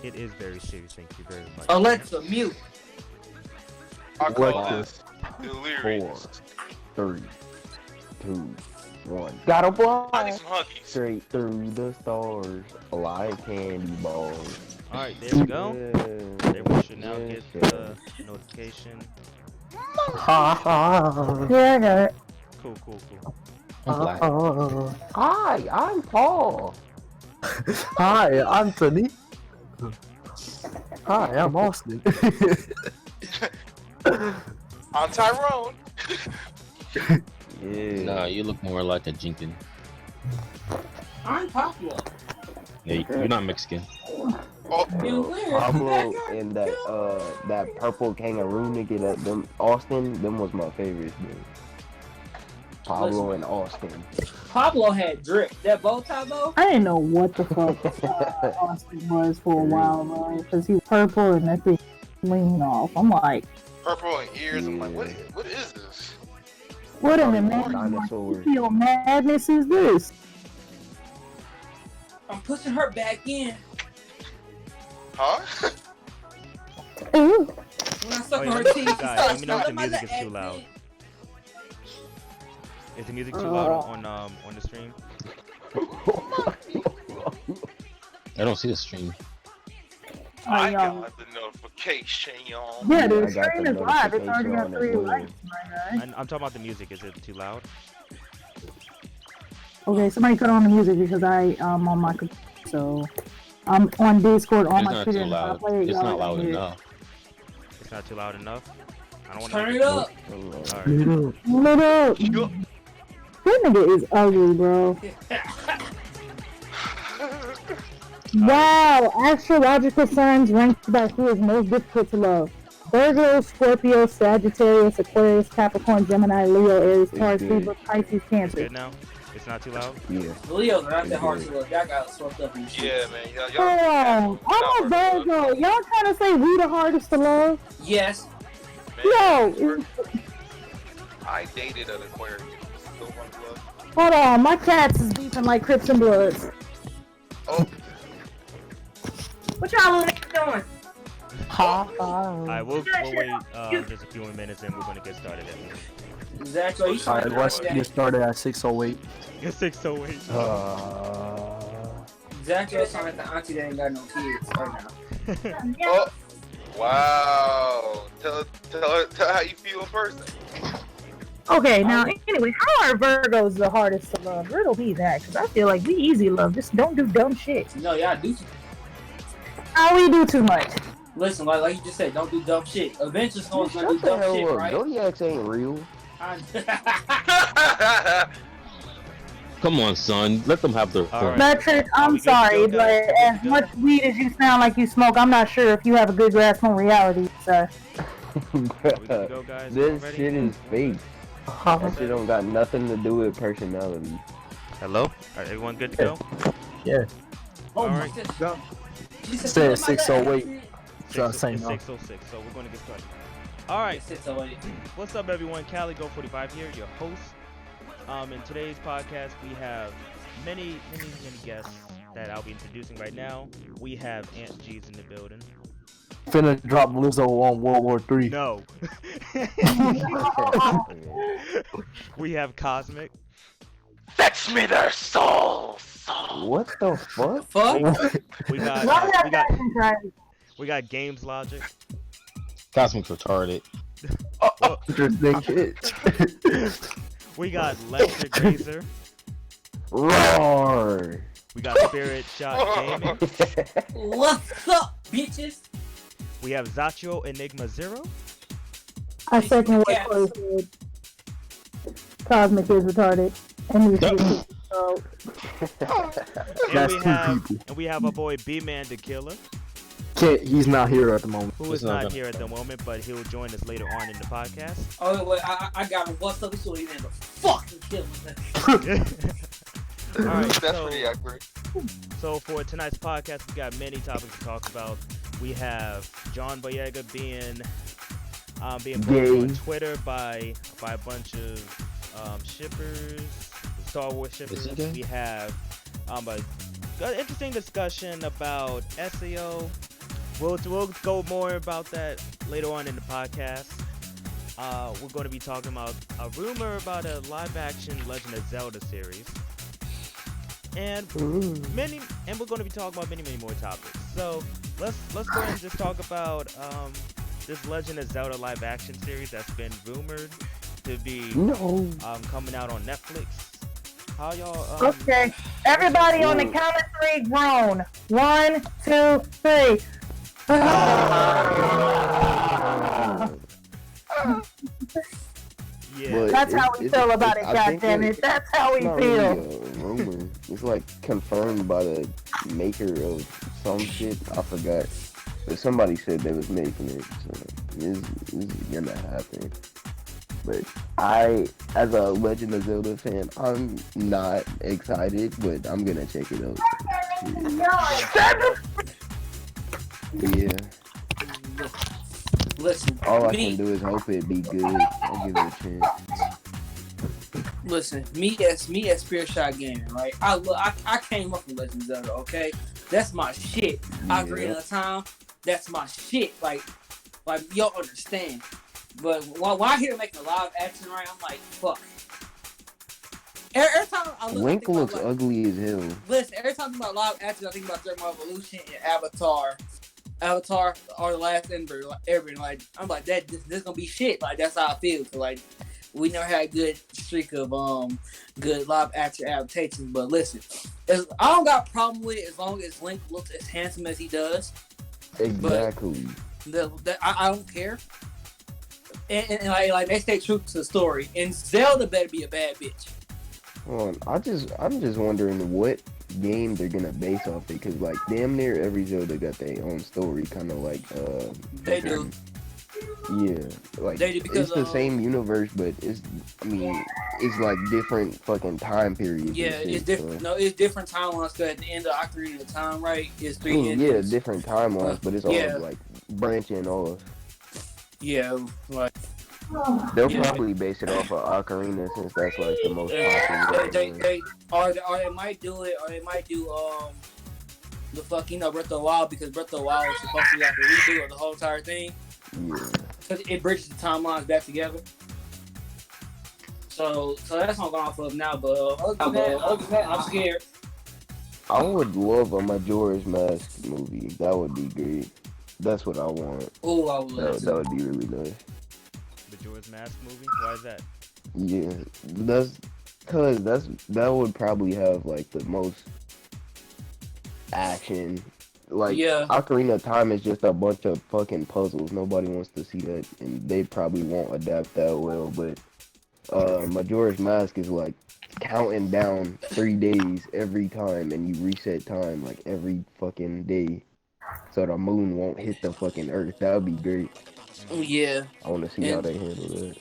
It is very serious. Thank you very much. Alexa, mute. I call Alexis, this 4, delirious. 3, 2, 1. Gotta I need fly some huggies. straight through the stars like candy balls. All right, there we go. Everyone should now get the notification. Yeah, I got it. Cool. I'm black. Hi, I'm Paul. Hi, Anthony. Hi, I'm Austin. I'm Tyrone. Yeah. Nah, you look more like a Jinkin. I'm popular. Yeah, you're not Mexican. Oh, You weird. Pablo and that purple kangaroo nigga, them Austin, them was my favorites, dude. Pablo and Austin. Pablo had drip. That bow tie though. I didn't know what the fuck Austin was for a while, bro. Because he was purple and that thing leaning off. I'm like, purple and ears. I'm like, what is this? what in the Dinosaurs. madness is this? I'm pushing her back in. Huh? Ooh. When I suck Oh, on her yeah, teeth, guys, let me know if the music is too loud. Is the music too loud on the stream? I don't see the stream. I got the notification, y'all. Yeah, the I got stream the is live. It's already notification got on 3 it, too. likes right now. I'm talking about the music. Is it too loud? Okay, somebody cut on the music because I'm on my computer, so I'm on Discord on It's my not computer. too and if I loud. play it, It's y'all not can loud hear it. enough. It's not too loud enough. I don't want Turn it up. Alright. Lit up. That nigga is ugly, bro. Wow, astrological signs ranked by who is most difficult to love. Virgo, Scorpio, Sagittarius, Aquarius, Capricorn, Gemini, Leo, Aries, Taurus, Libra, Pisces, Cancer. Good now? It's not too loud? Yeah. Leo's are not that hard to look. Y'all got swept up in the shit. Yeah, man. Hold on, I'm a Virgo. Y'all trying to say we the hardest to love? Yes. Yo, I dated an Aquarius. Go run blood. hold on, my cats is beefing like Crips and Bloods. Oh, What y'all niggas doing? Alright, we'll wait just a few more minutes and we're gonna get started. Exactly. You Alright, let's get started at 6:08. It's 6:08. Exactly. It sound like the auntie that ain't got no kids right now. oh, wow. Tell how you feel in person. Okay, now anyway, how are Virgos the hardest to love? Riddle me that, because I feel like we easy love. Just don't do dumb shit. No, y'all do. How we do too much? Listen, like you just said, don't do dumb shit. Eventually, someone's gonna Shut do the dumb shit, hell up. right? Zodiacs ain't real. Come on, son. Let them have their fun. Alright. Metric, Are I'm we good sorry, still, guys? but as much weed as you sound like you smoke, I'm not sure if you have a good grasp on reality, sir. Are we good to go, guys? This Ready? shit is fake. That shit don't got nothing to do with personality. Hello? Alright, everyone good to go? Yeah. Oh, Alright. She Said 6:08. So It's same 6:06, so we're gonna get started. Alright, 6:08. what's up everyone? Cali Go 45 here, your host. In today's podcast we have many guests that I'll be introducing right now. We have Aunt G's in the building. Finna drop Lizzo on World War III. No. We have Cosmic. Fetch me their souls. What the fuck? Fuck. We got Why that fashion trend? we got Games Logic. Cosmic's retarded. Interesting shit. We got Electric Razor. Roar! We got Spirit Shot Gaming. What's up, bitches? We have Zacho Enigma Zero. I second what Yes. Chloe said. Cosmic is retarded. And he's so That's two people. And we have our boy B-Man the Killer, He's not here at the moment. who is not here at the moment, but he'll join us later on in the podcast. Oh wait, I got him. What's up? This one even fucking kill me. Alright, That's pretty accurate. so for tonight's podcast, we got many topics to talk about. We have John Boyega being Gay. on Twitter by a bunch of shippers, Star Wars shippers. Is he gay? We have a got an interesting discussion about SAO. We'll go more about that later on in the podcast. We're going to be talking about a rumor about a live-action Legend of Zelda series, and we're going to be talking about many more topics. So let's go ahead and just talk about this Legend of Zelda live-action series that's been rumored to be coming out on Netflix. How y'all? Okay, everybody on the count of three, groan. 1, 2, 3. Yeah, that's how we feel about it, goddammit. That's how we feel. Really a rumor. It's like confirmed by the maker of some shit. I forgot. But somebody said they was making it, so this is gonna happen. But I, as a Legend of Zelda fan, I'm not excited, but I'm gonna check it out. Yeah. Listen, all I can do is hope it be good. I'll give it a chance. Listen, me as Spear Shot Gaming, right? I came up from Legend of Zelda, okay? That's my shit. Ocarina of Time, that's my shit. Like y'all understand. But while I hear making a live action, right, I'm like, fuck. Every time I look, Link looks ugly as hell. Listen, every time I think about live action, I think about Thermal Evolution and Avatar or The Last Airbender. Like, I'm like, this gonna be shit. Like, that's how I feel. Cause like, we never had a good streak of good live action adaptations. But listen, I don't got a problem with it as long as Link looks as handsome as he does. Exactly. But I don't care. And like they stay true to the story. And Zelda better be a bad bitch. I'm just wondering what game they're gonna base off it, because like damn near every Zelda got their own story, kind of like they do. Yeah, like they do because, it's the same universe, but it's like different fucking time periods. Yeah, it's different. So. No, it's different timelines. Cause at the end of Ocarina of Time, right, it's 3 endings. Yeah, different timelines, but it's all like branching off. Yeah, like. They'll probably base it off of Ocarina, since that's like the most popular. They might do it, or they might do the Breath of the Wild, because Breath of the Wild is supposed to be like a redo of the whole entire thing. Yeah. Cause it bridges the timelines back together. So that's what I'm going off of now. But other than that, I'm scared. I would love a Majora's Mask movie. That would be great. That's what I want. Oh, I would love that would be really nice. Majora's Mask movie? Why is that? Yeah, that would probably have like the most action. Like Ocarina of Time is just a bunch of fucking puzzles. Nobody wants to see that, and they probably won't adapt that well. But Majora's Mask is like counting down 3 days every time, and you reset time like every fucking day, so the moon won't hit the fucking earth. That would be great. Yeah. I want to see how they handle that.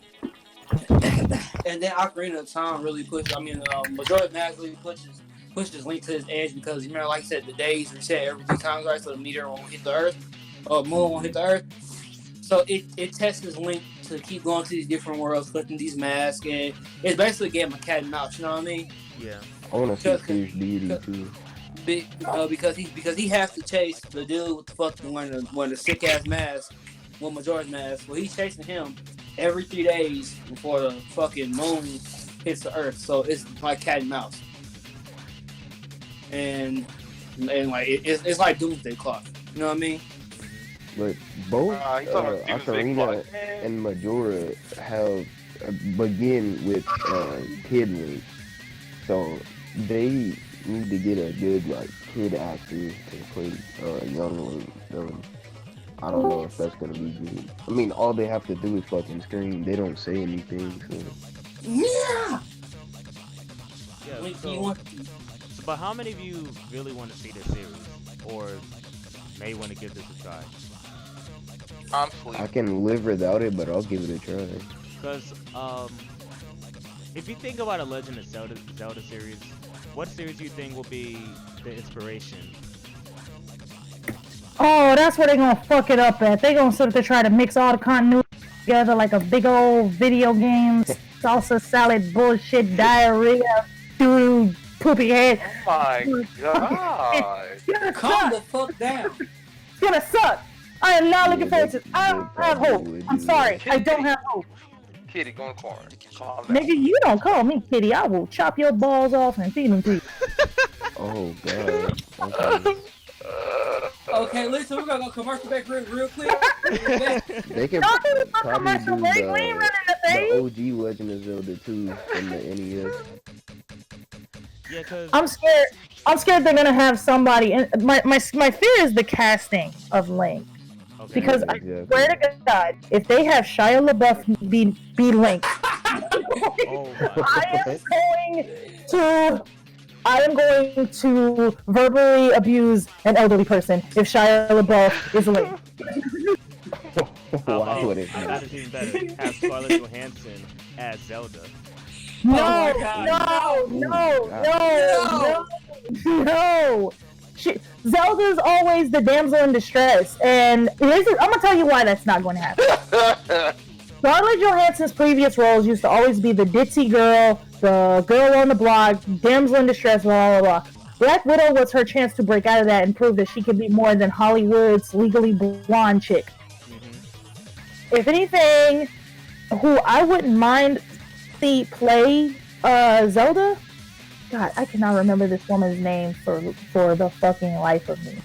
And then Ocarina of Time really pushes. Majora's Mask really pushes Link to his edge, because you remember, like I said, the days reset every 2 times, right? So the meteor won't hit the Earth, or moon won't hit the Earth. So it tests Link to keep going to these different worlds, collecting these masks, and it's basically a game of cat and mouse. You know what I mean? Yeah. I want to see Fierce Deity too. Because he has to chase the dude with the fucking wearing the sick ass mask. Well, Majora's Mask. Well, he's chasing him every 3 days before the fucking moon hits the Earth. So it's like cat and mouse, and like it's like Doomsday Clock. You know what I mean? But both Ocarina and Majora have begin with Kid Link, so they need to get a good like kid actor to play young Link. So I don't know if that's gonna be good. I mean, all they have to do is fucking scream. They don't say anything. So. Yeah. But how many of you really want to see this series, or may want to give this a try? I'm sleeping. I can live without it, but I'll give it a try. Because if you think about a Legend of Zelda series, what series do you think will be the inspiration? Oh, that's where they're gonna fuck it up at. They're gonna sit up there try to mix all the continuity together like a big old video game salsa salad bullshit diarrhea doo poopy head. Oh my god. It's gonna Calm the suck. fuck down. It's gonna suck. I am not looking forward to it. I don't have hope. I'm sorry. I don't have hope. Kitty, go in the corner. Calm down. Nigga, you don't call me kitty. I will chop your balls off and feed them to you. Oh god. Okay. Okay, listen, we're gonna go commercial break real quick. They can Don't do the probably commercial do break. We ain't running the the thing. OG Legend of Zelda 2 from the NES. Yeah, cause I'm scared. I'm scared they're gonna have somebody. And my fear is the casting of Link. okay. Because Yeah, I exactly. swear to God, if they have Shia LaBeouf be Link, Oh my. I am going to verbally abuse an elderly person if Shia LaBeouf is Link. Why would it? That is even better. Have Scarlett Johansson as Zelda. No, my God. no. Zelda's always the damsel in distress, and I'm gonna tell you why that's not going to happen. Scarlett Johansson's previous roles used to always be the ditzy girl, the girl on the block, damsel in distress, blah, blah, blah. Black Widow was her chance to break out of that and prove that she could be more than Hollywood's legally blonde chick. Mm-hmm. If anything, who I wouldn't mind see play Zelda, God, I cannot remember this woman's name for the fucking life of me.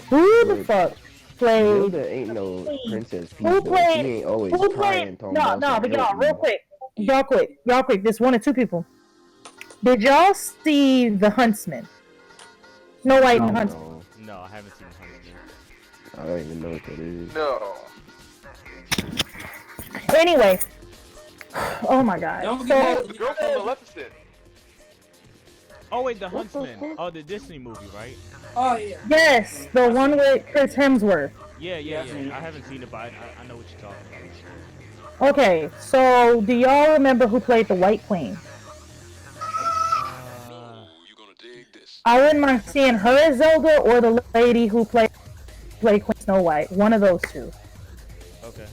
Who the fuck played? Zelda ain't no Princess Peach. Who Though. played? She ain't always Who crying. played? No, but y'all, real quick. Y'all quick. There's one or two people. Did y'all see The Huntsman? Snow White and the Huntsman. No, No, I haven't seen Huntsman. I don't even know what that is. No. Anyway, oh my God. Don't So, get The girl from Maleficent. Oh wait, the Huntsman. Oh, the Disney movie, right? Oh yeah. yes, the one with Chris Hemsworth. Yeah. Yeah. I haven't seen it, but I know what you're talking about. Okay, so do y'all remember who played the White Queen? I wouldn't mind seeing her as Zelda or the lady who played Queen Snow White. One of those two. Okay.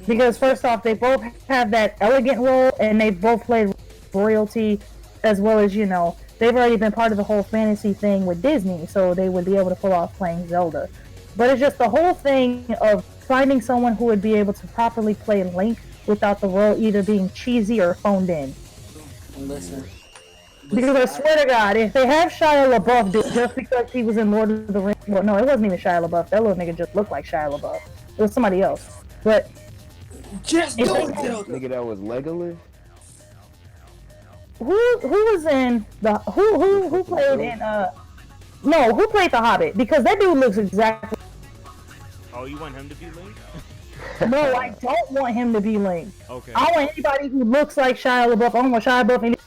Because first off, they both have that elegant role, and they both played royalty, as well as, they've already been part of the whole fantasy thing with Disney, so they would be able to pull off playing Zelda. But it's just the whole thing of finding someone who would be able to properly play Link without the role either being cheesy or phoned in. Listen. Because I swear to God, if they have Shia LaBeouf just because he was in Lord of the Rings, well, no, it wasn't even Shia LaBeouf. That little nigga just looked like Shia LaBeouf. It was somebody else. But Just if do they- it, Zelda. Nigga, that was Legolas. who was in the who played in no, who played the Hobbit? Because that dude looks exactly. Oh, you want him to be Link? No, I don't want him to be Link. Okay. I want anybody who looks like Shia LaBeouf. I don't want Shia LaBeouf.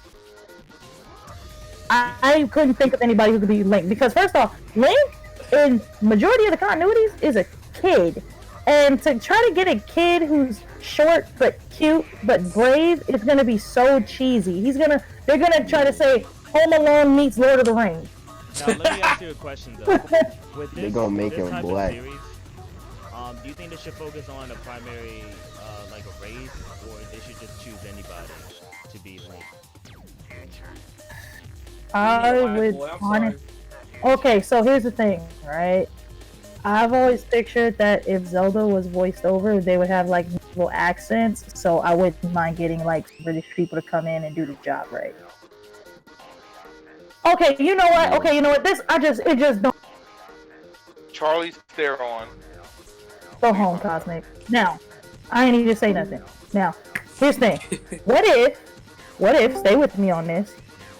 I couldn't think of anybody who could be Link, because first off, Link in majority of the continuities is a kid, and to try to get a kid who's short but cute but brave is gonna be so cheesy. They're gonna try to say Home Alone meets Lord of the Rings. Now let me ask you a question though. With They this, gonna make this him type black. of series, do you think they should focus on a primary, like a race, or they should just choose anybody to be Link? I would Boy, I'm honest. Okay, so here's the thing, right? I've always pictured that if Zelda was voiced over, they would have like little accents, so I wouldn't mind getting like British people to come in and do the job right. Okay, you know what? Okay, you know what? It just don't Charlie's Theron. go home, Cosmic. Now, I ain't need to say nothing. Now, here's the thing. What if, stay with me on this,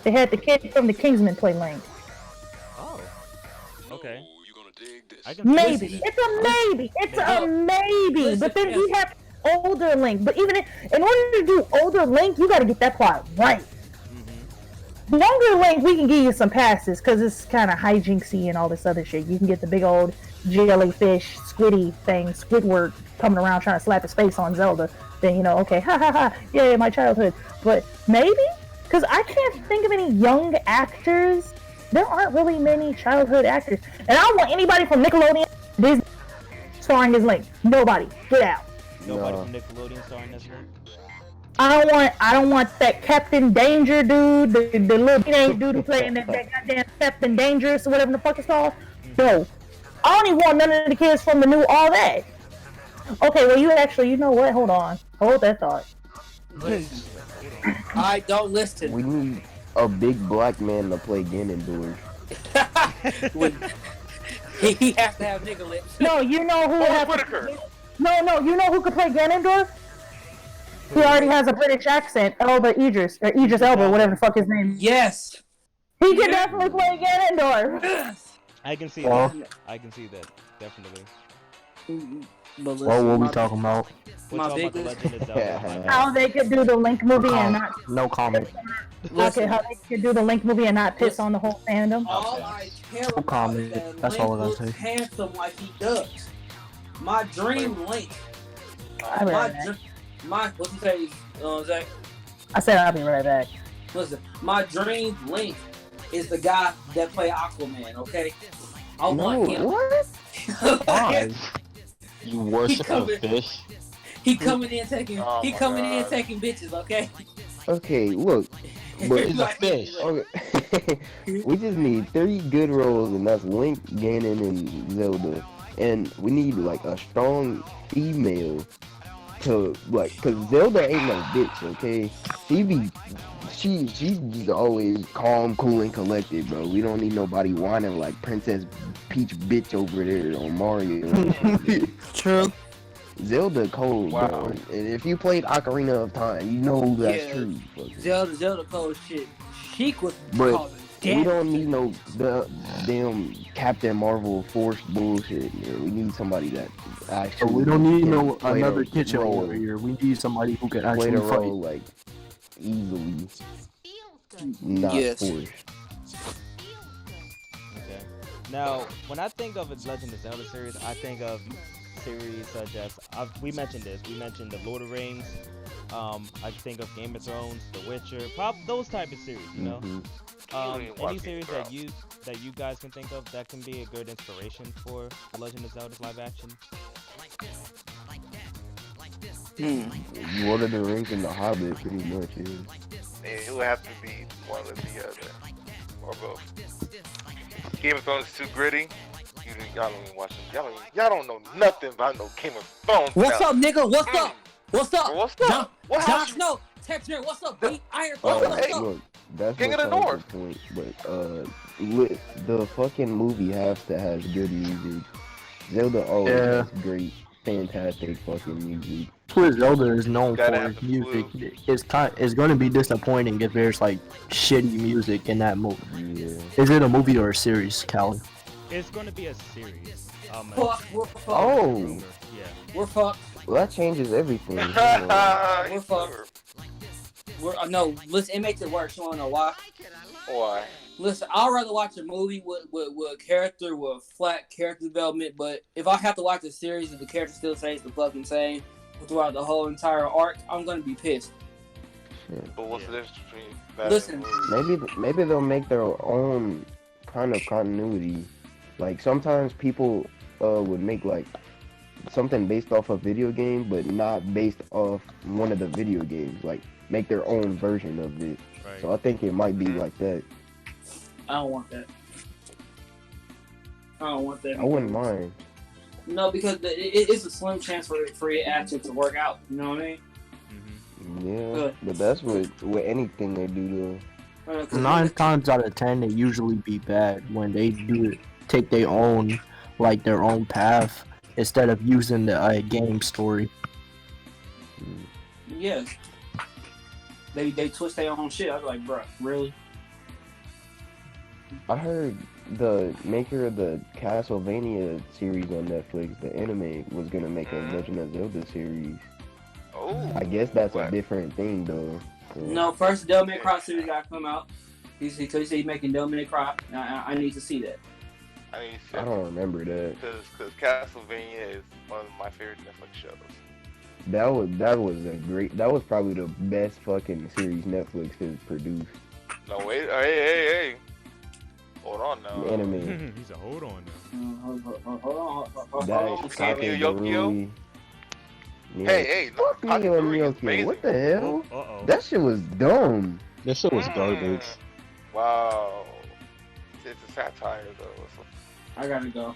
they had the kid from the Kingsman play Link? Oh. Okay. I can Maybe. see It's a maybe. It's a maybe. Listen, But then we have older Link. But even in order to do older Link, you gotta get that plot right. Younger Link, we can give you some passes because it's kind of hijinksy and all this other shit. You can get the big old jellyfish, squiddy thing, Squidward coming around trying to slap his face on Zelda. Then, okay, ha ha ha, yeah, my childhood. But maybe? Because I can't think of any young actors. There aren't really many childhood actors. And I don't want anybody from Nickelodeon, Disney, starring as Link. Nobody. Get out. Nobody No. from Nickelodeon starring as Link? I don't want that Captain Danger dude, the little teenage dude who playing that goddamn Captain Dangerous or whatever the fuck it's called. No, I don't even want none of the kids from the new all that. Okay, well you know what? Hold on, hold that thought. I don't listen. We need a big black man to play Ganondorf. He has to have nigga lips. No, you know who? Whitaker. No, you know who could play Ganondorf? He already has a British accent. Elba Idris, or Idris Elba, whatever the fuck his name is. Yes. He can definitely play Ganondorf. I can see that. I can see that. Definitely. But listen, What were we talking about? We're talking about the Legend of Zelda. How they could do the Link movie and not... No comment. Okay, how they could do the Link movie and not piss on the whole fandom? All I care about comment. is that That's Link all I gotta looks say. handsome like he does. My dream Link. I'll be right back. What you say, Zach? I said I'll be right back. Listen, my dream Link is the guy that play Aquaman. Okay, I want him. What? Why? You worship a coming- fish? He coming in taking. Oh he my coming in God. taking bitches. Okay. Okay, look. But It's a fish. okay. We just need 3 good roles, and that's Link, Ganon, and Zelda. And we need like a strong female to like, cause Zelda ain't no bitch, okay? She's just always calm, cool, and collected, bro. We don't need nobody whining like Princess Peach bitch over there on Mario. True. Zelda cold, bro. And if you played Ocarina of Time, you know that's Yeah. true. Zelda cold shit. Sheik was But causing we damage. don't need no damn Captain Marvel forced bullshit. Man. We need somebody that So actually. we don't need can no play another the kitchen role, warrior. We need somebody who can Play actually the fight. role like easily, not Yes. forced. Okay. Now, when I think of a Legend of Zelda series, I think of series such as we mentioned this. We mentioned the Lord of Rings. I think of Game of Thrones, The Witcher, those type of series. You know, Mm-hmm. any series that you guys can think of that can be a good inspiration for the Legend of Zelda's live action. Lord of the Rings and The Hobbit, pretty much is. It would have to be one or the other, or both. Game of Thrones is too gritty. Y'all don't even watch them. Y'all don't know nothing about no Game of Thrones. What's now. up, nigga? What's up? What's up? What's Jon, up? What Jon happened? Snow, Texture, what's up, B? Iron, Oh, what's hey, up? look, that's King of the besides North. the point. But the fucking movie has to have good music. Zelda always Yeah. has great, fantastic fucking music. That's what Zelda is known Gotta for. have the Music. flute. It's going to be disappointing if there's like shitty music in that movie. Yeah. Is it a movie or a series, Callie? It's going to be a series. Fuck, we're fucked. Oh, Yeah. We're fucked. well, that changes everything. We're fucked. No, listen, it makes it worse. You wanna know why? Why? Listen, I'd rather watch a movie with a character with flat character development, but if I have to watch a series and the character still stays the fucking same throughout the whole entire arc, I'm gonna be pissed. But what's the difference between that Listen. and Maybe they'll make their own kind of continuity. Like sometimes people would make like something based off a video game, but not based off one of the video games. Like make their own version of it. Right. So I think it might be like that. I don't want that. I don't want that. I wouldn't mind. No, because it's a slim chance for it actually to work out. You know what I mean? Mm-hmm. Yeah, but that's with anything they do though. 9 times out of 10, it usually be bad when they do take their own path instead of using the game story. Yes. They twist their own shit. I was like, bruh, really? I heard the maker of the Castlevania series on Netflix, the anime, was gonna make a Legend of Zelda series. Oh, I guess that's what? a different thing though. So, No, first Devil May Cry series got to come out. He said he's making Devil May Cry. I need to see that. I mean, I don't remember that. because Castlevania is one of my favorite Netflix shows. That was probably the best fucking series Netflix has produced. No, wait, hey. Hold on now. The anime. He said, hold on now. Hold on. That Sake no Yokio? Hey, no, Fuck Neo Neo King. What the hell? Uh-oh. That shit was dumb. That shit was garbage. Wow. It's a satire though. So. I gotta go.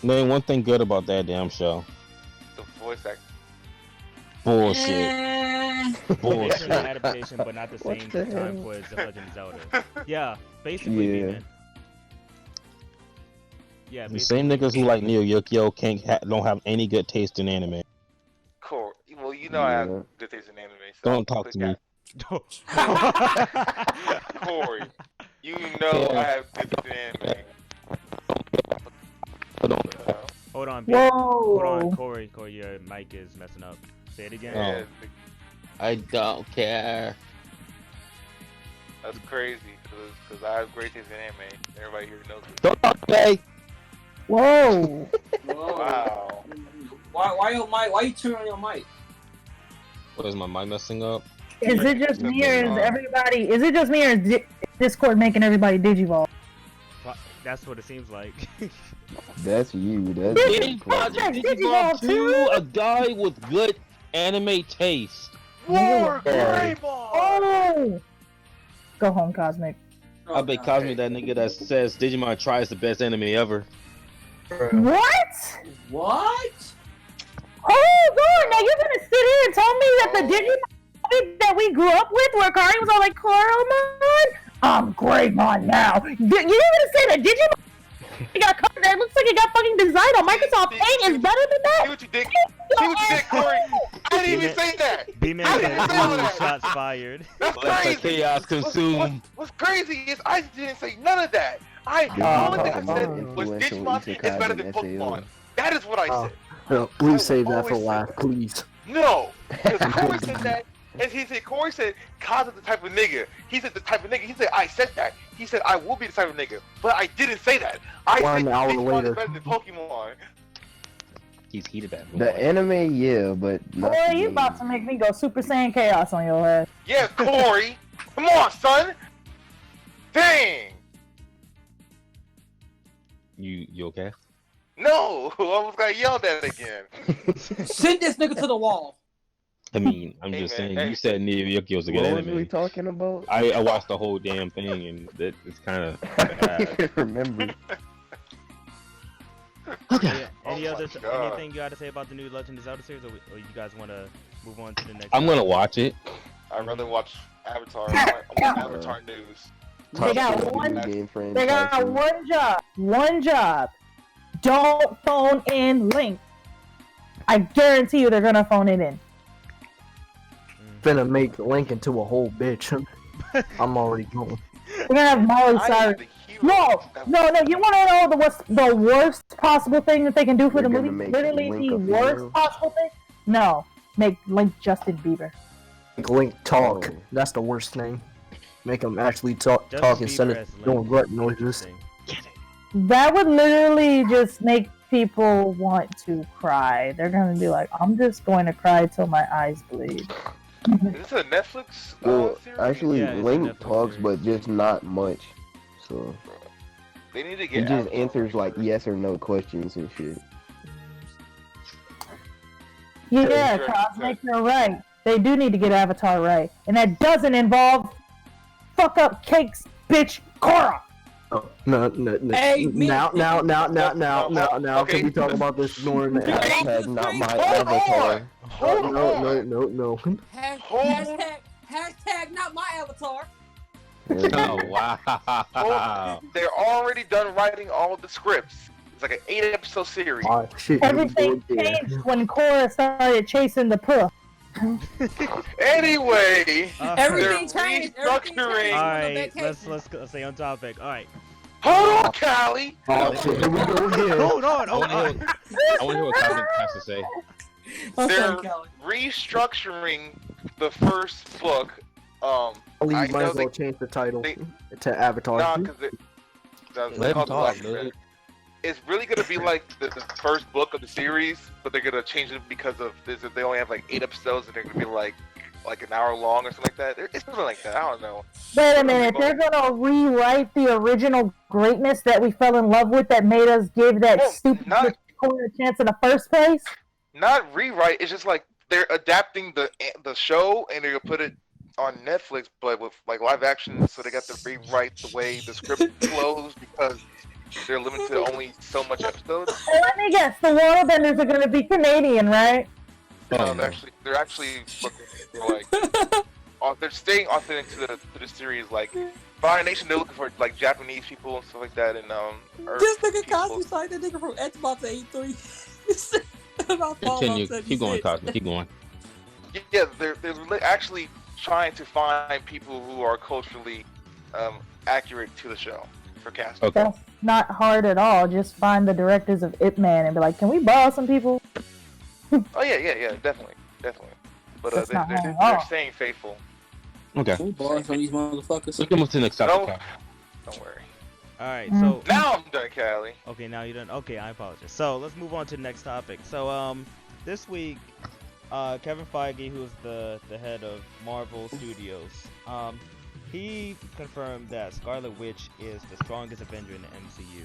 Name one thing good about that damn show. The voice acting. Bullshit. It's Bullshit. an adaptation, but not the What same the time hell? for The Legend of Zelda. Yeah, basically, Yeah. man. Yeah, The basically. same niggas who like Neo Yukio don't have any good taste in anime. Cool. Well, you know I have Yeah. good taste in anime. So Don't talk to me. Corey, you know I have good taste in anime. Hold on, Whoa. hold on, Corey, your mic is messing up. Say it again. Yeah, I don't care. that's crazy because I have great taste in anime. Everybody here knows it. Don't talk to me. Whoa. Whoa. Wow. Why your mic? Why you turn on your mic? What is my mic messing up? Is it just me or is everybody? Is it just me or is Discord making everybody digivolve? That's what it seems like. That's you. That's Prozpects digivolve too? A guy with good anime taste. War Yeah. Greymon! Oh. Go home, Cosmic. I bet Cosmic that nigga that says Digimon Tri is the best anime ever. What? What? Hold on, now you're gonna sit here and tell me that the Digimon that we grew up with, where Kari was all like, Coromon? I'm Greymon now. You're gonna say that Digimon got covered that looks like it got fucking designed on Microsoft Paint is better than that? See what you did? See what you did, Corey? I didn't even say that. B-Man I said, didn't say all ooh, that. shots fired. That's Let the crazy. chaos consume. What's crazy is I didn't say none of that. The only thing I said was Digimon is better than Pokemon. That is what I said. No, please I save that for always last, please. No, because Corey said that, and Corey said Kaz is the type of nigga. He said the type of nigga. He said I said that. He said I will be the type of nigga, but I didn't say that. I said 1 hour Digimon later. is better than Pokemon. He's heated that. the anime, yeah, but not Boy, the you game. about to make me go Super Saiyan Chaos on your ass. Yeah, Corey. Come on, son. Dang. You okay? No, I almost got yelled at again. Send this nigga to the wall. I mean, I'm Hey, just man, saying. hey. You said Neo Yukio's a good What was we anime. talking about? I watched the whole damn thing and it's kind of I bad. can't remember. Okay. Yeah, Oh my God. anything you got to say about the new Legend of Zelda series, or you guys want to move on to the next? I'm gonna watch it. I'd rather watch Avatar. I want Avatar news. They got Video one. game They got franchises. one job. One job. Don't phone in Link. I guarantee you they're gonna phone it in. Finna make Link into a whole bitch. I'm already going. We're gonna have Miley I am Cyrus. the hero. No. You want to know what's the worst possible thing that they can do for They're the gonna movie? make Literally Link the a worst female? possible thing? No. Make Link Justin Bieber. Make Link talk. Oh. That's the worst thing. Make him actually talk Justin instead Bieber of as Link doing is grunt noises. interesting. That would literally just make people want to cry. They're gonna be like, I'm just going to cry till my eyes bleed. Is this a Netflix Well, series? actually, Yeah, it's a Link Netflix talks, series. but just not much. So They need to he get just Avatar answers right like first. yes or no questions and shit. Yeah, Sure. Cosmic, you're right. They do need to get Avatar right. And that doesn't involve fuck up cakes, bitch, Korra! Oh, no. Hey, me- Now. Okay. Can we talk about this ignoring the app? Hashtag not my Hold avatar. on. Hold on. No. Hashtag not my avatar. Oh wow. They're already done writing all the scripts. It's like an 8-episode series. Oh shit. Everything here we go again. changed when Korra started chasing the puh. Anyway, Everything they're changed. restructuring. All right, let's stay on topic. All right, Hold on, Callie. Oh shit. Here we go again. hold on. I want to hear what Cosmic has to say. They're Okay, Kelly. restructuring the first book. I I might know as well they- change the title they- to Avatar. Nah, because Let him talk, dude. it's really gonna be like the first book of the series, but they're gonna change it because of this. They only have like 8 episodes, and they're gonna be like an hour long or something like that. It's something like that. I don't know. Wait a minute, they're gonna rewrite the original greatness that we fell in love with that made us give that Well, stupid not- Korra a chance in the first place? not rewrite. It's just like they're adapting the show and they're gonna put it on Netflix, but with like live action, so they got to rewrite the way the script flows because they're limited to only so much episodes. Let me guess, the waterbenders are gonna be Canadian, right? No, they're actually looking for like they're staying authentic to the series. Like Fire Nation, they're looking for like Japanese people and stuff like that, and this nigga Cosby like that nigga from Xbox 83. Continue. Keep going, Cosby. Keep going. Yeah, they're actually trying to find people who are culturally accurate to the show for casting. Okay. That's not hard at all. Just find the directors of Ip Man and be like, can we borrow some people? Oh yeah, definitely. But they're staying faithful. Okay. We borrow some of these motherfuckers. Let's move to the next topic. Don't worry. All right, so now I'm done, Callie. Okay, now you're done. Okay, I apologize. So let's move on to the next topic. So this week, Kevin Feige, who is the head of Marvel Studios, he confirmed that Scarlet Witch is the strongest Avenger in the MCU.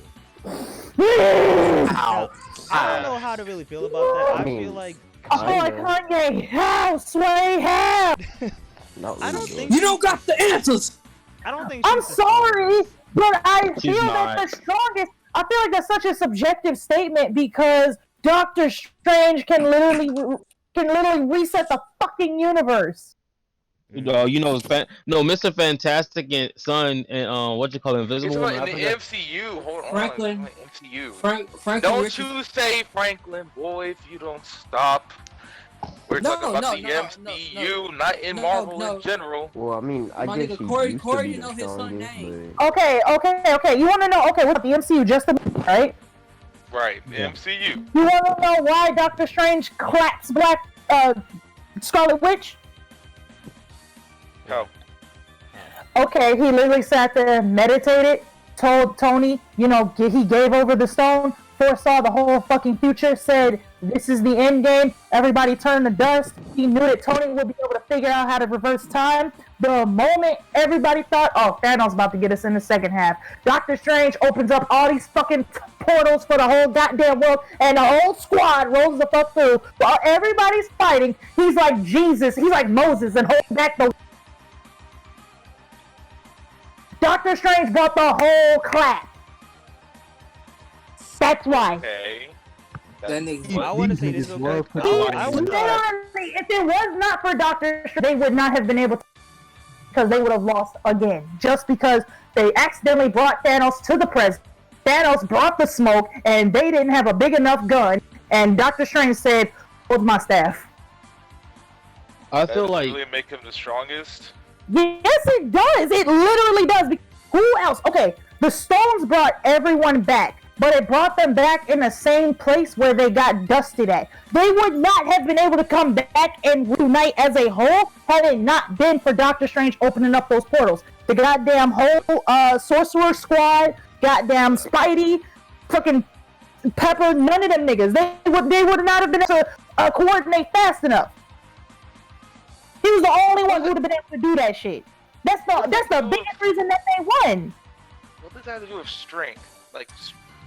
Ow. I don't know how to really feel about that. I feel like Kanye, how? Sway, how? I don't think you don't got the answers. I don't think. I'm sorry, but I She's feel not. that the strongest. I feel like that's such a subjective statement because Doctor Strange can literally reset the fucking universe. You know, Mr. Fantastic and Son and what you call Invisible It's Woman. in the MCU. Hold on. Franklin. MCU. Franklin Don't Richards. you say Franklin, boy, if you don't stop. We're talking about the MCU, not in Marvel in general. Well, I mean, I My guess nigga, he Corey- used Corey to be know the his son strongest, name. but... Okay. You want to know? Okay, what the MCU just a right? Right, the MCU. You want to know why Doctor Strange claps Black Scarlet Witch? How? Okay, he literally sat there, meditated, told Tony, he gave over the stone, foresaw the whole fucking future, said, this is the end game, everybody turned to dust. He knew that Tony would be able to figure out how to reverse time. The moment everybody thought, oh, Thanos about to get us in the second half, Doctor Strange opens up all these fucking portals for the whole goddamn world, and the whole squad rolls the fuck through. While everybody's fighting, he's like Jesus, he's like Moses and holding back the... Doctor Strange brought the whole class. That's why. Okay. That nigga. I want to say this real quick. Literally, if it was not for Doctor Strange, they would not have been able to, because they would have lost again. Just because they accidentally brought Thanos to the present. Thanos brought the smoke, and they didn't have a big enough gun. And Doctor Strange said, "Hold my staff." I feel like really make him the strongest. Yes, it does. It literally does. Who else? Okay, the stones brought everyone back, but it brought them back in the same place where they got dusted at. They would not have been able to come back and reunite as a whole had it not been for Doctor Strange opening up those portals. The goddamn whole Sorcerer Squad, goddamn Spidey, fucking Pepper, none of them niggas. They would not have been able to coordinate fast enough. He was the only one who would have been able to do that shit. That's the biggest reason that they won. What does that have to do with strength? Like,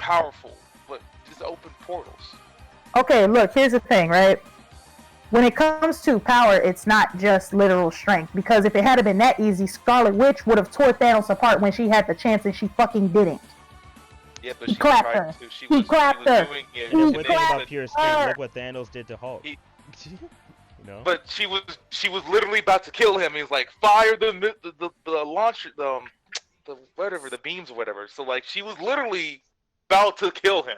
powerful, but just open portals. Okay, look, here's the thing, right? When it comes to power, it's not just literal strength. Because if it had been that easy, Scarlet Witch would have tore Thanos apart when she had the chance and she fucking didn't. Yeah, but He she clapped tried her. to. She He was clapped her. doing it. He When and they then- about pure strength, look what Thanos did to Hulk. He- You know? But she was literally about to kill him. He was like, fire the launcher, the whatever, the beams or whatever. So like, she was literally about to kill him.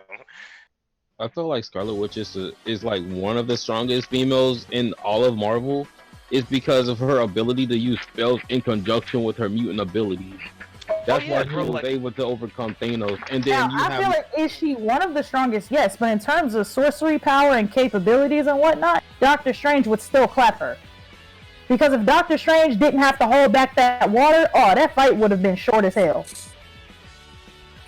I feel like Scarlet Witch is like one of the strongest females in all of Marvel. It's because of her ability to use spells in conjunction with her mutant abilities. That's why she was able to overcome Thanos. And then I feel like, is she one of the strongest? Yes, but in terms of sorcery power and capabilities and whatnot, Doctor Strange would still clap her. Because if Doctor Strange didn't have to hold back that water, that fight would have been short as hell.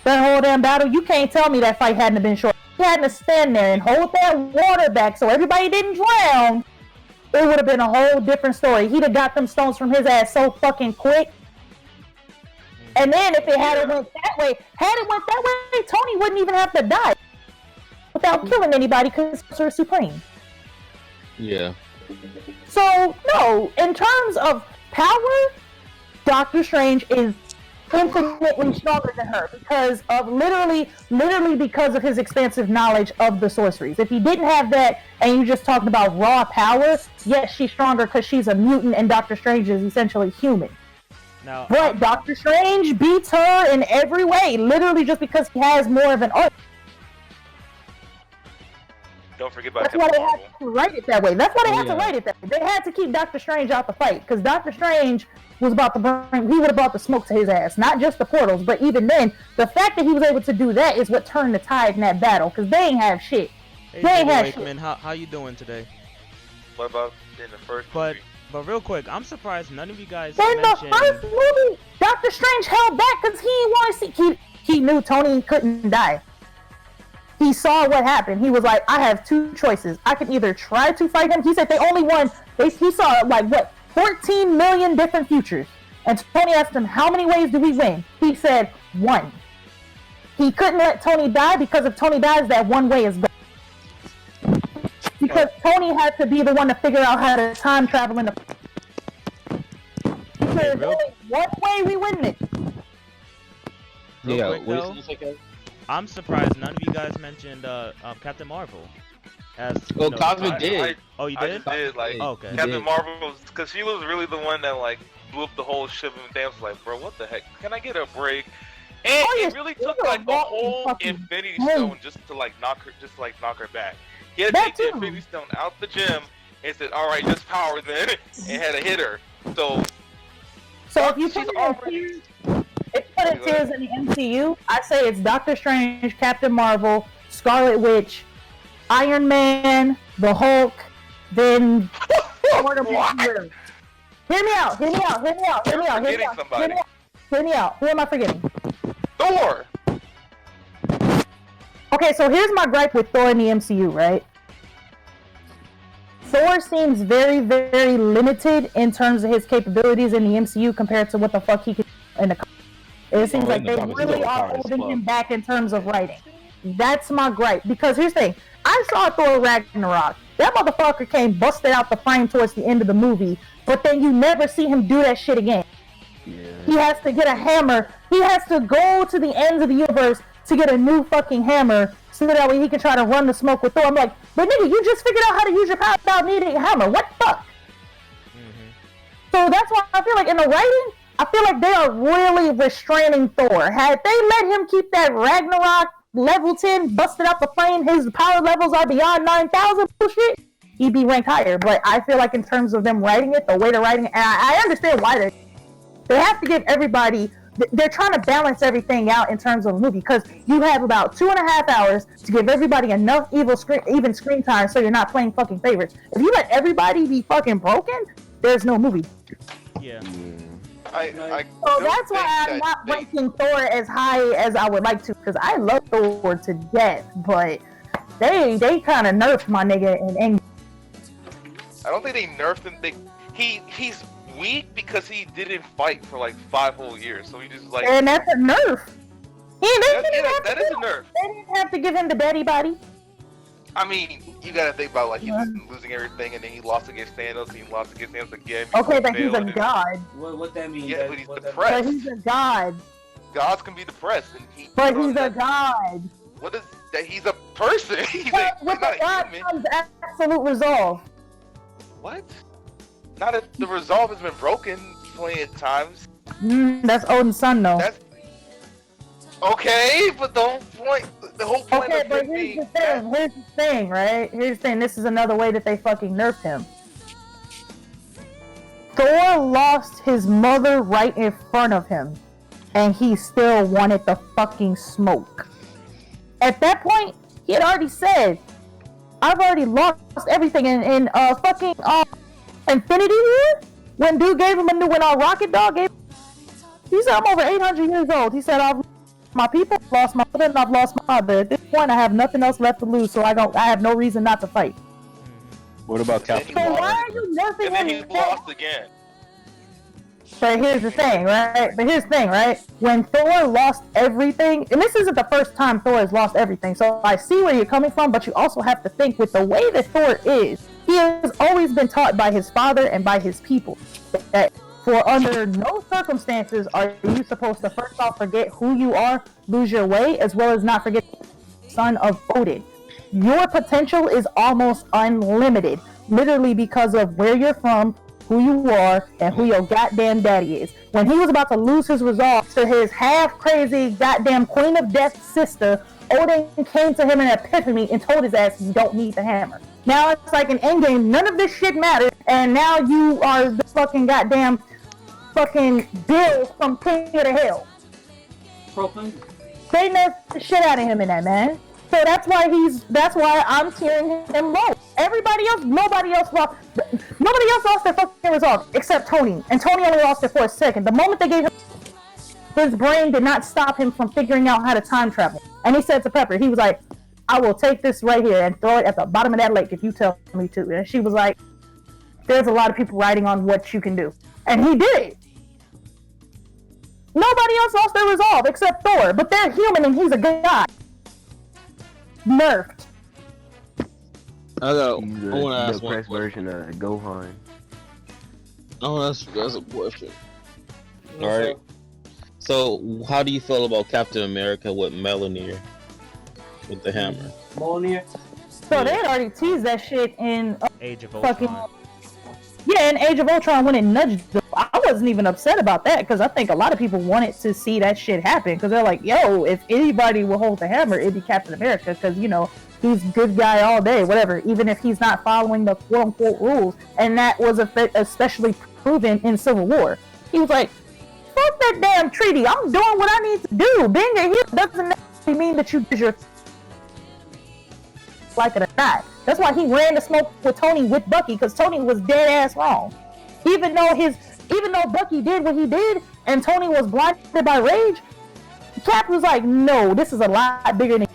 That whole damn battle, you can't tell me that fight hadn't been short. He had to stand there and hold that water back so everybody didn't drown. It would have been a whole different story. He'd have got them stones from his ass so fucking quick. And then if it had went that way, Tony wouldn't even have to die without killing anybody because Sorcerer Supreme. Yeah. So no, in terms of power, Doctor Strange is infinitely stronger than her because of literally because of his expansive knowledge of the sorceries. If he didn't have that and you just talked about raw power, yes, she's stronger because she's a mutant and Doctor Strange is essentially human. Now, but Doctor Strange beats her in every way, literally just because he has more of an art. Don't forget about That's why they had to write it that way. That's why they had to write it that way. They had to keep Doctor Strange out the fight because Doctor Strange was about to bring. He would have brought the smoke to his ass, not just the portals, but even then, the fact that he was able to do that is what turned the tide in that battle because they ain't have shit. Hey, they ain't have Wakeman, shit. how you doing today? What about in the first movie? But real quick, I'm surprised none of you guys In mentioned... the first movie, Doctor Strange held back because he didn't want to see. He knew Tony couldn't die. He saw what happened. He was like, I have two choices. I can either try to fight him. He said they only won. He saw like what 14 million different futures. And Tony asked him, how many ways do we win? He said, one. He couldn't let Tony die because if Tony dies, that one way is gone. Because Tony had to be the one to figure out how to time travel in the... Because there's only one way we win it. Yeah, quick, I'm surprised none of you guys mentioned Captain Marvel. Well, Cosmic did. Oh, you did? I did. Like, okay. Captain Marvel, because she was really the one that like blew up the whole ship, and Dan was like, "Bro, what the heck? Can I get a break?" And it really took like a whole Infinity Stone just to knock her back. He had to take the Infinity Stone out the gym and said, "All right, just power then," and had to hit her. So if you put it tiers in the MCU, I say it's Doctor Strange, Captain Marvel, Scarlet Witch, Iron Man, the Hulk, then Hear me out. Who am I forgetting? Thor! Okay, so here's my gripe with Thor in the MCU, right? Thor seems very, very limited in terms of his capabilities in the MCU compared to what the fuck he can do in the comics. It seems like they really are holding him back in terms of writing. That's my gripe. Because here's the thing. I saw Thor Ragnarok. That motherfucker came busted out the frame towards the end of the movie, but then you never see him do that shit again. Yeah. He has to get a hammer. He has to go to the ends of the universe to get a new fucking hammer so that way he can try to run the smoke with Thor. I'm like, but nigga, you just figured out how to use your power without needing a hammer. What the fuck? So that's why I feel like in the writing, I feel like they are really restraining Thor. Had they let him keep that Ragnarok level 10 busted out the frame, his power levels are beyond 9,000 bullshit, he'd be ranked higher. But I feel like in terms of them writing it, the way they're writing it, and I understand why they have to give everybody, they're trying to balance everything out in terms of a movie, because you have about 2.5 hours to give everybody enough even screen time so you're not playing fucking favorites. If you let everybody be fucking broken, there's no movie. Yeah. So that's why I'm not ranking Thor as high as I would like to, because I love Thor to death, but they kind of nerfed my nigga in England. I don't think they nerfed him. He's weak because he didn't fight for like 5 whole years, so he just like. And that's a nerf. That is a nerf. They didn't have to give him the daddy body. I mean, you gotta think about like he was losing everything, and then he lost against Thanos, and he lost against Thanos again. Okay, but he's a god. What that mean? Yeah, but he's depressed. But he's a god. Gods can be depressed, and But he's a god. What is that? He's a person. He's with not a god human. comes absolute resolve. What? Not if the resolve has been broken plenty of times. That's Odin's son, though. That's okay, but the whole point Okay, of but him here's being the thing, right? Here's the thing. This is another way that they fucking nerfed him. Thor lost his mother right in front of him, and he still wanted the fucking smoke. At that point, he had already said, I've already lost everything in fucking Infinity War. When dude gave him when Rocket Dog gave, he said, I'm over 800 years old. He said, I've lost my people, lost my mother, and I've lost my father. At this point, I have nothing else left to lose, so I have no reason not to fight. What about Captain So why are you nerfing him? And then he lost again. But here's the thing, right? When Thor lost everything, and this isn't the first time Thor has lost everything, so I see where you're coming from, but you also have to think with the way that Thor is, he has always been taught by his father and by his people that for under no circumstances are you supposed to first off forget who you are, lose your way, as well as not forget the son of Odin. Your potential is almost unlimited, literally because of where you're from, who you are, and who your goddamn daddy is. When he was about to lose his resolve to his half-crazy goddamn Queen of Death's sister, Odin came to him in an epiphany and told his ass, you don't need the hammer. Now it's like an endgame, none of this shit matters, and now you are the fucking goddamn fucking Bill from King of the Hill. They nerfed the shit out of him in that, man. So that's why I'm cheering him low. Nobody else lost their fucking resolve except Tony. And Tony only lost it for a second. The moment they gave him, his brain did not stop him from figuring out how to time travel. And he said to Pepper, he was like, I will take this right here and throw it at the bottom of that lake if you tell me to. And she was like, there's a lot of people writing on what you can do. And he did it. Nobody else lost their resolve except Thor, but they're human and he's a god. Nerfed. I want to ask one question. Version of Gohan. Oh, that's a question. All right. So, how do you feel about Captain America with Mjolnir with the hammer? Mjolnir. So they had already teased that shit in Age of Ultron. Yeah, in Age of Ultron when it nudged them. I wasn't even upset about that because I think a lot of people wanted to see that shit happen because they're like, yo, if anybody will hold the hammer, it'd be Captain America because, you know, he's good guy all day, whatever, even if he's not following the quote-unquote rules. And that was especially proven in Civil War. He was like, fuck that damn treaty. I'm doing what I need to do. Being a hero doesn't necessarily mean that you did your like it or not. That's why he ran the smoke with Tony with Bucky, because Tony was dead ass wrong. Even though Bucky did what he did and Tony was blinded by rage, Cap was like, no, this is a lot bigger than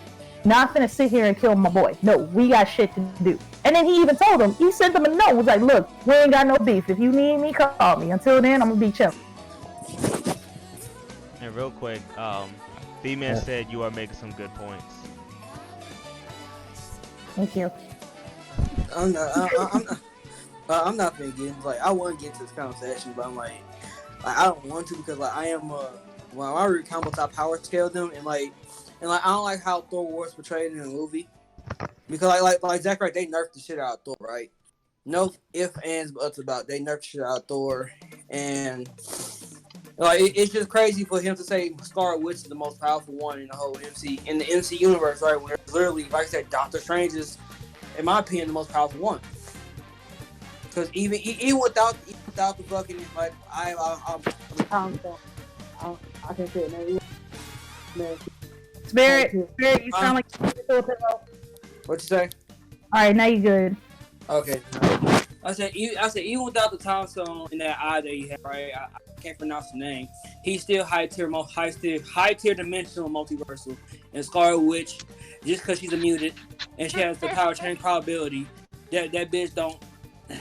not finna sit here and kill my boy. No, we got shit to do. And then he even told him, he sent him a note, was like, look, we ain't got no beef. If you need me, call me. Until then, I'm gonna be chill. And real quick, B-Man said you are making some good points. Thank you. I'm not gonna get like I want to get to this conversation, but I'm like I don't want to because like I am well I read combo top power scale them and I don't like how Thor was portrayed in the movie because like Zach right, they nerfed the shit out of Thor, right? No ifs, ands, buts about they nerfed the shit out of Thor, and like it's just crazy for him to say Scarlet Witch is the most powerful one in the whole in the MC universe, right? When it's literally, like I said, Doctor Strange is, in my opinion, the most powerful one. Because even without the fucking like I can say it, man. Spirit, you sound like What you say? All right, now you good. Okay. I said even without the time stone in that eye that he had, right? I can't pronounce the name. He's still high tier dimensional multiversal. And Scarlet Witch, just because she's a mutant and she has the power change probability, that bitch don't.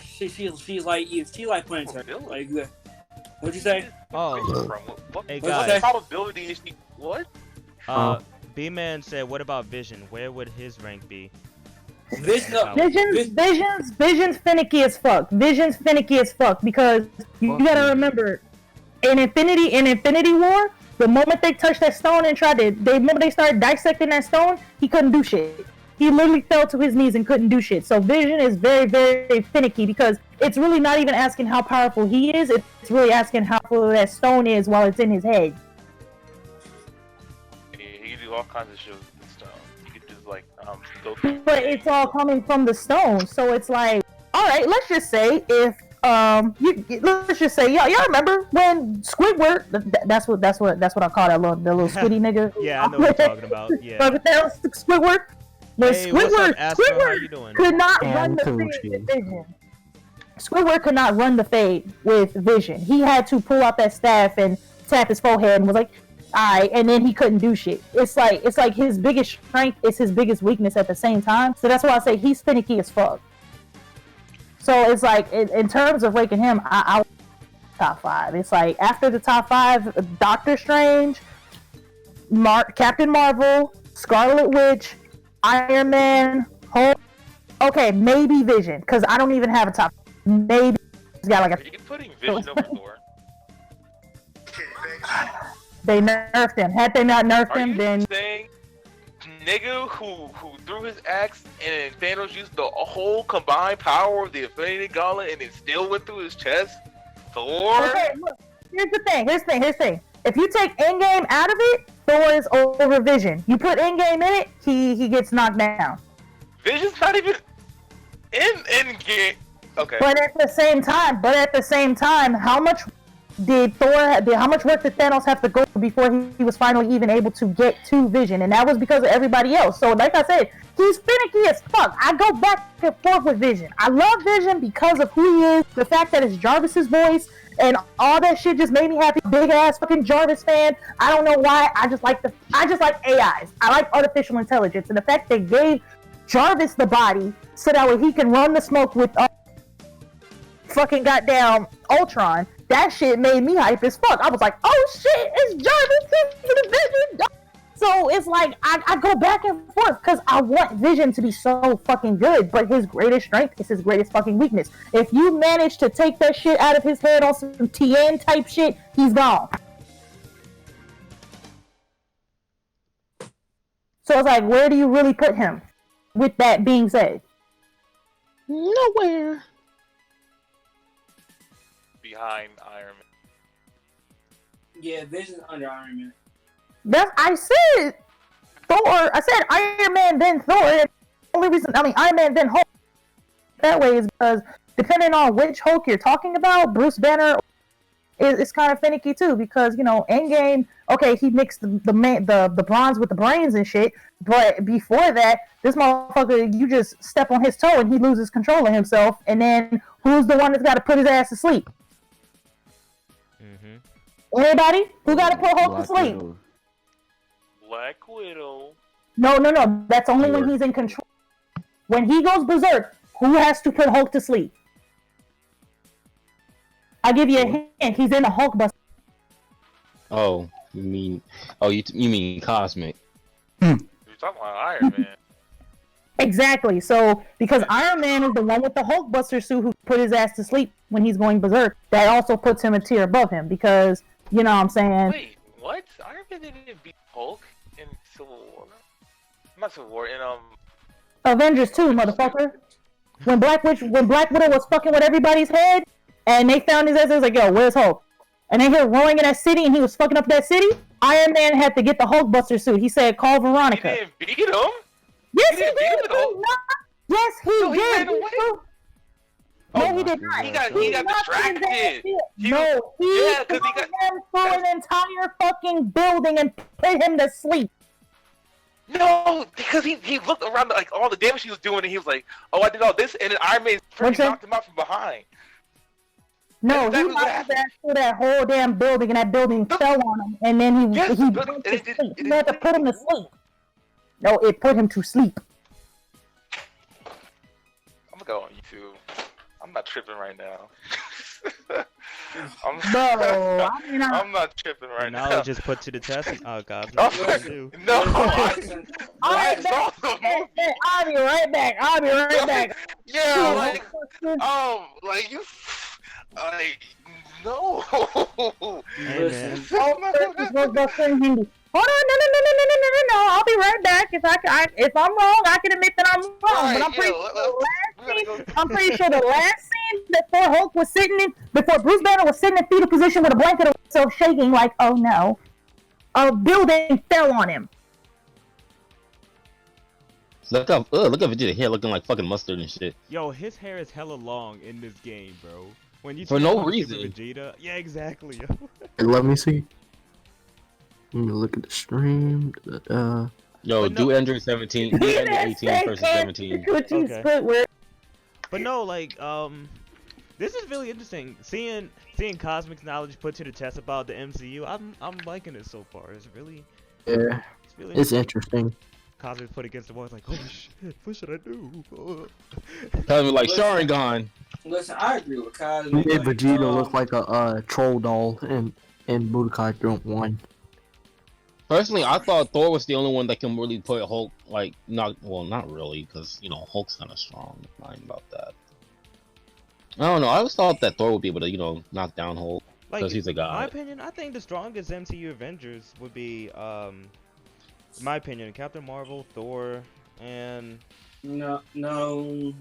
She's like planetary. Like what'd you say? Oh, hey guys. What probability is she? What? B-Man said, what about Vision? Where would his rank be? Vision's finicky as fuck. Vision's finicky as fuck because you gotta remember, in Infinity War, the moment they touched that stone and they started dissecting that stone, he couldn't do shit. He literally fell to his knees and couldn't do shit. So Vision is very, very finicky because it's really not even asking how powerful he is. It's really asking how powerful that stone is while it's in his head. He can do all kinds of shit with stone. He could just go. But it's all coming from the stone, so it's like, all right. Let's just say if y'all remember when Squidward? That's what I call that little squiddy nigga. Yeah, I know what you're talking about. Yeah. Squidward. When Squidward could not run the fade with Vision. Squidward could not run the fade with Vision. He had to pull out that staff and tap his forehead and was like, alright, and then he couldn't do shit. It's like his biggest strength is his biggest weakness at the same time. So that's why I say he's finicky as fuck. So it's like in terms of ranking him, I top 5. It's like after the top 5, Doctor Strange, Captain Marvel, Scarlet Witch, Iron Man, Hulk, Okay, maybe Vision, because I don't even have a top. Maybe he's got like Are you putting Vision over Thor? They nerfed him. Had they not nerfed Are him, you then saying nigga who threw his axe and Thanos used the whole combined power of the Infinity Gauntlet and it still went through his chest? Thor? okay, look, here's the thing. If you take Endgame out of it, Thor is over Vision. You put Endgame in it, he gets knocked down. Vision's not even in Endgame. Okay. But at the same time, how much work did Thanos have to go before he was finally even able to get to Vision? And that was because of everybody else. So like I said, he's finicky as fuck. I go back and forth with Vision. I love Vision because of who he is, the fact that it's Jarvis's voice, and all that shit just made me happy. Big ass fucking Jarvis fan. I don't know why. I just like AIs. I like artificial intelligence, and the fact they gave Jarvis the body so that way he can run the smoke with fucking goddamn Ultron. That shit made me hype as fuck. I was like, oh shit, it's Jarvis taking the Vision. So it's like, I go back and forth because I want Vision to be so fucking good, but his greatest strength is his greatest fucking weakness. If you manage to take that shit out of his head on some TN type shit, he's gone. So it's like, where do you really put him? With that being said. Nowhere. Behind Iron Man. Yeah, Vision's under Iron Man. I said Thor. I said Iron Man, then Thor. The only reason, Iron Man, then Hulk. That way is because depending on which Hulk you're talking about, Bruce Banner is kind of finicky too. Because Endgame, okay, he mixed the bronze with the brains and shit. But before that, this motherfucker, you just step on his toe and he loses control of himself. And then who's the one that's got to put his ass to sleep? Mm-hmm. Anybody who got to put Hulk to sleep? Black Widow. No. That's only when he's in control. When he goes berserk, who has to put Hulk to sleep? I'll give you a hint. He's in the Hulk bus. Oh, you mean Cosmic? You're talking about Iron Man. Exactly. So, because Iron Man is the one with the Hulkbuster suit who put his ass to sleep when he's going berserk, that also puts him a tier above him because, you know what I'm saying? Wait, what? Iron Man didn't beat Hulk in Civil War? Not Civil War, in Avengers 2, motherfucker. When Black Widow was fucking with everybody's head, and they found his ass, they was like, yo, where's Hulk? And they hear roaring in that city, and he was fucking up that city. Iron Man had to get the Hulkbuster suit. He said, call Veronica. He didn't beat him? Yes, he did. Yes, he did. He ran away. No, he did not. He got distracted. He threw him through an entire fucking building and put him to sleep. No, because he looked around like all the damage he was doing, and he was like, "Oh, I did all this," and then Iron Man knocked him out from behind. No, he knocked his ass through that whole damn building, and that building fell on him, and then he had to put him to sleep. No, it put him to sleep. I'm gonna go on YouTube. I'm not tripping right now. I'm not tripping right now. Knowledge is put to the test. Oh God, No, I'll be right back. Yeah, like you, no. Hey, man. Hold on, no. I'll be right back. If I'm wrong, I can admit that I'm wrong. But I'm pretty sure the last scene before Hulk was sitting in, before Bruce Banner was sitting in fetal position with a blanket of himself shaking, like, oh no, a building fell on him. Look at Vegeta hair looking like fucking mustard and shit. Yo, his hair is hella long in this game, bro. When you for no reason. Vegeta, yeah, exactly. Let me see. Let me look at the stream. Yo, do Android 17, do Android 18 versus 17. Okay. But no, like, this is really interesting. Seeing Cosmic's knowledge put to the test about the MCU, I'm liking it so far. It's really it's interesting. Cosmic put against the wall, it's like, holy shit, what should I do? Tell me like Sharingan. Listen, I agree with Cosmic. He made Vegeta look like a troll doll in Budokai 1. Personally, I thought Thor was the only one that can really put Hulk, like, not really, because, Hulk's kind of strong. Lying about that. I don't know. I always thought that Thor would be able to, knock down Hulk, because he's a In my god. opinion, I think the strongest MCU Avengers would be, in my opinion, Captain Marvel, Thor, and... No,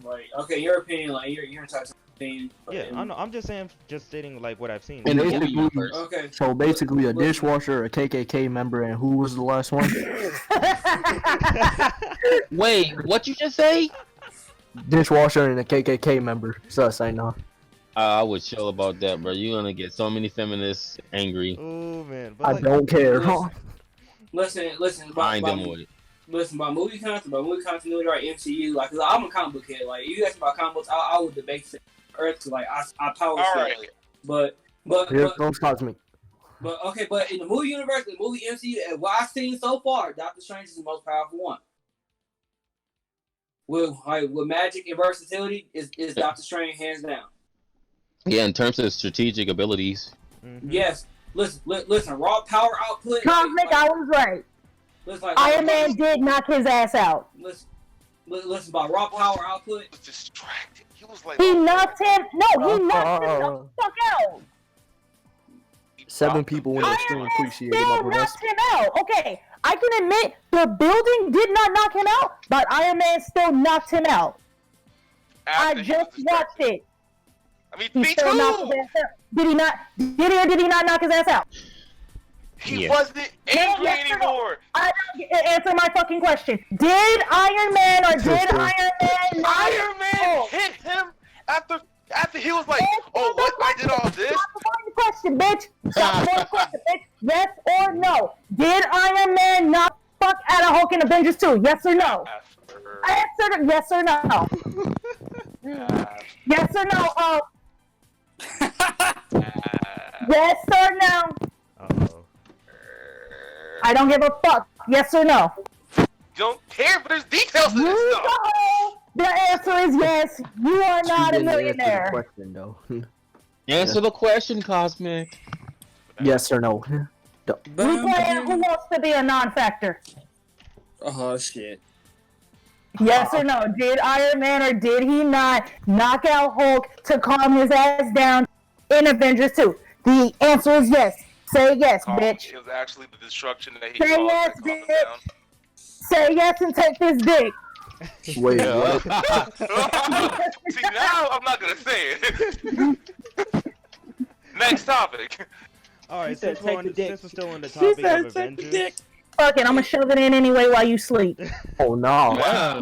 like, okay, your opinion, like, you're entitled to opinion. Yeah, I know. I'm just saying, just stating, like, what I've seen. And Yeah. basically, Okay. so basically, a dishwasher, a KKK member, and who was the last one? Wait, what you just say? Dishwasher and a KKK member. Sus, I know. I would chill about that, bro. You're gonna get so many feminists angry. Oh, man. But, I like, don't care. Listen. Find them with. Listen, by movie continuity, right? MCU, like, 'cause I'm a comic book head. Like, you ask me about comic books, I would debate Earth, 'cause, like, I power All shit. right. But Here comes Cosmic. but in the movie universe, the movie MCU, and what I've seen so far, Doctor Strange is the most powerful one. With magic and versatility, is Doctor Strange hands down. Yeah, in terms of strategic abilities. mhm. Yes. Listen. Raw power output. Cosmic, I was right. Iron Man did knock his ass out. Listen about raw power output. He was distracted. He was like, He knocked him. No, he knocked him the fuck out. 7 people in the stream Iron Man appreciate it, my still brothers. knocked him out. Okay, I can admit the building did not knock him out, but Iron Man still knocked him out. I After he was just watched distracted. it. I mean, He me still knocked his too. ass out. Did he not? Did he or did he not knock his ass out? He Yeah. wasn't angry yes or no? anymore. I don't answer my fucking question. Did Iron Man or did Iron Man knock Iron Man Oh. hit him after he was like, "Oh, what? I did all this." Stop avoiding the question, bitch. Stop avoiding the question, bitch. Yes or no? Did Iron Man knock the fuck out of Hulk in Avengers 2? Yes or no? Answer yes or no. Yes or no? Yes or no? Uh-oh. I don't give a fuck. Yes or no? You don't care, but there's details in You this stuff. know the answer is yes. You are not a She didn't answer the millionaire. question, though. Answer the question, Cosmic. Yes or no? We playing Who Wants to Be a Non-Factor? Oh shit. Yes or no? Did Iron Man or did he not knock out Hulk to calm his ass down in Avengers 2? The answer is yes. Say yes, bitch. It was actually the destruction that he Say caused yes, that calmed him bitch. down. Say yes and take this dick. Wait, Yeah. what? See, now I'm not gonna say it. Next topic. Alright, said since we're take the dick. still on the topic said of take the Avengers. dick. Fuck it, I'ma shove it in anyway while you sleep. Oh, no. Wow.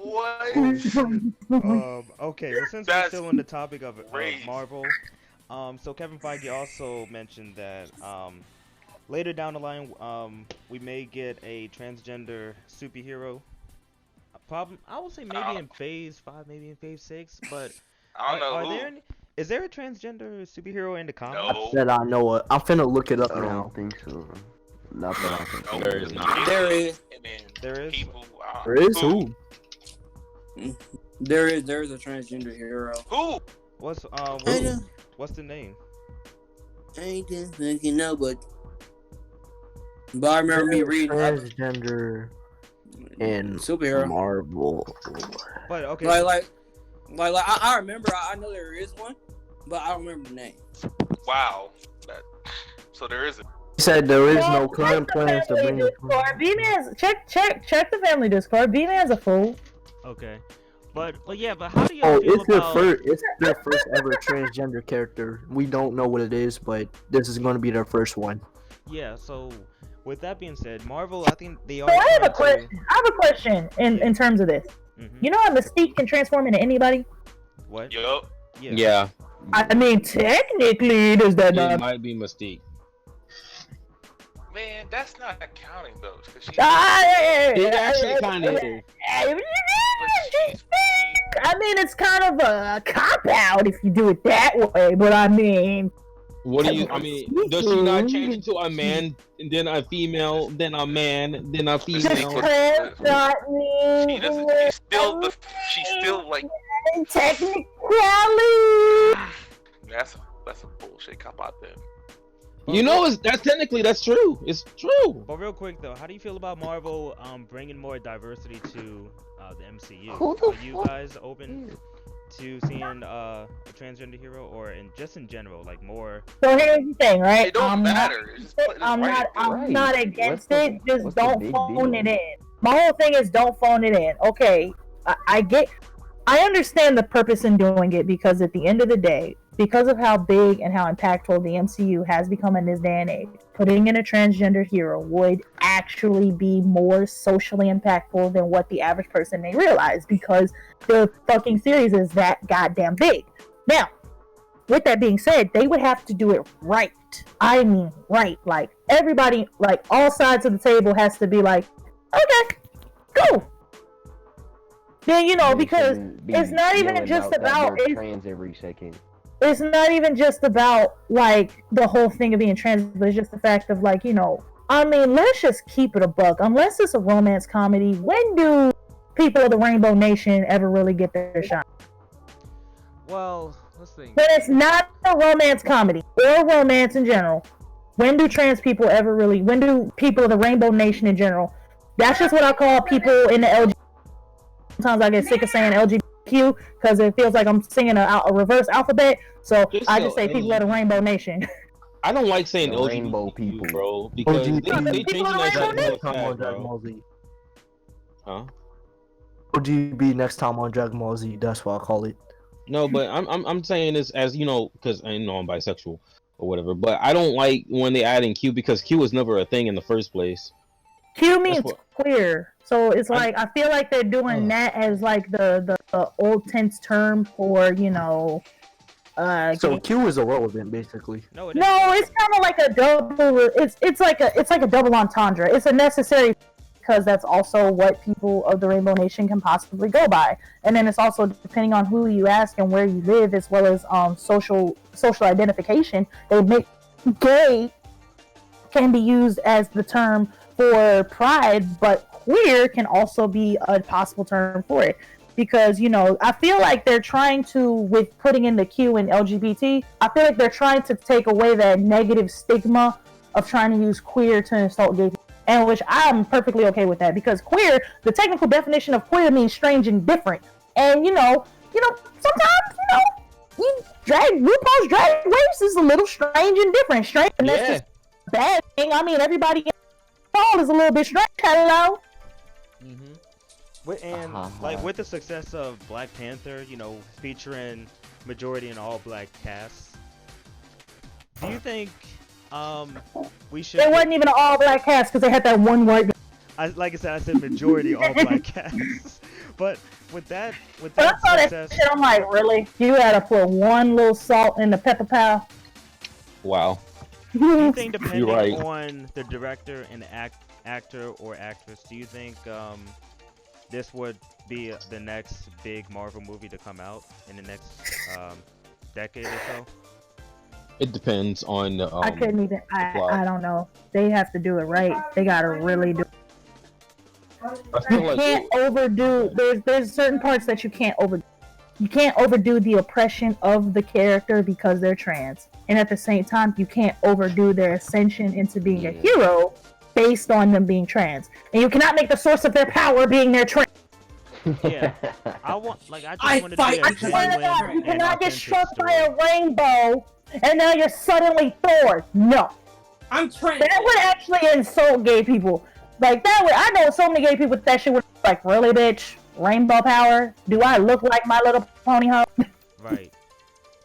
What? Okay, well, since we're That's still on the topic of crazy. Marvel, so Kevin Feige also mentioned that later down the line, we may get a transgender superhero. I would say maybe in Phase 5, maybe in Phase 6, but I don't know are who. there any, is there a transgender superhero in the comics? No. That I know it. I'm finna look it up I now. don't think so. Not that I can No. There is not. There is. And then There is? people. There is who? There is a transgender hero. Who? What's what's the name? I ain't just thinking no, but I remember me reading Transgender in superhero. Marvel. But okay, Like I remember. I know there is one, but I don't remember the name. Wow. So there isn't. He said there is Well, no current check the plans to family bring. Discord. B-Man's check the family Discord. B-Man's a fool. okay, but yeah, but how do y'all Oh, feel it's their about? first. It's their first ever transgender character. We don't know what it is, but this is going to be their first one. Yeah, so with that being said, Marvel, I think they are. So I have a trying to- question. I have a question in terms of this. Mhm. You know how Mystique can transform into anybody? What? Yup. Yeah. I mean, technically, does that It not? might be Mystique. Man, that's not accounting though. 'Cause she- It actually kind of is. I mean, it's kind of a cop out if you do it that way, but I mean, What do you? I mean, does she not change into a man, and then a female, then a man, then a just female? trans not She doesn't. She's still like. technically. That's a bullshit cop out there. You know, that's technically that's true. It's true. But real quick though, how do you feel about Marvel bringing more diversity to the MCU? Who the Are you guys open to seeing a transgender hero, or just in general, like more? So here's the thing, right? It don't matter. I'm not against What's it. Just what's the don't big phone deal? it in. My whole thing is don't phone it in. Okay, I understand the purpose in doing it, because at the end of the day, because of how big and how impactful the MCU has become in this day and age, putting in a transgender hero would actually be more socially impactful than what the average person may realize, because the fucking series is that goddamn big. Now, with that being said, they would have to do it right. I mean, right. Like, everybody, like, all sides of the table has to be like, okay, cool. Then, you know, because it's not even just about trans every second. It's not even just about, like, the whole thing of being trans, but it's just the fact of, like, you know, I mean, let's just keep it a buck. Unless it's a romance comedy, when do people of the Rainbow Nation ever really get their shine? Well, let's think. When it's not a romance comedy or romance in general, when do trans people ever really? When do people of the Rainbow Nation in general? That's just what I call people in the LGBT. Sometimes I get sick of saying LGBTQ because it feels like I'm singing a reverse alphabet. So I just say people of the Rainbow Nation. I don't like saying The rainbow LGBT people. bro, because they changing that shit Rainbow real Next time on fast, Dragon bro. Ball Z. Huh? OGB next time on Dragon Ball Z. That's what I call it. No, but I'm saying this as, you know, because I know I'm bisexual or whatever. But I don't like when they add in Q, because Q was never a thing in the first place. Q means queer, so it's like I feel like they're doing that as like the old tense term for, you know. So Q is irrelevant, basically. No, it's kind of like a double. It's like a double entendre. It's a necessary, because that's also what people of the Rainbow Nation can possibly go by. And then it's also depending on who you ask and where you live, as well as social identification. They make gay can be used as the term for pride, but queer can also be a possible term for it. Because, you know, I feel like they're trying to, with putting in the Q in LGBT, I feel like they're trying to take away that negative stigma of trying to use queer to insult gay people. And which I'm perfectly okay with that, because queer, the technical definition of queer means strange and different. And you know, sometimes, RuPaul's Drag Race is a little strange and different. Strange, and that's just a bad thing. I mean, everybody in Paul is a little bit strange. Hello. And like with the success of Black Panther, you know, featuring majority and all black casts, do you think we should? It wasn't even an all black cast because they had that one white. Like I said majority all black casts. But with that I saw success, that shit, I'm like, really? You had to put one little salt in the pepper pal? Wow. Do you think, depending on the director and the actor or actress, do you think this would be the next big Marvel movie to come out in the next decade or so? It depends on the. I couldn't even. I don't know. They have to do it right. They gotta really do. You can't overdo. There's certain parts that you can't overdo. You can't overdo the oppression of the character because they're trans, and at the same time, you can't overdo their ascension into being a hero based on them being trans. And you cannot make the source of their power being their trans. Yeah, I just wanted to be a genuine. You cannot get struck by a rainbow and now you're suddenly Thor. No. I'm trans. That would actually insult gay people. Like, that would, I know so many gay people that shit would like, really, bitch? Rainbow power? Do I look like My Little Pony hoe? Right.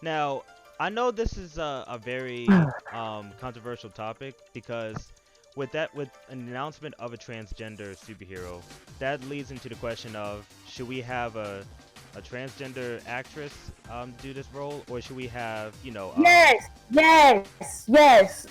Now, I know this is a very controversial topic, because with an announcement of a transgender superhero, that leads into the question of, should we have a transgender actress do this role, or should we have, Yes.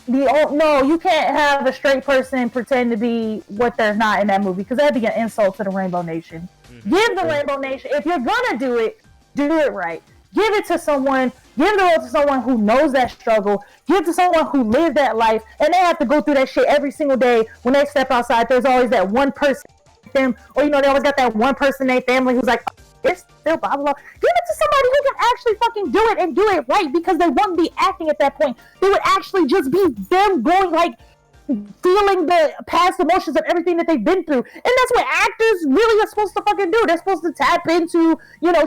No, you can't have a straight person pretend to be what they're not in that movie, because that'd be an insult to the Rainbow Nation. Give the Rainbow Nation, if you're gonna do it right. Give it to someone, give the role to someone who knows that struggle, give it to someone who lived that life, and they have to go through that shit every single day. When they step outside, there's always that one person with them, or they always got that one person in their family who's like, it's still blah blah blah. Give it to somebody who can actually fucking do it and do it right, because they wouldn't be acting at that point. They would actually just be them going like feeling the past emotions of everything that they've been through. And that's what actors really are supposed to fucking do. They're supposed to tap into,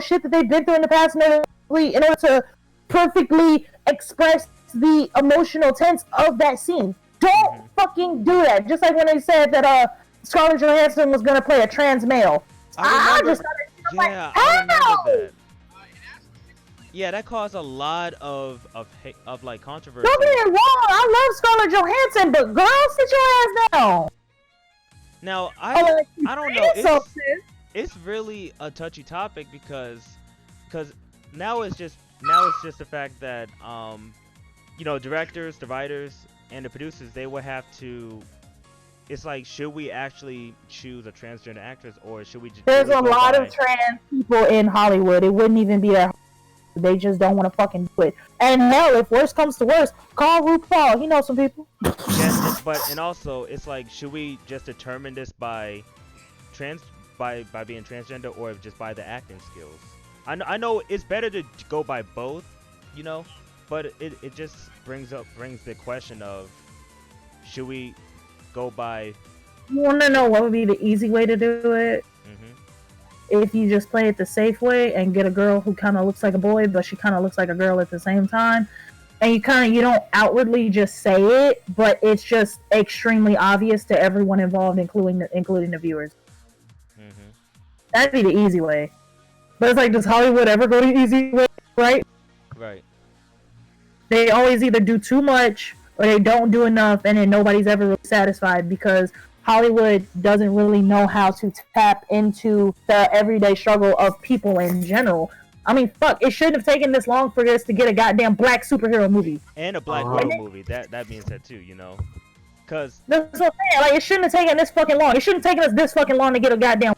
shit that they've been through in the past in order to perfectly express the emotional tense of that scene. Don't fucking do that. Just like when they said that Scarlett Johansson was gonna play a trans male. I remember that. Yeah, that caused a lot of like controversy. Don't get me wrong, I love Scarlett Johansson, but girl, sit your ass down. Now I don't know. It's really a touchy topic because now it's just the fact that directors, the writers, and the producers, they will have to. It's like, should we actually choose a transgender actress, or should we just? There's a lot of trans people in Hollywood. It wouldn't even be that. They just don't want to fucking do it. And hell, if worse comes to worse, call RuPaul. He knows some people. Yes, and also it's like, should we just determine this by being transgender, or just by the acting skills? I know it's better to go by both, but it just brings the question of, should we go by? You want to know what would be the easy way to do it? If you just play it the safe way and get a girl who kind of looks like a boy, but she kind of looks like a girl at the same time, and you don't outwardly just say it, but it's just extremely obvious to everyone involved, including the viewers. That'd be the easy way. But it's like, does Hollywood ever go the easy way, right? Right. They always either do too much or they don't do enough, and then nobody's ever really satisfied, because Hollywood doesn't really know how to tap into the everyday struggle of people in general. I mean, fuck, it shouldn't have taken this long for us to get a goddamn black superhero movie. And a black widow movie. That being said too, Cause that's what I'm saying. Like, it shouldn't have taken this fucking long. It shouldn't have taken us this fucking long to get a goddamn.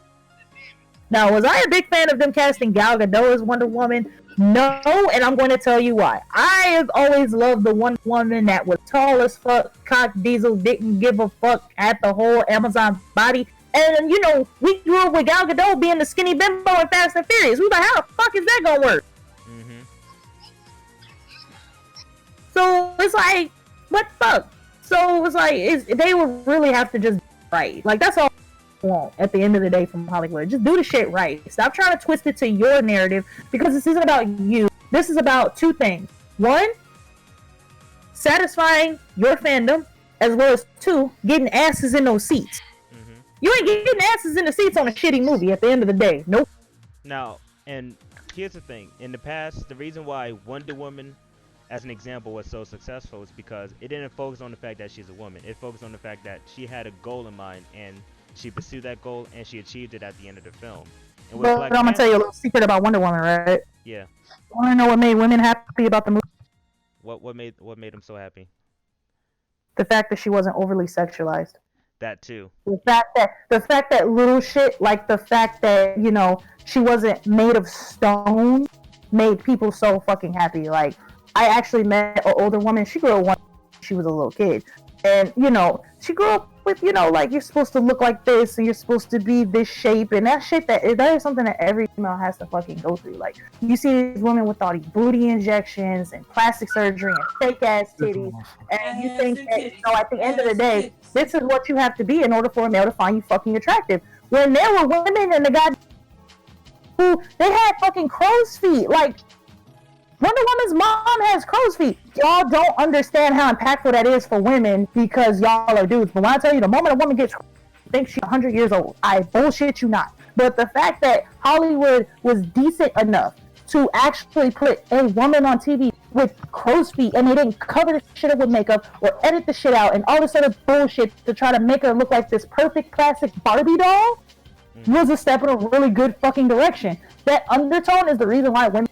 Now, was I a big fan of them casting Gal Gadot as Wonder Woman? No, and I'm going to tell you why. I have always loved the Wonder Woman that was tall as fuck, cock diesel, didn't give a fuck, had the whole Amazon body. And, we grew up with Gal Gadot being the skinny bimbo in Fast and Furious. We were like, how the fuck is that going to work? So, it's like, what the fuck? So, it's like, they would really have to just right. Like, that's all I want at the end of the day from Hollywood. Just do the shit right. Stop trying to twist it to your narrative, because this isn't about you. This is about two things. One, satisfying your fandom, as well as two, getting asses in those seats. You ain't getting asses in the seats on a shitty movie at the end of the day. Nope. Now, and here's the thing. In the past, the reason why Wonder Woman, as an example, was so successful is because it didn't focus on the fact that she's a woman. It focused on the fact that she had a goal in mind, and she pursued that goal, and she achieved it at the end of the film. And but I'm gonna tell you a little secret about Wonder Woman, right? Yeah. Want to know what made women happy about the movie? What made them so happy? The fact that she wasn't overly sexualized. That too. The fact that little shit, like the fact that she wasn't made of stone, made people so fucking happy. Like, I actually met an older woman. She grew up when she was a little kid, and she grew up with like, you're supposed to look like this and you're supposed to be this shape, and that shit that is something that every female has to fucking go through. Like, you see these women with all these booty injections and plastic surgery and fake ass titties, and you think that at the end of the day, this is what you have to be in order for a male to find you fucking attractive. When there were women in the who they had fucking crow's feet. Like, Wonder Woman's mom has crow's feet. Y'all don't understand how impactful that is for women, because y'all are dudes. But when I tell you, the moment a woman gets, think she's 100 years old. I bullshit you not. But the fact that Hollywood was decent enough to actually put a woman on TV with crow's feet, and they didn't cover the shit up with makeup or edit the shit out and all this other bullshit to try to make her look like this perfect plastic Barbie doll, was a step in a really good fucking direction. That undertone is the reason why women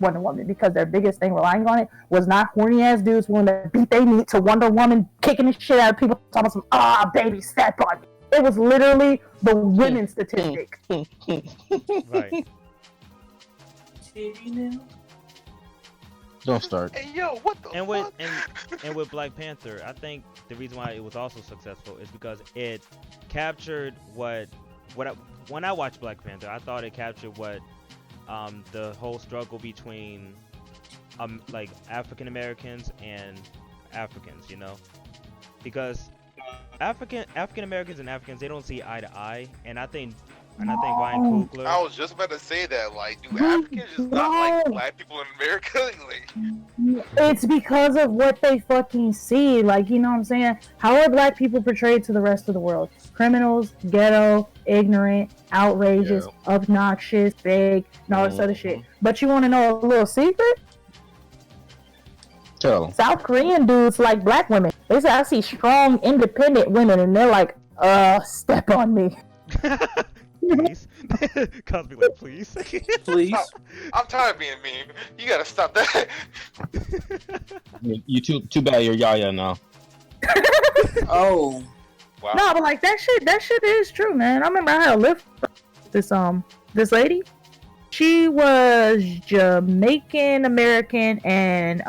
Wonder Woman, because their biggest thing relying on it was not horny ass dudes willing to beat their meat to Wonder Woman kicking the shit out of people, talking about some baby step on me. It was literally the women's statistic. Right. Don't start. Hey yo, what the fuck? And with Black Panther, I think the reason why it was also successful is because it captured what when I watched Black Panther, I thought it captured what the whole struggle between like African Americans and Africans, you know, because African Americans and Africans, they don't see eye to eye, and I think Ryan Coogler. I was just about to say that. Like, do Africans just not like black people in America? Like, it's because of what they fucking see. Like, you know what I'm saying? How are black people portrayed to the rest of the world? Criminals, ghetto, ignorant, outrageous, obnoxious, fake, and all this other shit. But you want to know a little secret? Tell. South Korean dudes like black women. They say I see strong, independent women, and they're like, step on me. Please. Cosby, like, please. Please. I'm tired of being mean. You gotta stop that. You too bad you're Yaya now. Oh. Wow. No, but like that shit is true, man. I remember I had a lift this lady. She was Jamaican American, and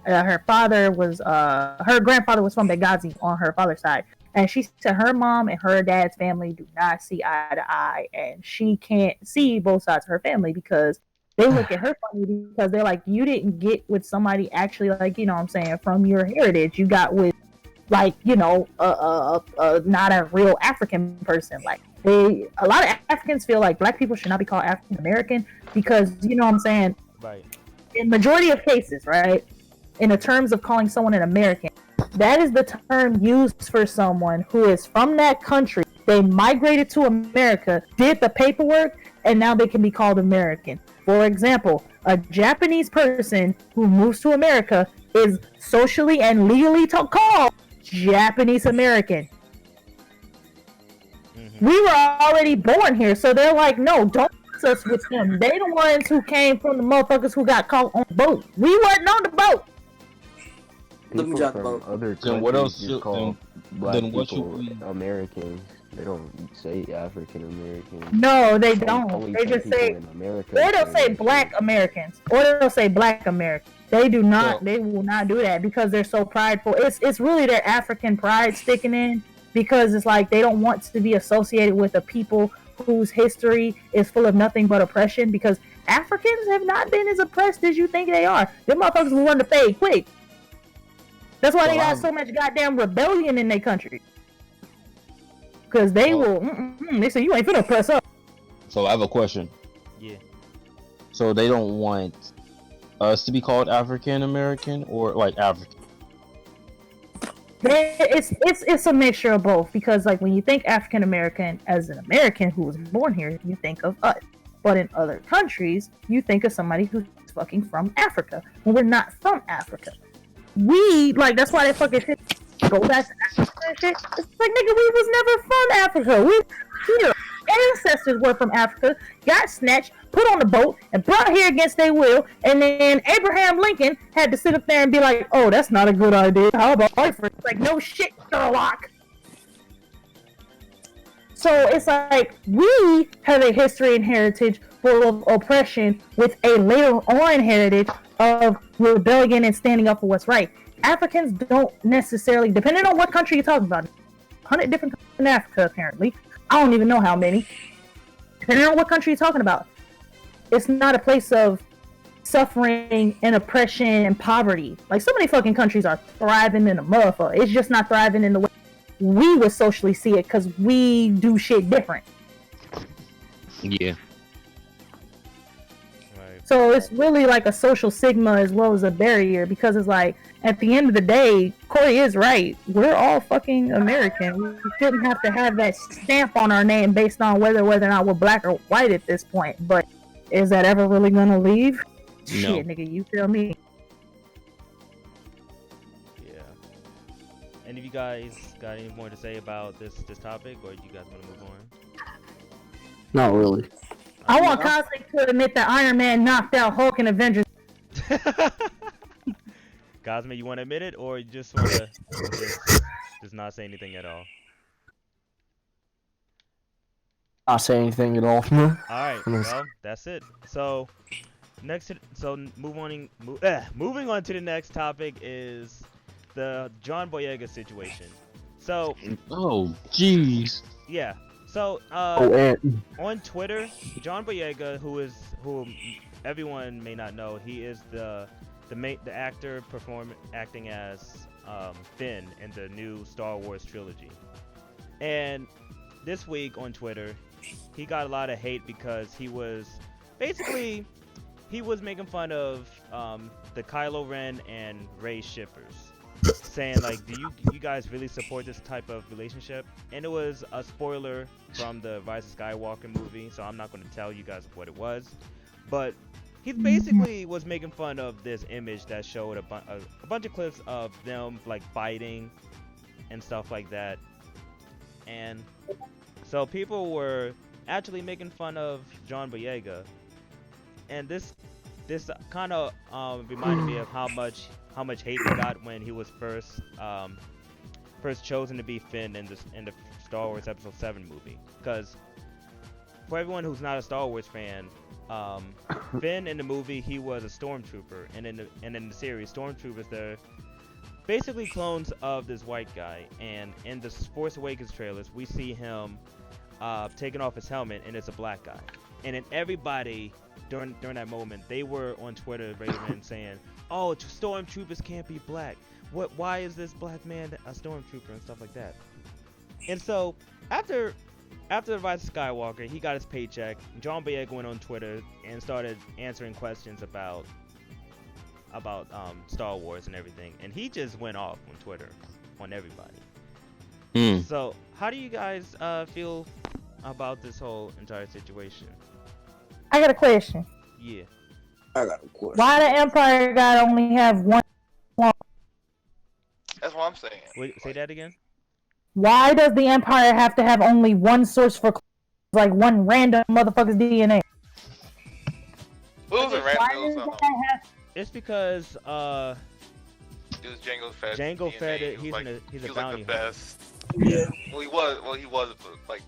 her father was her grandfather was from Benghazi on her father's side. And she said her mom and her dad's family do not see eye to eye, and she can't see both sides of her family because they look at her funny because they're like, you didn't get with somebody actually, like, you know what I'm saying, from your heritage. You got with, like, you know, not a real African person. Like, a lot of Africans feel like black people should not be called African American because, you know what I'm saying, Right. in majority of cases, right, in the terms of calling someone an American, that is the term used for someone who is from that country. They migrated to America, did the paperwork, and now they can be called American. For example, a Japanese person who moves to America is socially and legally called Japanese American. Mm-hmm. We were already born here, so they're like, no, don't mix us with them. They the ones who came from the motherfuckers who got caught on the boat. We wasn't on the boat. People from other countries what else just call black what people should we... Americans. They don't say African Americans. No, they don't. Only They just say, America, or they'll say black Americans, or they'll say black Americans. They do not. So, they will not do that because they're so prideful. It's really their African pride sticking in because it's like they don't want to be associated with a people whose history is full of nothing but oppression. Because Africans have not been as oppressed as you think they are. Them motherfuckers will run the fade quick. That's why they got so much goddamn rebellion in their country. Because they will, they say, you ain't finna press up. So I have a question. Yeah. So they don't want us to be called African American or like African? It's a mixture of both. Because like when you think African American as an American who was born here, you think of us. But in other countries, you think of somebody who's fucking from Africa. When we're not from Africa. That's why they fucking shit go back to Africa and shit. It's like, nigga, we was never from Africa. We here. Ancestors were from Africa, got snatched, put on the boat, and brought here against their will. And then Abraham Lincoln had to sit up there and be like, oh, that's not a good idea. How about Hartford? It's like, no shit, Sherlock. So it's like, we have a history and heritage full of oppression with a later on heritage of rebellion and standing up for what's right. Africans don't necessarily, depending on what country you're talking about, 100 different countries in Africa apparently. I don't even know how many. Depending on what country you're talking about, it's not a place of suffering and oppression and poverty. Like, so many fucking countries are thriving in a motherfucker. It's just not thriving in the way we would socially see it because we do shit different. Yeah. So it's really like a social stigma as well as a barrier because it's like, at the end of the day, Corey is right. We're all fucking American. We shouldn't have to have that stamp on our name based on whether or not we're black or white at this point. But is that ever really gonna leave? No. Shit, nigga, you feel me? Yeah. Any of you guys got any more to say about this topic, or do you guys want to move on? Not really. I want Cosmic to admit that Iron Man knocked out Hulk in Avengers. Cosmic, you want to admit it, or you just want to just not say anything at all? Not say anything at all. All right, well, that's it. So moving on to the next topic is the John Boyega situation. So, oh, jeez. Yeah. So, and on Twitter, John Boyega, who everyone may not know, he is the actor acting as Finn in the new Star Wars trilogy. And this week on Twitter, he got a lot of hate because he was making fun of the Kylo Ren and Rey shippers, saying like, do you guys really support this type of relationship? And it was a spoiler from the Rise of Skywalker movie, so I'm not going to tell you guys what it was, but he basically was making fun of this image that showed a bunch of clips of them like fighting and stuff like that. And so people were actually making fun of John Boyega, and this kind of reminded me of how much hate he got when he was first chosen to be Finn in the Star Wars Episode 7 movie. Because for everyone who's not a Star Wars fan, Finn in the movie, he was a stormtrooper, and in the series, stormtroopers, they're basically clones of this white guy. And in the Force Awakens trailers, we see him taking off his helmet, and it's a black guy. And then everybody during that moment, they were on Twitter raving saying, "Oh, stormtroopers can't be black. Why is this black man a stormtrooper?" and stuff like that. And so after the Rise of Skywalker, he got his paycheck. John Boyega went on Twitter and started answering questions about Star Wars and everything, and he just went off on Twitter on everybody. So how do you guys feel about this whole entire situation? I got a question. Yeah. I got a question. Why the Empire God only have one? That's what I'm saying. Wait, say that again. Why does the Empire have to have only one source for like one random motherfucker's DNA? What was it, random? It's because it was Jango Fett. Jango Fett. He's a bounty like the hunter. best. Yeah. Well, he was like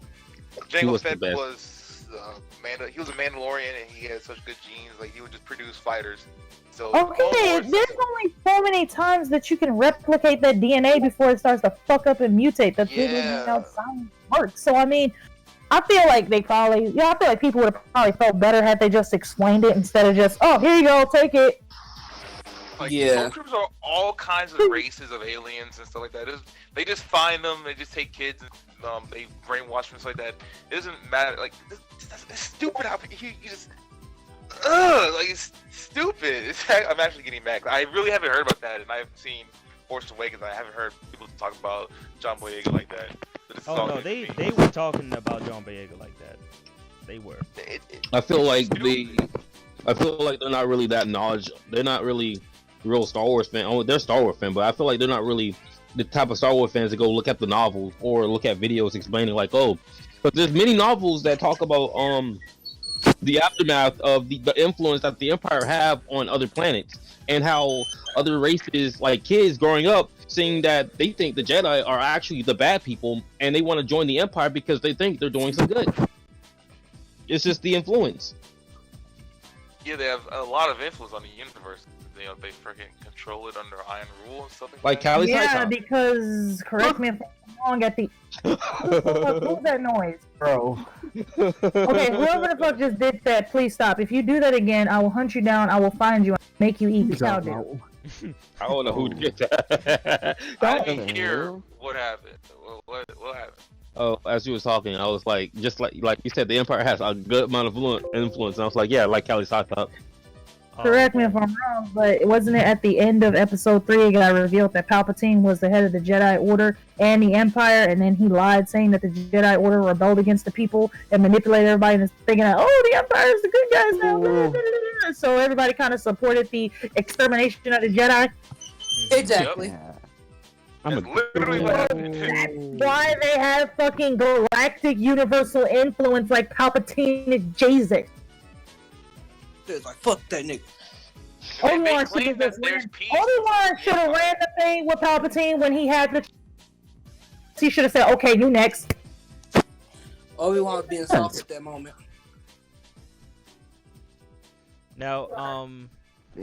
Jango Fett was he was a Mandalorian, and he had such good genes. Like, he would just produce fighters. So okay, there's only so many times that you can replicate that DNA before it starts to fuck up and mutate. That's really how science works. So I mean, I feel like people would have probably felt better had they just explained it instead of just, oh, here you go, take it. Like, stormtroopers are all kinds of races of aliens and stuff like that. They just find them, they just take kids, and they brainwash them, stuff like that. It doesn't matter. Like, it's stupid how you just, like, it's stupid. I'm actually getting mad. I really haven't heard about that, and I haven't seen Force Awakens. I haven't heard people talk about John Boyega like that. Oh no, they were talking about John Boyega like that. They were. I feel like they're not really that knowledgeable. They're not really real Star Wars fan. Oh, they're Star Wars fan, but I feel like they're not really the type of Star Wars fans that go look at the novels or look at videos explaining like, oh, but there's many novels that talk about the aftermath of the influence that the Empire have on other planets, and how other races, like kids growing up, seeing that they think the Jedi are actually the bad people, and they want to join the Empire because they think they're doing some good. It's just the influence. Yeah, they have a lot of influence on the universe. They freaking control it under iron rule and stuff like that. Callie yeah, because, correct me if I'm wrong, at the... What was that noise? Bro. Okay, whoever the fuck just did that, please stop. If you do that again, I will hunt you down, I will find you, and make you eat cow dip. I don't know who did that. I didn't hear what happened. What happened? Oh, as you was talking, I was like, just like you said, the Empire has a good amount of influence. And I was like, yeah, like Callie thought. Correct me if I'm wrong, but wasn't it at the end of episode 3 it got revealed that Palpatine was the head of the Jedi Order and the Empire, and then he lied saying that the Jedi Order rebelled against the people and manipulated everybody and thinking that, oh, the Empire is the good guys now. Blah, blah, blah, blah. So everybody kind of supported the extermination of the Jedi. Exactly. That's literally what happened. That's why they have fucking galactic universal influence like Palpatine is Jesus. It's like, fuck that nigga. Obi-Wan should have ran the thing with Palpatine when he had the... He should have said, okay, you next. Obi-Wan was being soft at that moment. Now,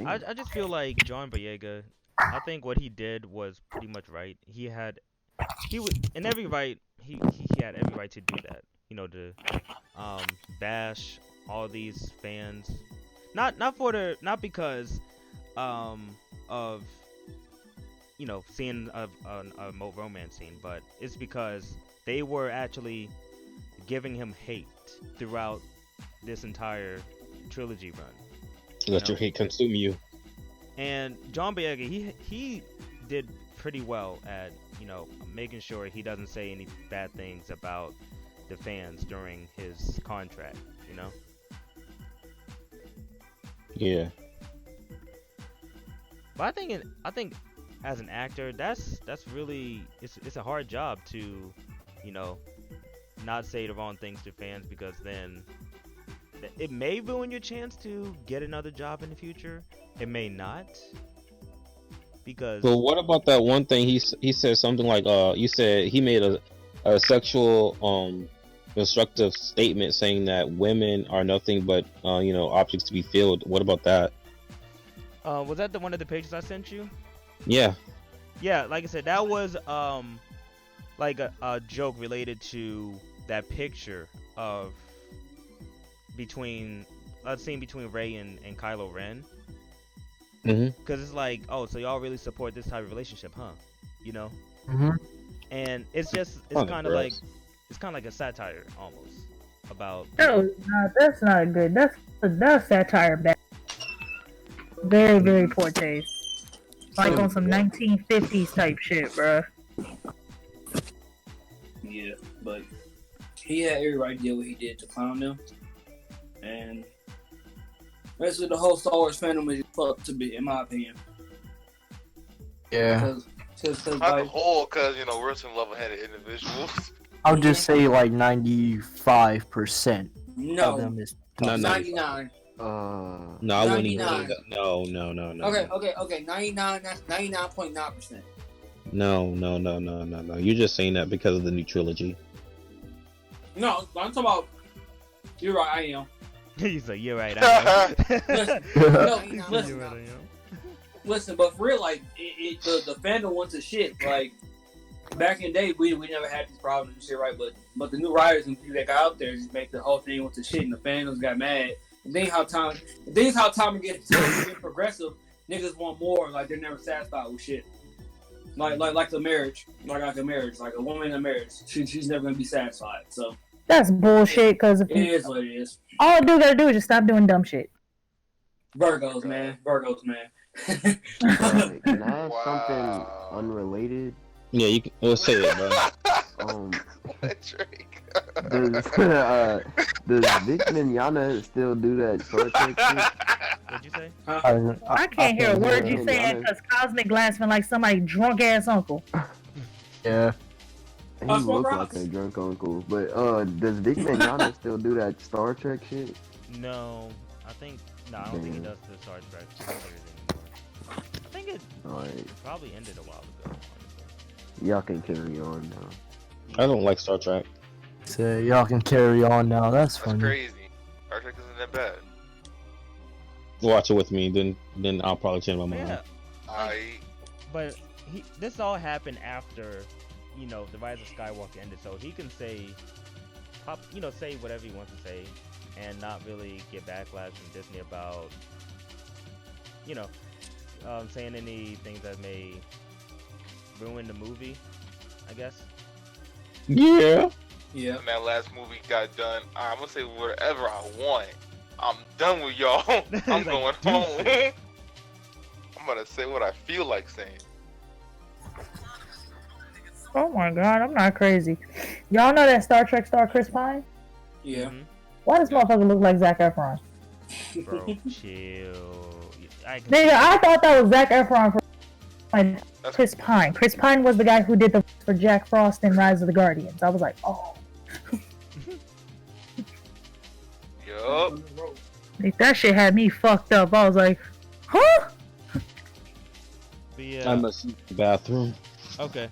I just feel like John Boyega, I think what he did was pretty much right. He had every right. He had every right to do that. to bash all these fans. Not because of seeing a Mo romance scene, but it's because they were actually giving him hate throughout this entire trilogy run. Let your hate consume you. And John Boyega, he did pretty well at making sure he doesn't say any bad things about the fans during his contract. Yeah. But I think as an actor, that's really it's a hard job to not say the wrong things to fans, because then it may ruin your chance to get another job in the future. It may not, because. So what about that one thing he said something like you said he made a sexual constructive statement saying that women are nothing but objects to be filled. What about that? Was that the one of the pages I sent you? Yeah. Yeah, like I said, that was like a joke related to that picture of scene between Rey and Kylo Ren. Because it's like, oh, so y'all really support this type of relationship, huh? And it's kind of like a satire almost about. No, that's not good. That's satire bad. Very, very poor taste. Like on some 1950s type shit, bruh. Yeah, but he had every right to do what he did to clown them. And basically the whole Star Wars fandom is fucked to be, in my opinion. Yeah. Cause not the whole, because we're some level-headed individuals. I'll just say like 95% of them is 99. No, I wouldn't even say that. No. Okay. 99. That's 99.9%. No. You're just saying that because of the new trilogy. No, I'm talking about. You're right. I am. He's like, you're right. I am. Listen, but for real, like the fandom wants to shit. Like back in the day, we never had these problems and shit, right? But the new writers and people that got out there just make the whole thing went to shit, and the fandoms got mad. And then how time gets progressive, niggas want more. Like they're never satisfied with shit. Like the marriage, like a woman in a marriage, she's never gonna be satisfied. So that's bullshit. Because it is what it is. All a dude gotta do is just stop doing dumb shit. Virgos, man. Can I ask something unrelated? Yeah, you can. Let's say it, bro. Drake. Does Vic Mignogna still do that Star Trek shit? What'd you say? I can't hear a word you saying because Cosmic Glass been like somebody drunk ass uncle. Yeah. He look like a drunk uncle. But does Vic Mignogna still do that Star Trek shit? No, I don't think he does the Star Trek series anymore. I think it probably ended a while ago. Y'all can carry on now. I don't like Star Trek. So y'all can carry on now. That's funny. That's crazy. Star Trek isn't that bad. Watch it with me, then I'll probably change my mind. Yeah. But this all happened after, the Rise of Skywalker ended, so he can say whatever he wants to say, and not really get backlash from Disney about, saying any things that may ruin the movie, I guess. Yeah. Yeah. When that last movie got done, I'm gonna say whatever I want. I'm done with y'all. I'm going home. I'm gonna say what I feel like saying. Oh my god, I'm not crazy. Y'all know that Star Trek star Chris Pine? Yeah. Mm-hmm. Why does motherfucker look like Zac Efron? Bro, chill. Nigga, I thought that was Zac Efron for Chris Pine. Chris Pine was the guy who did the for Jack Frost in Rise of the Guardians. I was like, oh. Yup. Like, that shit had me fucked up. I was like, huh? But yeah. I must use the bathroom. Okay.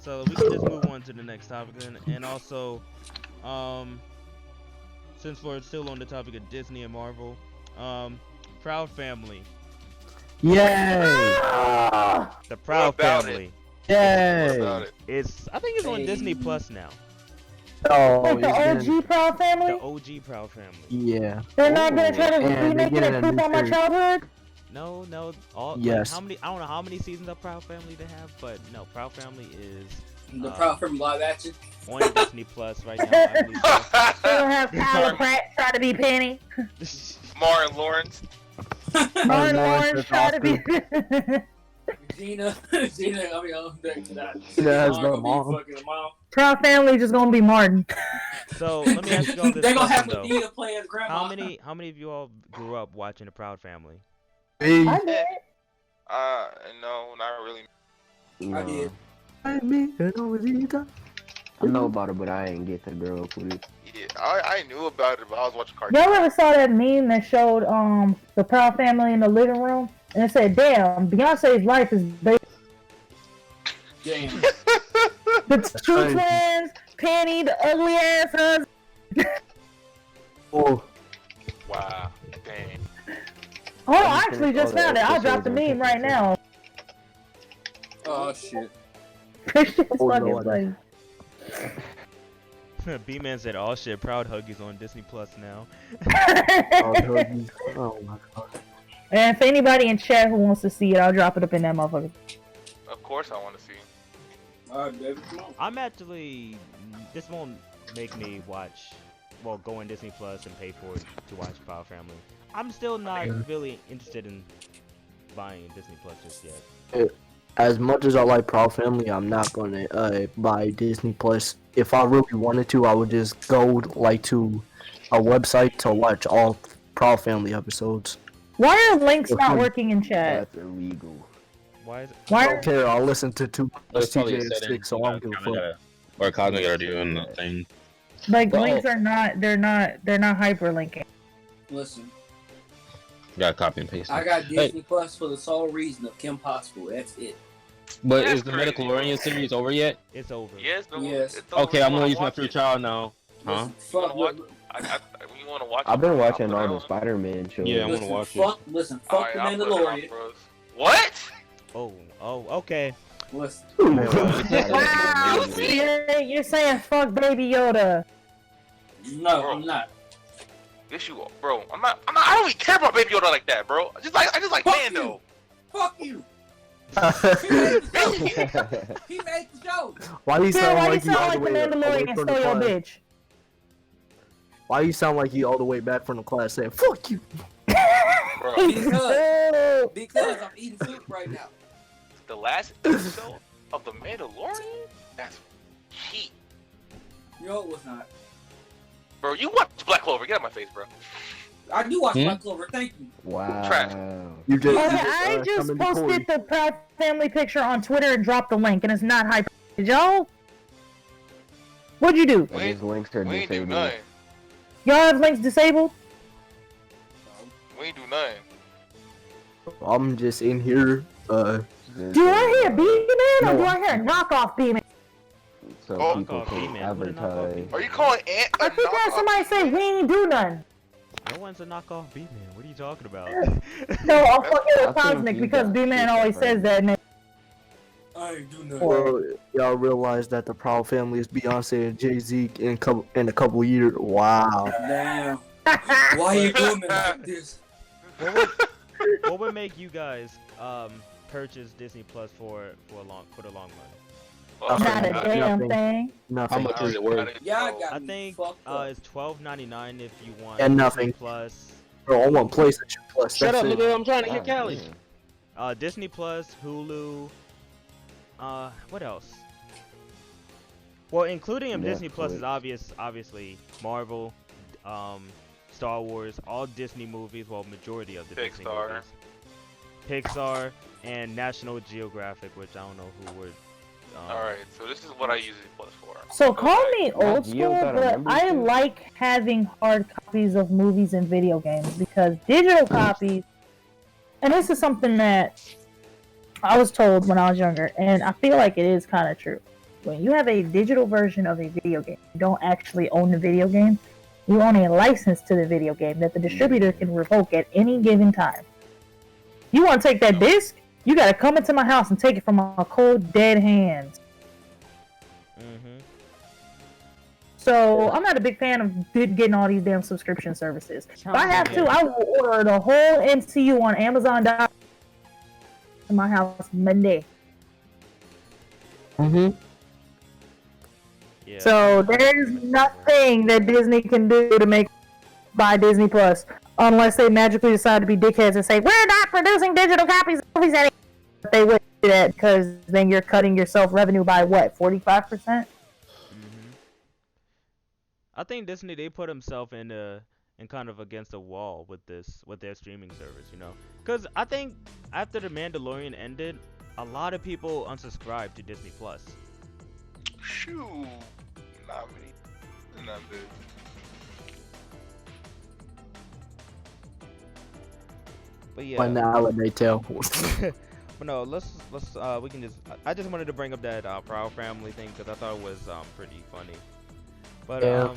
So we can just move on to the next topic then. And also, since we're still on the topic of Disney and Marvel, Proud Family. Yay! The Proud Family. Yay! What about it? I think it's on Disney Plus now. Oh, Like the it's getting, OG Proud Family? The OG Proud Family. yeah. They're not gonna try to And they remake it get and a poop new on my series. childhood? No, all like, Yes. how many? I don't know how many seasons of Proud Family they have, but no, Proud Family is The Proud Family live action. on Disney Plus right now. I believe so. They don't have Tyler Pratt try to be Penny. Martin Lawrence. Martin Lawrence try to be. Gina, I mean, that. Gina has Martin no gonna be mom. fucking the mom. Proud Family just gonna be Martin. So let me ask you all this They gonna have question though. Medina play as grandma. How many of you all grew up watching the Proud Family? Hey, I did. No, not really. I did. I know about it, but I ain't get to grow up with it. Yeah, I knew about it, but I was watching cartoons. Y'all ever saw that meme that showed the Proud Family in the living room? And it said, damn, Beyonce's life is based Damn. the two twins, Penny, the ugly ass husband. oh, Wow. Dang. Oh, I actually just found it. I'll drop the meme right now. Oh shit. Christian's Oh, fucking Lord. funny. B-Man said, "Oh shit, Proud Huggies on Disney Plus now." oh my god. And if anybody in chat who wants to see it, I'll drop it up in that motherfucker. Of course, I want to see. Alright, David, come on. I'm actually. This won't make me watch. Well, go on Disney Plus and pay for it to watch Proud Family. I'm still not really interested in buying Disney Plus just yet. As much as I like Proud Family, I'm not gonna buy Disney Plus. If I really wanted to, I would just go like to a website to watch all Proud Family episodes. Why are links not working in chat? That's illegal. Why is it? Why I are don't care. I'll listen to two There's probably a TJ setting 6, so I don't give a fuck. or Cosmic gotta do in the thing. like Well- links are not? They're not hyperlinking. Listen, You gotta copy and paste. I it. got Hey, Disney Plus for the sole reason of Kim Possible. That's it. but That's is the crazy. Mandalorian series over yet? It's over. Yes. Yes. It's over. Okay, You I'm gonna wanna use my watch free it? trial now. Huh? Listen, fuck. You wanna you want to watch it? I've been I'll watching put all it the on. Spider-Man shows. Yeah, I wanna Listen, watch it. fuck, Listen, fuck Alright, the I'll put it on, Mandalorian. bros. What? Oh, okay. Listen, Wow, you're saying fuck Baby Yoda. no, I'm not. Yes, you are, bro. I'm not. I don't even care about Baby Yoda like that, bro. I just like Fuck Mando. Fuck you. He made the show. Why do you Phil, sound why you like you sound all like the the way Mandalorian away and from the stole your class? bitch? Why you sound like you all the way back from the class saying "fuck you"? Bro, Because I'm eating soup right now. the last episode of The Mandalorian? That's heat. No, it was not. Bro, you watch Black Clover. Get out of my face, bro. I do watch Black Clover. Thank you. Wow. Trash. You just, Okay, I just come into Corey. posted the Proud Family picture on Twitter and dropped the link, and it's not hyper. Did y'all? What'd you do? We His links are We ain't do disabled. nothing. Y'all have links disabled? We ain't do nothing. I'm just in here. Do I hear B-Man or do I hear a knockoff B-Man? So Oh, people knockoff can B-Man. What a knockoff advertise. B-Man? Are you calling Ant a I think I heard knockoff? somebody say we ain't do nothing. No one's a knockoff B-Man. What are you talking about? No, I'm fucking I with think Cosmic you because got B-Man shit always different. says that. And I ain't do nothing. Well, y'all realize that the Proud Family is Beyonce and Jay-Z in a couple years. Wow. Damn. Why you doing me like this? What would make you guys purchase Disney Plus for the long run? Well, not a Nothing. damn thing. Nothing. How much is it worth? Y'all got I me think fucked up. it's $12.99 if you want And Disney nothing. Plus. Bro, I want PlayStation Plus. Shut That's up, it. nigga. I'm trying to God get Cali. damn. Disney Plus, Hulu. What else? Well, including in Disney Plus is Netflix. obviously Marvel, Star Wars, all Disney movies. Well, majority of the Disney Pixar. movies. Pixar and National Geographic, which I don't know who would. Alright, so this is what I use it Plus for. So call me Nat old Geo school, got a but I membership? like having hard copies of movies and video games because digital copies, and this is something that I was told when I was younger, and I feel like it is kind of true. When you have a digital version of a video game, you don't actually own the video game. You own a license to the video game that the distributor can revoke at any given time. You want to take that disc? You gotta come into my house and take it from my cold, dead hands. Mm-hmm. So I'm not a big fan of getting all these damn subscription services. If I have to, I will order the whole MCU on Amazon to my house Monday. Mm-hmm. Yeah. So there's nothing that Disney can do to make buy Disney Plus unless they magically decide to be dickheads and say we're not producing digital copies of movies anymore. But they wouldn't do that because then you're cutting yourself revenue by what, 45%? I think Disney, they put himself in kind of against a wall with their streaming service, you know. Because I think after The Mandalorian ended, a lot of people unsubscribed to Disney Plus. Shoo, not me, not good. But yeah. When the holiday tale. But no, let's we can just. I just wanted to bring up that Proud Family thing because I thought it was pretty funny. But Yeah.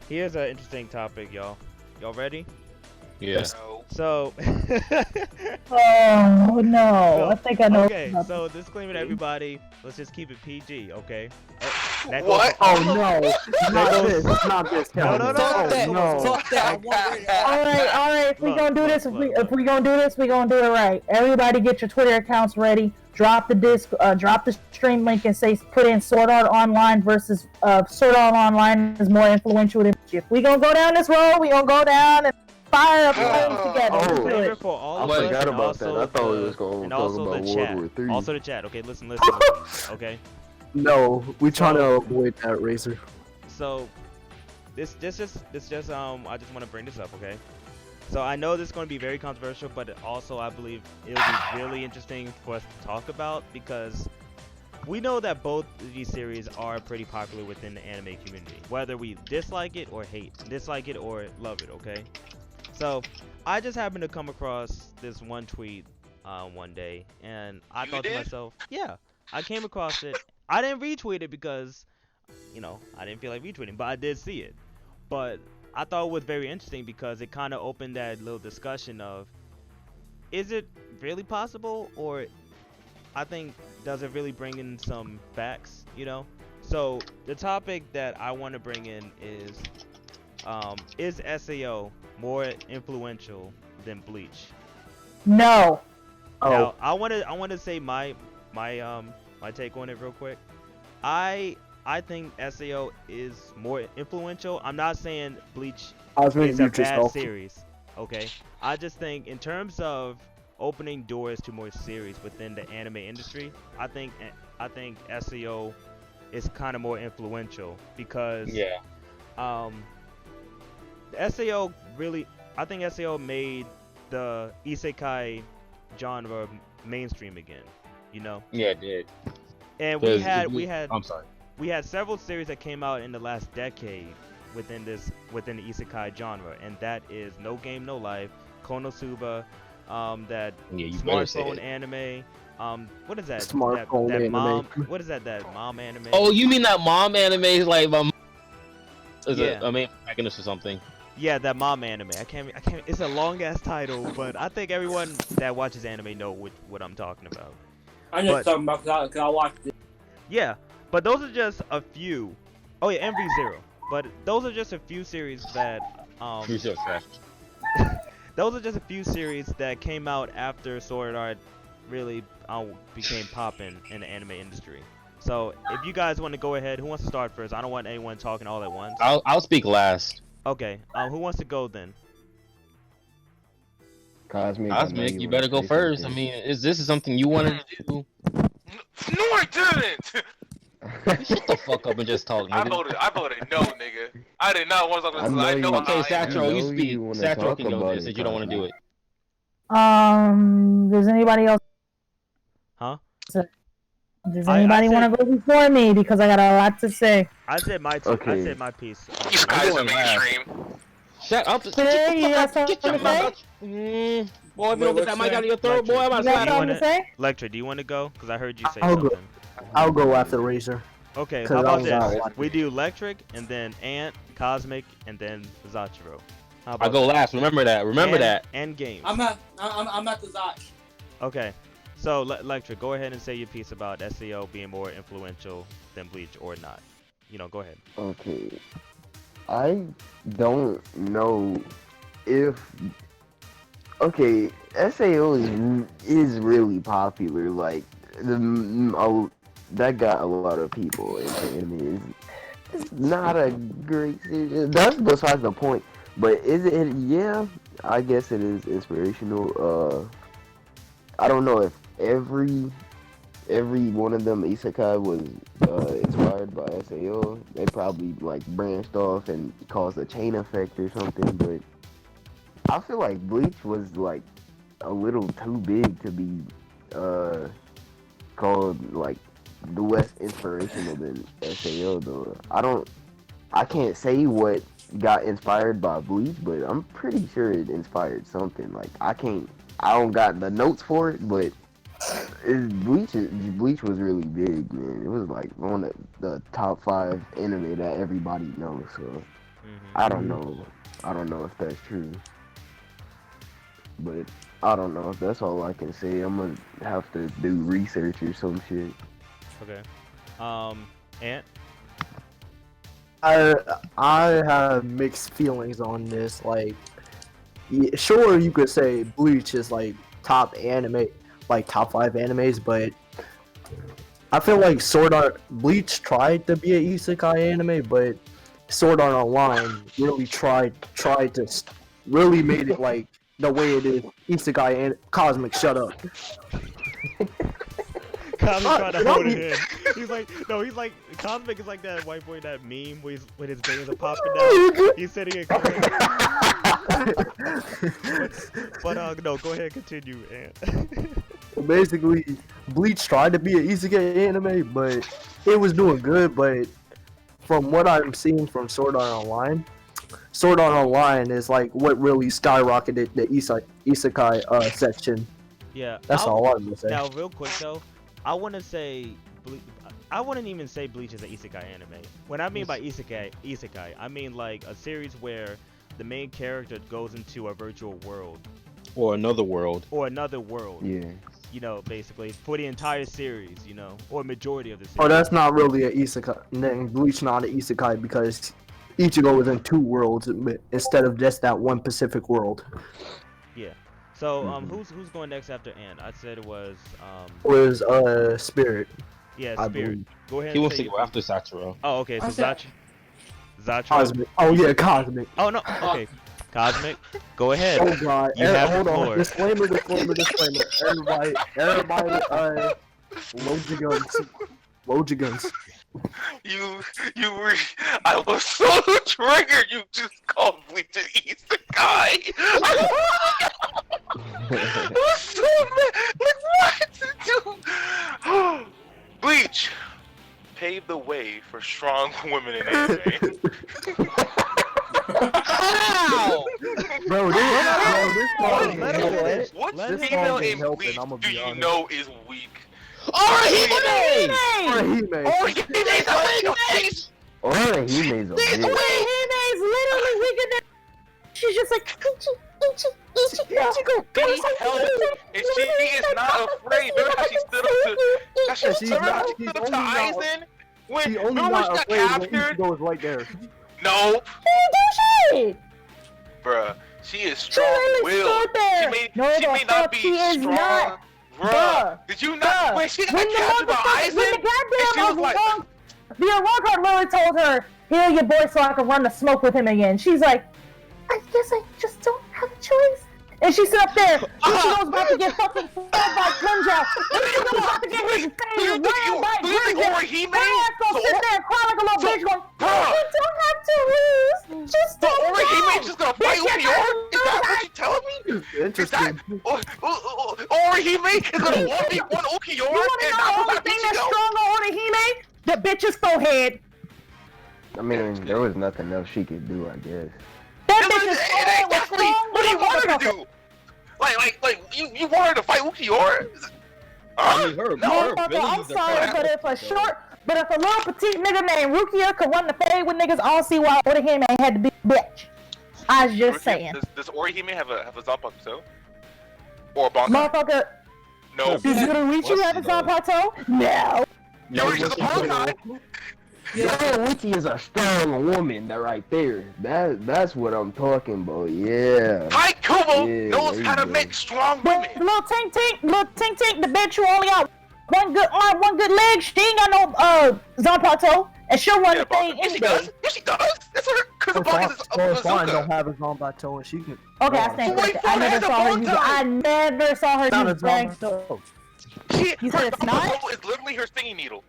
Here's an interesting topic, y'all. Y'all ready? Yes. So. Oh no! I think I know. Okay, so disclaimer to everybody. Let's just keep it PG, okay? What? Oh no! Not this! Not this! No. Talk that. No. Talk that. All right. If we gonna do this, if we gonna do this, we gonna do it right. Everybody, get your Twitter accounts ready. Drop the stream link and say put in Sword Art Online versus Sword Art Online is more influential than. If we gonna go down this road, we gonna go down and fire up flames together. Let's do it. For all I of us, forgot and about also that. I thought we was the- going and to talk also about the World chat. War III. Also the chat. Okay, listen. Okay. No, we trying to avoid that, Razor. So, this just I just want to bring this up, okay? So I know this is going to be very controversial, but also I believe it'll be really interesting for us to talk about because we know that both of these series are pretty popular within the anime community, whether we dislike it or love it, okay? So I just happened to come across this one tweet one day, and I thought to myself, yeah, I came across it. I didn't retweet it because, you know, I didn't feel like retweeting, but I did see it. But I thought it was very interesting because it kind of opened that little discussion of, is it really possible, or I think, does it really bring in some facts, you know? So the topic that I want to bring in is SAO more influential than Bleach? No. Now, I want to say my take on it real quick. I think SAO is more influential. I'm not saying Bleach is a bad series, okay? I just think in terms of opening doors to more series within the anime industry, I think SAO is kind of more influential because SAO really, I think SAO made the isekai genre mainstream again, you know? Yeah, it did. And I'm sorry. We had several series that came out in the last decade within the isekai genre, and that is No Game No Life, Konosuba, that smartphone anime. What is that? Smartphone that anime. mom. What is that? That mom anime. Oh, you mean that mom anime is like Yeah. a main protagonist or something? Yeah, that mom anime. I can't. It's a long ass title, but I think everyone that watches anime know what I'm talking about. I know what you're talking about because I watched it. Yeah, but those are just a few. Oh yeah, MV0. But those are just a few series that those are just a few series that came out after Sword Art really became poppin' in the anime industry. So if you guys want to go ahead, who wants to start first? I don't want anyone talking all at once. I'll speak last. Okay. Who wants to go then? Cosmic, you better go first. I mean, this is something you wanted to do? No, I didn't. Shut the fuck up and just talk, nigga. I voted no, nigga. I did not want to talk about this. Okay, Satchel, you speak. Satchel can go this if you don't want to do it. Does anybody else? Huh? Does anybody want to go before me? Because I got a lot to say. I said my I said my piece. You guys are mainstream. Shut up. Today, you got something to say? Boy, if you don't get that mic out of your throat, boy, I'm about to got something to say? Lectra, do you want to go? Because I heard you say I'll something. go. I'll go after Razor. Okay, how about this? We do Electric, and then Ant, Cosmic, and then Zachiro. I go last. Remember that. And games. I'm at the Zach. Okay, so Electric, go ahead and say your piece about SEO being more influential than Bleach or not. Go ahead. Okay. I don't know if okay, SAO is really popular. Like that got a lot of people into anime. It's not a great series. That's besides the point. But is it? Yeah, I guess it is inspirational. I don't know if every one of them isekai was inspired by SAO. They probably like branched off and caused a chain effect or something. But I feel like Bleach was like a little too big to be called like the less inspirational than SAO though. I can't say what got inspired by Bleach, but I'm pretty sure it inspired something. Like I don't got the notes for it, but Bleach was really big, man. It was like one of the top 5 anime that everybody knows. So I don't know if that's true, but I don't know. That's all I can say. I'm gonna have to do research or some shit. Okay. Ant? I have mixed feelings on this. Like, sure, you could say Bleach is like top anime, like top 5 animes, but I feel like Bleach tried to be an isekai anime, but Sword Art Online really tried to really made it like the way it is isekai and Cosmic. Shut up. Cosmic trying to hold it in. He's like Cosmic is like that white boy, that meme where when his veins are popping out. He's sitting in but no, go ahead, continue, Ant. Basically, Bleach tried to be an isekai anime, but it was doing good. But from what I'm seeing from Sword Art Online is like what really skyrocketed the isekai section. Yeah, that's all I'm gonna say. Now, real quick though, I wouldn't even say Bleach is an isekai anime. When I mean by isekai, I mean like a series where the main character goes into a virtual world. Or another world. Yeah. Basically for the entire series, or majority of the series. Oh, that's not really an isekai. Then Bleach not an isekai because Ichigo was in 2 worlds instead of just that one Pacific world. Yeah. So who's going next after Ant? I said it was Spirit. Yeah, Spirit. Go ahead. He wants to go after Satoru. Oh, okay. So Zatra. Cosmic. Oh yeah, Cosmic. Oh no. Okay. Cosmic. Go ahead. Oh god. You have hold the floor. on. Disclaimer. Everybody. Load your guns. You were. I was so triggered. You just called Bleach an isekai. I was so mad. Like what? Bleach paved the way for strong women in anime. Bro, What female in Bleach do you know is weak? Orihime! Orihime's a Orihime's a bitch. Orihime's literally weaker than. She's just like Ichigo. And she is not afraid. Remember how she stood up to Aizen? She only not afraid when Ichigo is right there. Nope. She didn't do shit. Bruh, she is strong-willed. She may not be strong. Bruh, did you not? Wait, she got captured by Aizen? When the goddamn the Aurora literally told her, "Heal your boy so I can run the smoke with him again." She's like, "I guess I just don't have a choice." And she sit up there. Ichigo's about to get fucking fed by Grimjaw. Ichigo's about to get his face rammed by Grimjaw. Her ass gonna sit there and cry like a little bitch going, "You don't have to lose. Just don't Orihime's just gonna fight Ukiyor? Is that what you telling me? Interesting. Orihime is gonna 1v1 Ukiyor You wanna and know the not only have thing that's Ichigo? strong on Orihime? The bitch's forehead. I mean, there was nothing else she could do, I guess. That bitch's forehead was Exactly. strong. What do you want her to do? Like, you want her to fight Ukiyor? I mean, her Motherfucker, abilities I'm are sorry, crap. but if a little petite nigga named Rukia could run the fade with niggas, I don't see why Orihime ain't had to be a bitch. I was just saying. Does Orihime have a Zanpakuto? Or a Bankai? Motherfucker, No. is Yoruichi have a Zanpakuto? No. Yoruichi's a Bankai! Witchy is a strong woman, that right there. That's what I'm talking about. Yeah. Hi, Kubo knows there how you to go. make strong But women. little Tink, the bitch who only got one good arm, one good leg. She ain't got no Zanpakuto, and she'll run the thing Yes, she anyway. does. Yes, she does. That's her. Because the block is a Fine don't bazooka. have his own bateau and she can. Okay, I stand corrected. I never saw her use strength. You said it's not? It's literally her stinging needle.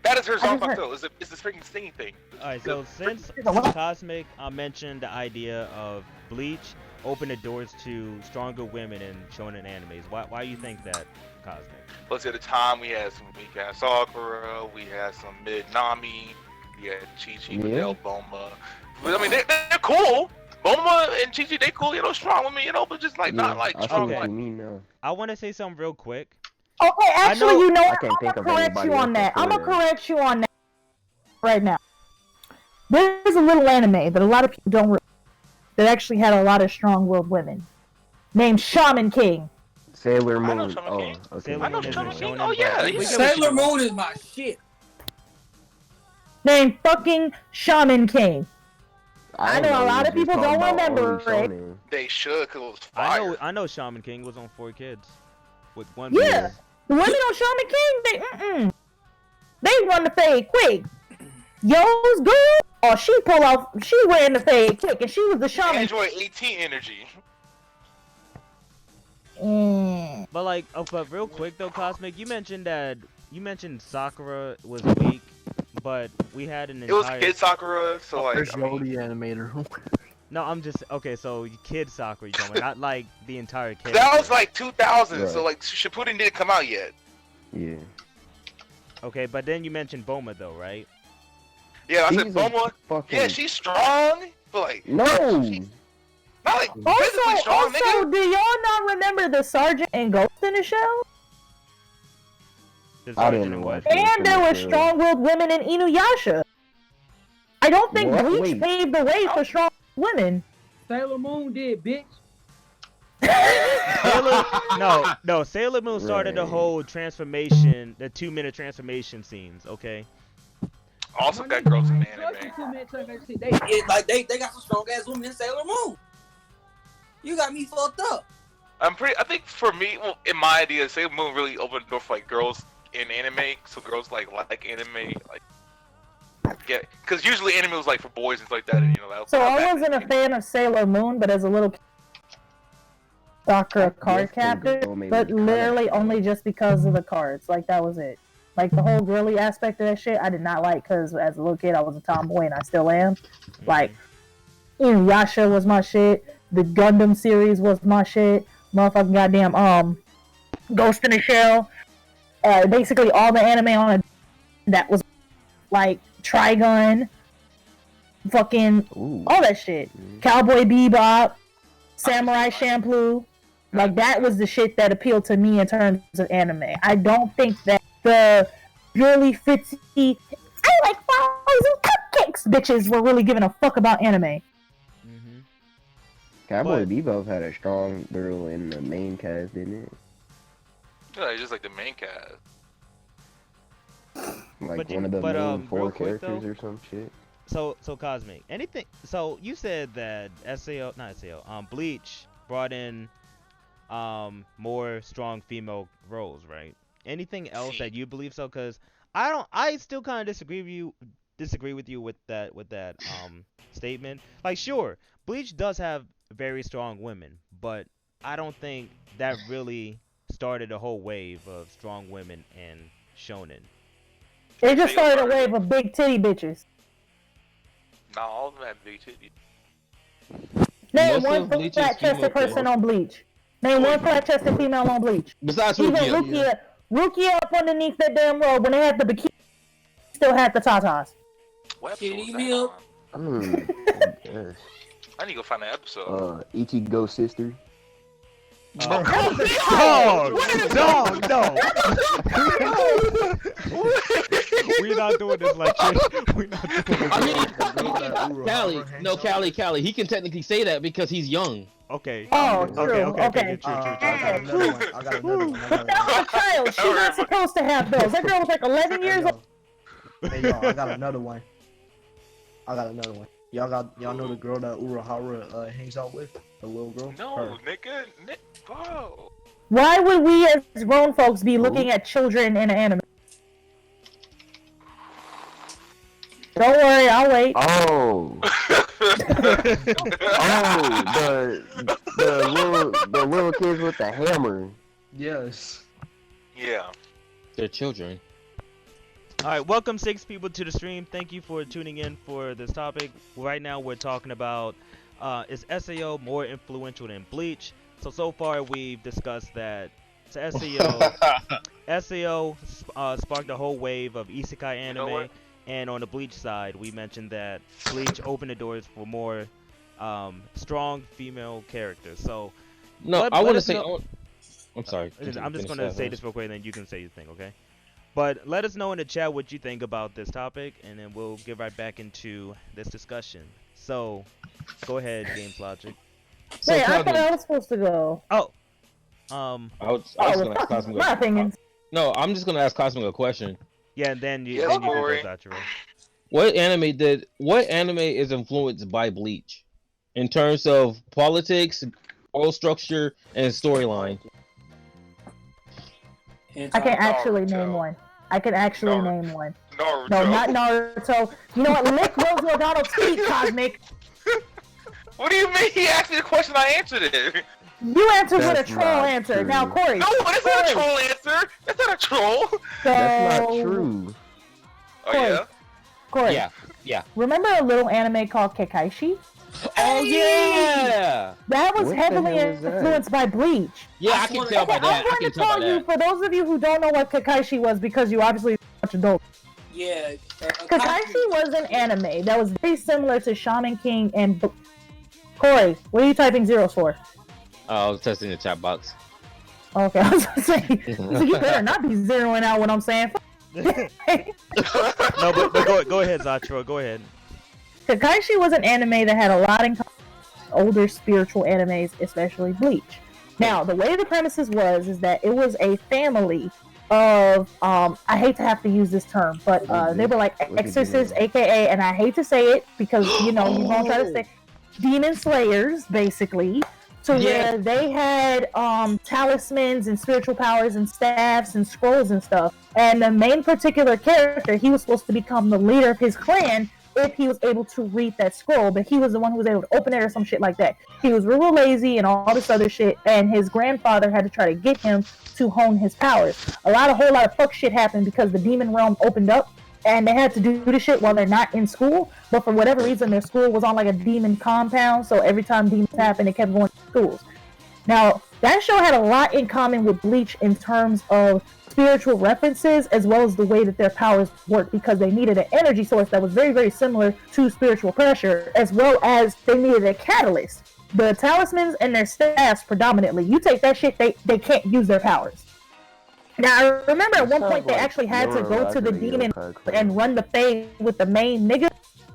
That is her Zanpakuto. It's this freaking stinging thing. Alright, so since Cosmic mentioned the idea of Bleach open the doors to stronger women in shonen animes, why do you think that, Cosmic? Let's say at the time we had some weak ass Sakura, we had some mid Nami, we had Chi-Chi, Videl, Boma. I mean, they're cool. Boma and Chi-Chi, they cool, strong women, but just like not like strong. Okay. I want to say something real quick. Okay, actually, I'm gonna think of correct you on that. I'm before gonna correct you on that right now. There's a little anime that a lot of people don't realize that actually had a lot of strong-willed women, named Shaman King. Sailor Moon. I know Shaman King. Okay. I know Shaman King. Oh yeah. Sailor Moon is my shit. Named fucking Shaman King. I know a lot we of people just don't talking about remember only it. shonen. They should, cause it was fire. I know Shaman King was on 4 Kids with one. Yeah, the women on Shaman King, they run the fade quick. Yo's girl, she ran the fade quick, and she was the shaman. Android 18 energy. But like, but real quick though, Cosmic, you mentioned Sakura was weak, but we had an entire. It was Kid Sakura, so like. There's Yodi animator. No, I'm just okay. So Kid Sakura, you talking not like the entire kid. That was like 2000, Right. so like Shippuden didn't come out yet. Yeah. Okay, but then you mentioned Boma though, right? Yeah, I She's said Boma. fucking- Yeah, she's strong, but like. No. Not like physically strong, Also, nigga. do y'all not remember the Sergeant and Ghost in the Shell? I didn't watch it. And there were strong-willed women in Inuyasha. I don't think What? Bleach Wait. paved the way for strong women. Sailor Moon did, bitch. Sailor Moon started the whole transformation, the 2-minute transformation scenes. Okay. Also got girls in the anime. They got some strong ass women in Sailor Moon. You got me fucked up. I think for me, well, in my idea, Sailor Moon really opened the door for like girls in anime, so girls like anime, like because usually anime was like for boys and stuff like that, and that was So I wasn't a fan of Sailor Moon, but as a little Sakura card captor, but literally only just because of the cards. Like that was it. Like the whole girly aspect of that shit, I did not like because as a little kid I was a tomboy and I still am. Like, Inuyasha was my shit. The Gundam series was my shit. Motherfucking goddamn Ghost in the Shell. Basically all the anime on that was like Trigun, fucking all that shit. Cowboy Bebop, Samurai Champloo. Like that was the shit that appealed to me in terms of anime. I don't think that the girly fritzy, I like flowers and cupcakes bitches were really giving a fuck about anime. Cowboy Bebop had a strong girl in the main cast, didn't it? Yeah, just like the main cast. Like one of the main 4 characters or some shit. So Cosmic, anything? So you said that Bleach brought in more strong female roles, right? Anything else that you believe so? Because I still kind of disagree with you with that statement. Like, sure, Bleach does have very strong women, but I don't think that really started a whole wave of strong women in shonen. It just started a wave of big titty bitches. No, all of them have big titties. Name one flat-chested person on Bleach. Name one flat-chested female on Bleach. Besides Rukia. Rukia up underneath that damn robe when they had the bikini, still had the tatas. What episode was that on? I need to go find that episode. Ichigo sister. No. We're not doing this like shit. We're not doing this. Callie. He can technically say that because he's young. Okay. Oh, okay. True. I got another one. But that was a child. She's not supposed to have those. That girl was like 11 years old. Hey y'all, I got another one. Y'all know the girl that Urahara hangs out with? The little girl? No, Her. nigga, bro. Why would we as grown folks be looking at children in an anime? Don't worry, I'll wait. Oh. the little kids with the hammer. Yes. Yeah. They're children. All right, welcome 6 people to the stream. Thank you for tuning in for this topic. Right now we're talking about is SAO more influential than Bleach? So far we've discussed that SAO sparked a whole wave of isekai anime, and on the Bleach side we mentioned that Bleach opened the doors for more strong female characters. So no, I want to say. I'm sorry. I'm just gonna say this real quick, and then you can say your thing, okay? But let us know in the chat what you think about this topic, and then we'll get right back into this discussion. So, go ahead, Games Logic. So Wait, I thought I was supposed to go. Oh. I was gonna ask Cosmic. My opinion. No, I'm just gonna ask Cosmic a question. Yeah, and then you can go Zachary. What anime is influenced by Bleach in terms of politics, oral structure, and storyline? I can actually name one. Name one. Naruto. No, not Naruto. You know what? Lick Rose O'Donnell's feet, Cosmic. What do you mean? He asked me the question, I answered it. You answered with a That's troll not answer. true. Now, Corey. No, it's not a troll answer. That's not a troll. That's not true. Oh yeah. Corey. Yeah. Remember a little anime called Kekaishi? Oh yeah. That was What the heavily hell is that? influenced by Bleach. Yeah, I can tell by that. I'm going to tell you, for those of you who don't know what Kekaishi was, because you obviously watch adult. Yeah. Kekaishi was an anime that was very similar to Shaman King and Corey, what are you typing zeros for? I was testing the chat box. Okay, I was gonna say, so you better not be zeroing out what I'm saying. No, but go ahead, Zachary. Go ahead. Kekaishi was an anime that had a lot in common with older spiritual animes, especially Bleach. Now, the way the premises is that it was a family of, I hate to have to use this term, but they were like exorcists, aka, and I hate to say it because, you know, you won't try to say demon slayers, basically. So where they had talismans and spiritual powers and staffs and scrolls and stuff. And the main particular character, he was supposed to become the leader of his clan if he was able to read that scroll, but he was the one who was able to open it or some shit like that. He was real lazy and all this other shit, and his grandfather had to try to get him to hone his powers. A whole lot of fuck shit happened because the demon realm opened up, and they had to do the shit while they're not in school, but for whatever reason, their school was on like a demon compound, so every time demons happened, they kept going to schools. Now, that show had a lot in common with Bleach in terms of spiritual references, as well as the way that their powers work, because they needed an energy source that was very, very similar to spiritual pressure, as well as they needed a catalyst. The talismans and their staffs predominantly, you take that shit, they can't use their powers. Now, I remember at one point they actually had to go to the demon and run the fade with the main nigga.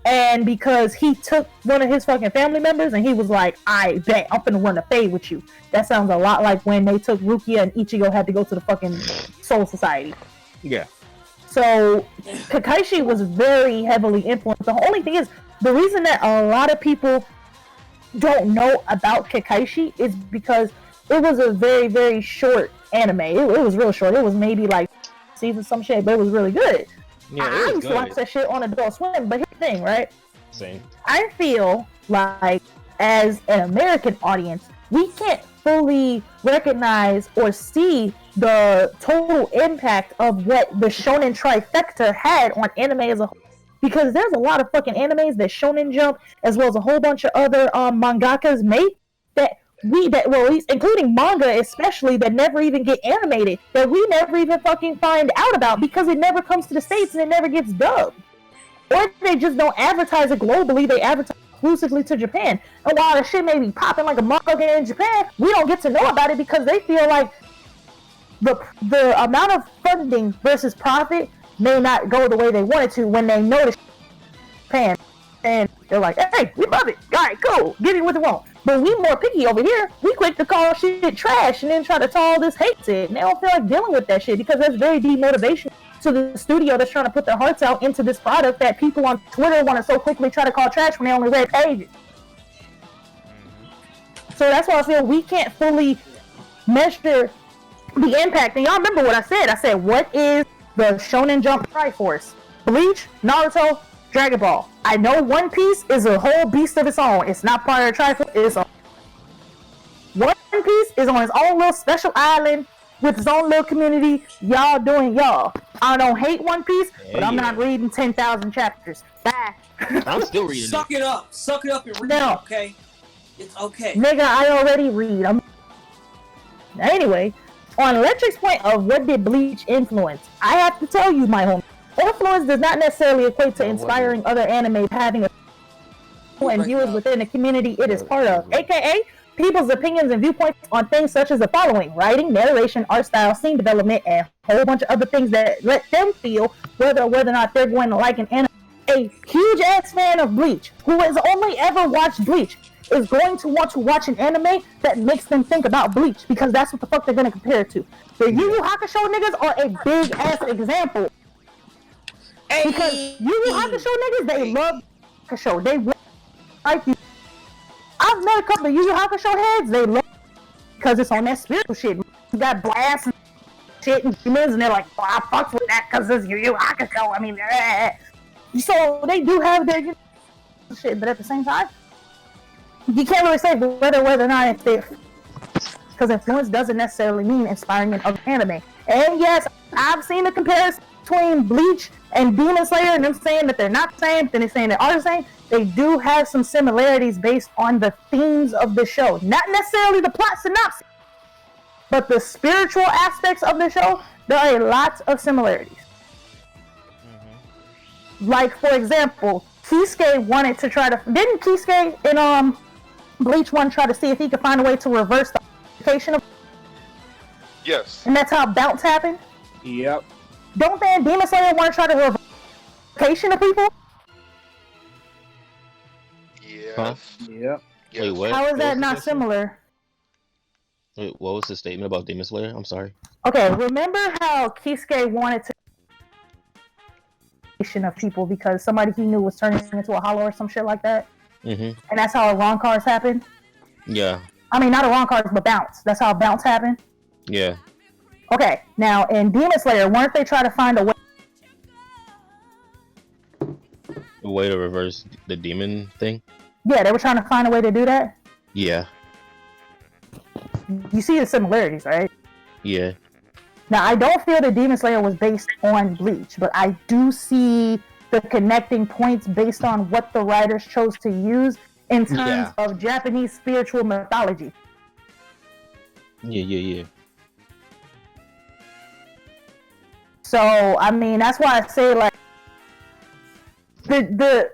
And because he took one of his fucking family members and he was like, I bet I'm finna run the fade with you. That sounds a lot like when they took Rukia and Ichigo had to go to the fucking Soul Society. Yeah. So, Kekaishi was very heavily influenced. The only thing is, the reason that a lot of people don't know about Kekaishi is because it was a very, very short anime. It was real short. It was maybe like season some shit, but it was really good. Yeah, I used to watch that shit on Adult Swim, but here's the thing, right? Same. I feel like, as an American audience, we can't fully recognize or see the total impact of what the Shonen trifecta had on anime as a whole. Because there's a lot of fucking animes that Shonen Jump, as well as a whole bunch of other mangakas make, including manga especially, that never even get animated, that we never even fucking find out about because it never comes to the States and it never gets dubbed. Or they just don't advertise it globally, they advertise exclusively to Japan. And while the shit may be popping like a motherfucker in Japan, we don't get to know about it because they feel like the amount of funding versus profit may not go the way they wanted to when they notice Japan. And they're like, hey, we love it. Alright, cool. Give me what they want. But we more picky over here. We quick to call shit trash and then try to tell all this hate shit. And they don't feel like dealing with that shit because that's very demotivational to the studio that's trying to put their hearts out into this product that people on Twitter want to so quickly try to call trash when they only read pages. So that's why I feel we can't fully measure the impact. And y'all remember what I said? I said, what is the Shonen Jump Triforce? Bleach, Naruto, Dragon Ball. I know One Piece is a whole beast of its own. It's not part of the Triforce. It's a... One Piece is on its own little special island with its own little community. Y'all doing y'all. I don't hate One Piece, but I'm not reading 10,000 chapters. Bye. I'm still reading. Suck it up and read it, okay? It's okay. Nigga, I already read. Anyway, on Electric's point of what did Bleach influence, I have to tell you, my homie, influence does not necessarily equate to inspiring other anime having a and viewers within the community it is part of, aka people's opinions and viewpoints on things such as the following: writing, narration, art style, scene development, and a whole bunch of other things that let them feel whether or not they're going to like an anime. A huge ass fan of Bleach, who has only ever watched Bleach, is going to want to watch an anime that makes them think about Bleach, because that's what the fuck they're going to compare it to. The Yu Yu Hakusho niggas are a big ass example. Because Yu Yu Hakusho niggas, they love Hakusho. They like you. I've met a couple of Yu Yu Hakusho heads, they love because it's on that spiritual shit. You got blasts and shit and demons, and they're like, oh, I fucks with that because it's Yu Yu Hakusho. I mean, so they do have their shit, but at the same time, you can't really say whether or not it's there, because influence doesn't necessarily mean inspiring in other anime. And yes, I've seen the comparison between Bleach and Demon Slayer, and them saying that they're not the same, then they're saying they are the same. They do have some similarities based on the themes of the show. Not necessarily the plot synopsis, but the spiritual aspects of the show, there are a lot of similarities. Like, for example, Kisuke wanted to try to... Didn't Kisuke in Bleach 1 try to see if he could find a way to reverse the application of... Yes. And that's how Bounce happened? Yep. Don't they in Demon Slayer want to try to reverse the application of people? Yes. Huh? Yep. Yes. Wait, what? How is What that was not the similar? Wait, what was the statement about Demon Slayer? I'm sorry. Okay, remember how Kisuke wanted to of people because somebody he knew was turning into a hollow or some shit like that? Mm-hmm. And that's how Iran cars happened? Yeah. I mean, not Iran cars, but Bounce. That's how Bounce happened? Yeah. Okay, now in Demon Slayer, weren't they trying to find a way? A way to reverse the demon thing? Yeah, they were trying to find a way to do that? Yeah. You see the similarities, right? Yeah. Now, I don't feel that Demon Slayer was based on Bleach, but I do see the connecting points based on what the writers chose to use in terms of Japanese spiritual mythology. Yeah. So, I mean, that's why I say, like, the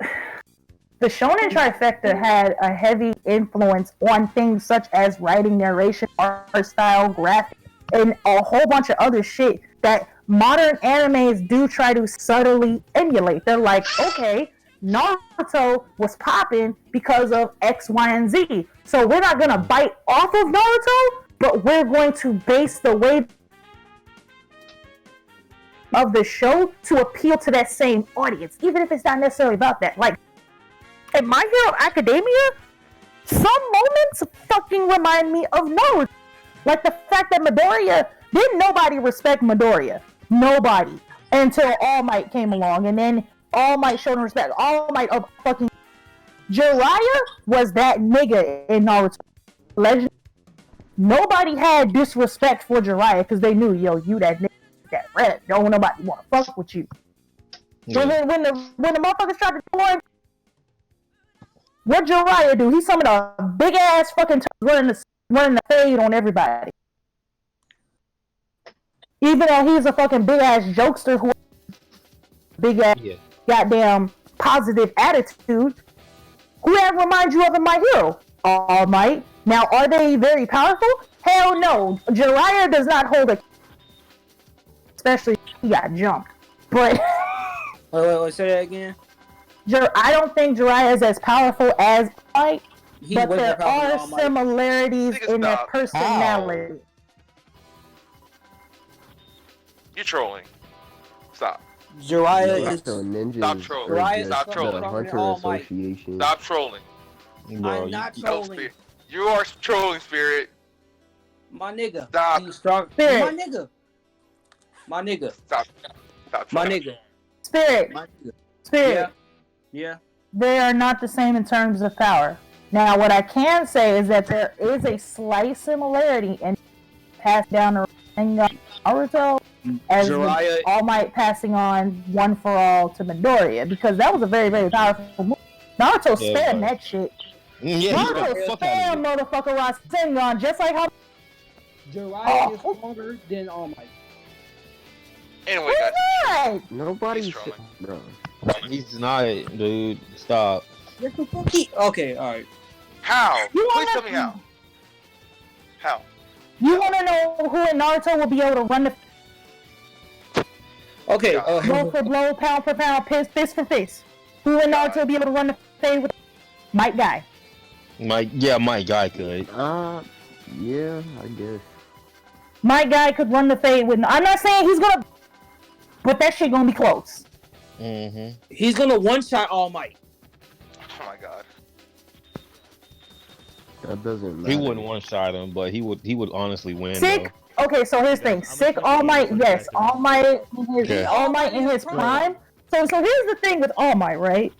Shonen Trifecta had a heavy influence on things such as writing, narration, art style, graphics, and a whole bunch of other shit that modern animes do try to subtly emulate. They're like, okay, Naruto was popping because of X, Y, and Z. So we're not going to bite off of Naruto, but we're going to base the way of the show to appeal to that same audience, even if it's not necessarily about that. Like, in My Hero Academia, some moments fucking remind me of Naruto. Like the fact that Midoriya, didn't nobody respect Midoriya. Nobody. Until All Might came along, and then All Might showed him respect. All Might of fucking... Jiraiya was that nigga in Naruto Legend. Nobody had disrespect for Jiraiya because they knew, yo, you that nigga, that red. Don't nobody want to fuck with you. Yeah. When the motherfuckers tried to join, what Jiraiya do? He summoned a big ass fucking running the fade on everybody. Even though he's a fucking big ass jokester who big ass goddamn positive attitude. Who that reminds you of in My Hero? All Might. Now, are they very powerful? Hell no. Jiraiya does not hold a... Especially if he got jumped. But... Wait, say that again? I don't think Jiraiya is as powerful as Might, but there are similarities in their personality. You're trolling. Stop. Jiraiya is Naruto ninjas Stop trolling. are Jiraiya is just Stop trolling. the stronger than Hunter All Might. Association. Stop trolling. Bro, I'm not No, trolling. Spirit. You are trolling, Spirit. My nigga. Stop. He's strong. Spirit. My nigga. My nigga. Stop My trolling. nigga. Spirit. My nigga. Spirit. Yeah. They are not the same in terms of power. Now, what I can say is that there is a slight similarity in passed down the Naruto as Jiraiya. All Might passing on One for All to Midoriya, because that was a very, very powerful move. Naruto Yeah, spammed but- that shit. Yeah, he Naruto got the fuck out spammed of motherfucker Rasengan, just like how Jiraiya is stronger than All Might. Anyway, guys. right. Nobody, He's trolling. bro. here. He's not, dude. Stop. What the fuck? Okay, alright. How? You Please wanna- tell me how. How? You want to know who in Naruto will be able to run the Okay, blow for blow, pound for pound, fist for fist? Who in Naruto will be able to run the fade with Might Guy? My guy could. Yeah, I guess. Might Guy could run the fade with. I'm not saying he's gonna, but that shit gonna be close. Mm-hmm. he's gonna one-shot All Might. Oh my god. That doesn't matter. He wouldn't one-shot him, but he would honestly win. Sick. Okay, so here's the thing. I'm Sick gonna All keep Might, it yes. back All Might in his Okay. All Might in his prime. So here's the thing with All Might, right?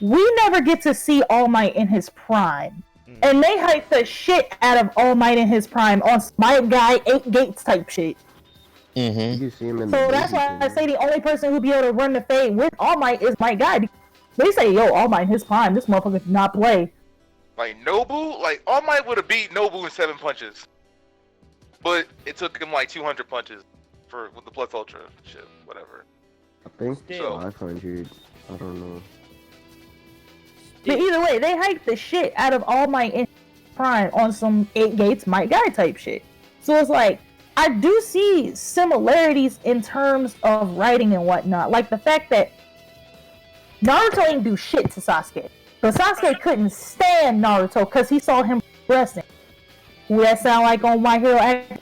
We never get to see All Might in his prime. And they hype the shit out of All Might in his prime on Might Guy 8 Gates type shit. Mm-hmm. You can see him in So the that's movie, why I too. say the only person who'll be able to run the fade with All Might is Might Guy. They say, yo, All Might in his prime, this motherfucker did not play. Like Nobu, like All Might would have beat Nobu in 7 punches, but it took him like 200 punches with the Plus Ultra shit, whatever. I think So- 500. I don't know. But either way, they hype the shit out of All Might in prime on some 8 Gates Might Guy type shit. So it's like, I do see similarities in terms of writing and whatnot. Like the fact that Naruto ain't do shit to Sasuke. But Sasuke couldn't stand Naruto because he saw him progressing. Who that sound like on My Hero Academia?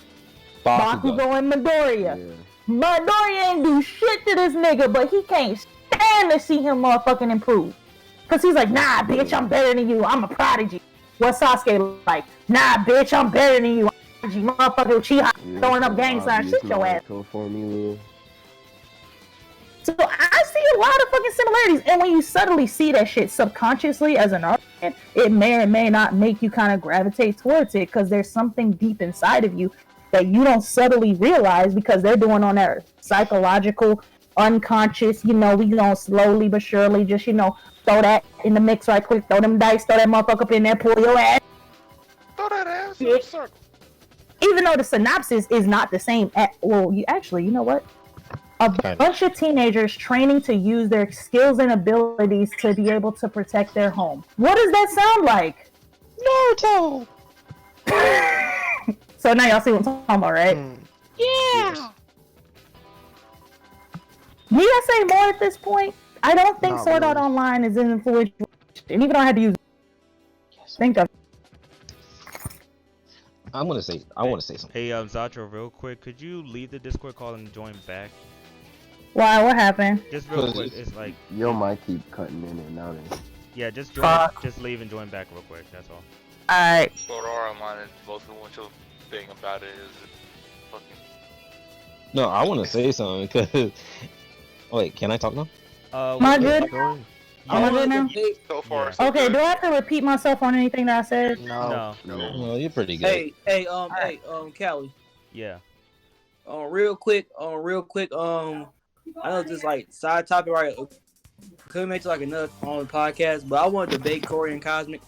Bakugo and Midoriya. Yeah. Midoriya ain't do shit to this nigga, but he can't stand to see him motherfucking improve. Cause he's like, nah, bitch, I'm better than you. I'm a prodigy. What's Sasuke like? Nah, bitch, I'm better than you. I'm a prodigy. Motherfucker, Uchiha throwing up gang signs. Shit your ass. Naruto formula. So I see a lot of fucking similarities. And when you subtly see that shit subconsciously as an artist, it may or may not make you kind of gravitate towards it because there's something deep inside of you that you don't subtly realize because they're doing on their psychological, unconscious, we gonna slowly but surely just, throw that in the mix right quick, throw them dice, throw that motherfucker up in there, pull your ass. Throw that ass in a circle. Even though the synopsis is not the same you know what? A bunch of teenagers training to use their skills and abilities to be able to protect their home. What does that sound like? Naruto. So now y'all see what I'm talking about, right? Yeah. Need I say more at this point? I don't think Not Sword Art really. Online is influential. And even though I had to use think of I want to say something. Hey, Zatro, real quick, could you leave the Discord call and join back? why, what happened? Just real quick, it's like, Your mic keep cutting in and out. yeah, just join, Fuck. just leave and join back real quick, that's all. Alright. Sword Art Online is the most influential thing about it is fucking. No, I want to say something because. Wait, can I talk now? Am I good? Yeah, Am I good now? So far, Yeah. so Okay, good. do I have to repeat myself on anything that I said? no, Well, you're pretty good. Hey, Callie. yeah. Real quick, I know this like side topic, right? Could make it like another on the podcast, but I want to debate Corey and Cosmic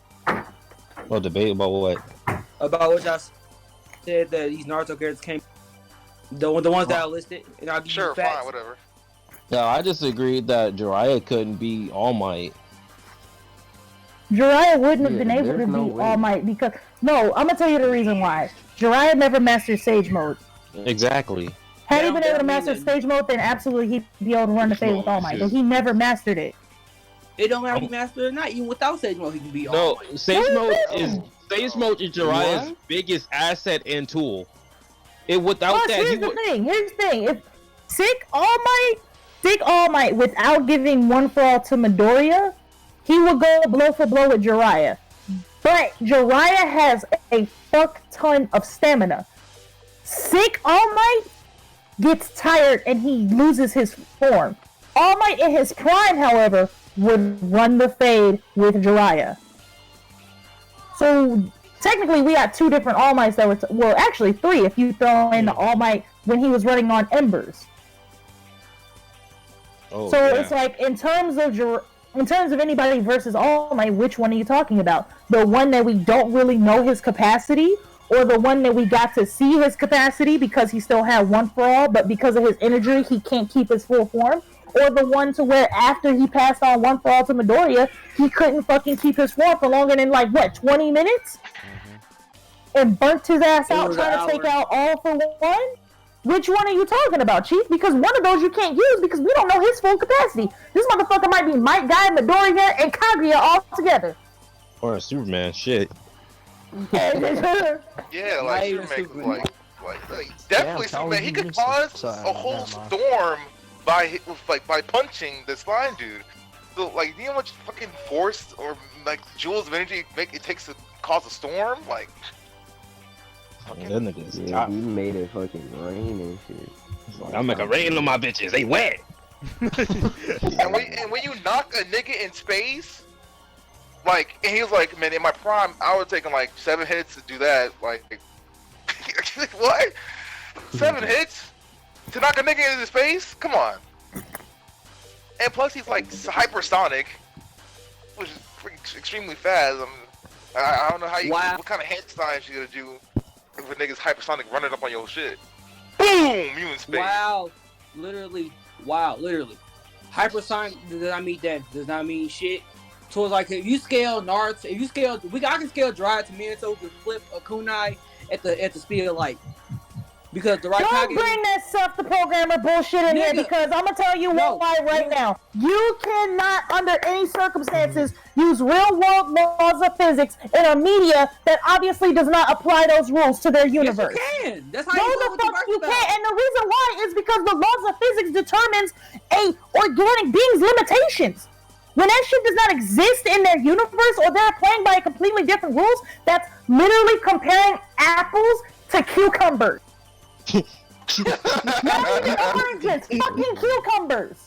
Well, debate about what? about what y'all said that these Naruto characters came. The ones that I listed, and I'll give Sure, you facts. fine, whatever. No, I just agreed that Jiraiya couldn't be All Might. Jiraiya wouldn't have Yeah, been able there's to no be way. All Might because I'm gonna tell you the reason why. Jiraiya never mastered Sage Mode. Exactly. Had he That been don't able to mean master that- Sage Mode, then absolutely he'd be able to run the fade with All Might. But he never mastered it. It don't matter if he master it or not. Even without Sage Mode, he can be No, all Might. Sage Mode do? is Jiraiya's What? biggest asset and tool. Without Plus, that, he here's the would. thing. Here's the thing. Sick All Might, without giving one for all to Midoriya, he would go blow for blow with Jiraiya. But Jiraiya has a fuck ton of stamina. Sick All Might gets tired and he loses his form. All Might in his prime, however, would run the fade with Jiraiya. So technically we got two different All Mights that were, well actually three if you throw in the All Might when he was running on Embers. Oh, so yeah. it's like in terms of anybody versus All Might, which one are you talking about? The one that we don't really know his capacity, or the one that we got to see his capacity because he still had one for all, but because of his injury he can't keep his full form? Or the one to where after he passed on one for all to Midoriya, he couldn't fucking keep his form for longer than 20 minutes? And burnt his ass out trying to take out all for one? Which one are you talking about, Chief? Because one of those you can't use because we don't know his full capacity. This motherfucker might be Might Guy, Midoriya, and Kaguya all together. Or a Superman, shit. Yeah, like Superman, like definitely Superman. He could cause a whole storm by punching this flying dude. So like, you know how much fucking force or like joules of energy it takes to cause a storm? Like, That nigga's Yeah, he made it fucking rain and shit. like, I'm making rain on my bitches. They wet. and when you knock a nigga in space, like, and he was like, man, in my prime, I would take him like 7 hits to do that. Like, what? 7 hits to knock a nigga into space? Come on. And plus, he's like hypersonic, which is extremely fast. I don't know how you, what kind of hand signs you gonna do if a nigga's hypersonic running up on your shit. Boom! You in space. Wow. Literally. Hypersonic does not mean that. Does not mean shit. So it's like if you scale Naruto, I can scale Jiraiya to Minato to flip a kunai at the speed of light. Because the right Don't target. bring that stuff the programmer bullshit in here because I'm gonna tell you why right now. You cannot, under any circumstances, use real-world laws of physics in a media that obviously does not apply those rules to their universe. Yes, you can. That's how no, you the know what fuck you about. can't. And the reason why is because the laws of physics determines a organic being's limitations. When that shit does not exist in their universe or they're playing by completely different rules, that's literally comparing apples to cucumbers. Not even oranges, fucking cucumbers.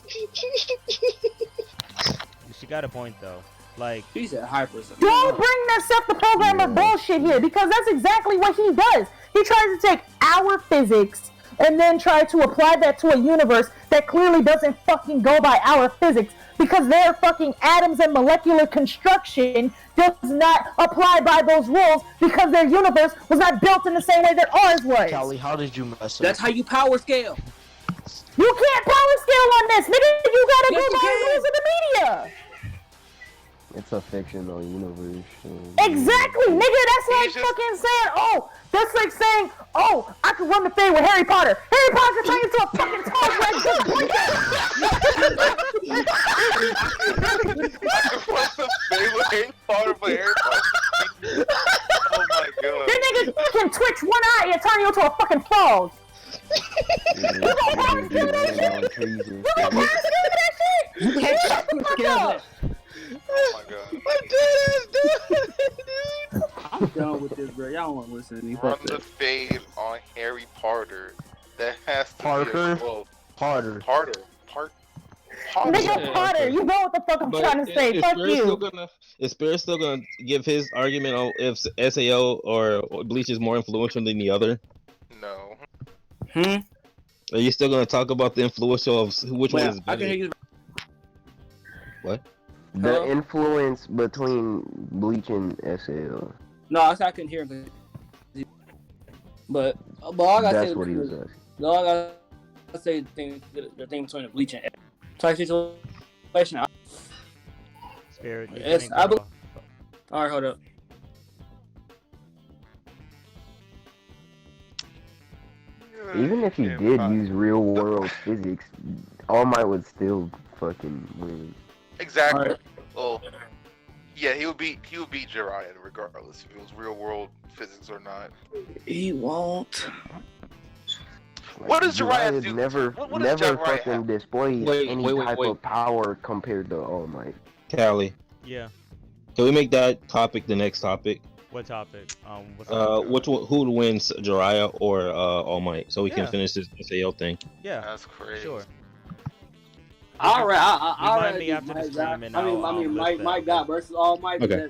She got a point though. Like, he said hyper. Don't bring that stuff the programmer bullshit here because that's exactly what he does. He tries to take our physics and then try to apply that to a universe that clearly doesn't fucking go by our physics because their fucking atoms and molecular construction does not apply by those rules because their universe was not built in the same way that ours was. Callie, how did you mess up? That's how you power scale. You can't power scale on this, nigga. You gotta go by the rules of the media. It's a fictional universe. Exactly, nigga. That's like fucking saying, that's like saying, I can run the fade with Harry Potter. Harry Potter can turn you into a fucking tall red dude. Oh my god. That nigga can twitch one eye and turn you into a fucking frog. You don't power skill that shit. You don't power skill that shit. You can't shut the fuck up. Oh my god. My dad is dude. I'm done with this, bro. Y'all don't want to listen to me. Run the fade on Harry Potter. That has to Parker? be a quote. Harder. Potter. Nigga Potter, you know what the fuck I'm trying to say. Fuck you. Is Spirit still gonna give his argument on if SAO or Bleach is more influential than the other? No. Are you still gonna talk about the influential of which one is better? I can hear you. What? The influence between Bleach and SAO. No, I couldn't hear him. But all I gotta That's say, what he was asking. all I gotta say the thing between the Bleach and type situation. Spirit. Yes, alright, hold up. Even if he did use real world physics, All Might would still fucking win. Exactly. Right. Well, yeah, he would beat Jiraiya regardless if it was real world physics or not. He won't. Like, What does Jiraiya Jiraiya do? never What does never Jiraiya fucking have? displayed any type Wait. of power compared to All Might. Callie, Yeah. can we make that topic the next topic? What topic? What's the Which one, who wins, Jiraiya or All Might? So we can Yeah. finish this SAO thing. Yeah. That's crazy. Sure. I Remind already me do after the Mike stream God. and I I'll mean, list Mike that, God okay? versus All Might. Okay.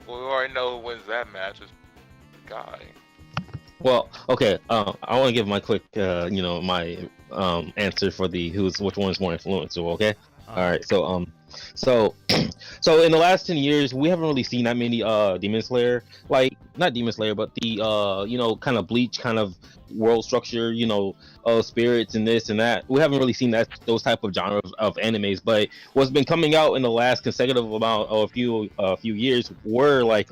Well, we already know who wins that match is Guy. Well, okay. I want to give my quick, my answer for the which one is more influential. Okay. All right. So in the last 10 years, we haven't really seen that many Demon Slayer, like not Demon Slayer, but the kind of Bleach kind of world structure, spirits and this and that. We haven't really seen those type of genres of animes. But what's been coming out in the last consecutive amount of a few years were like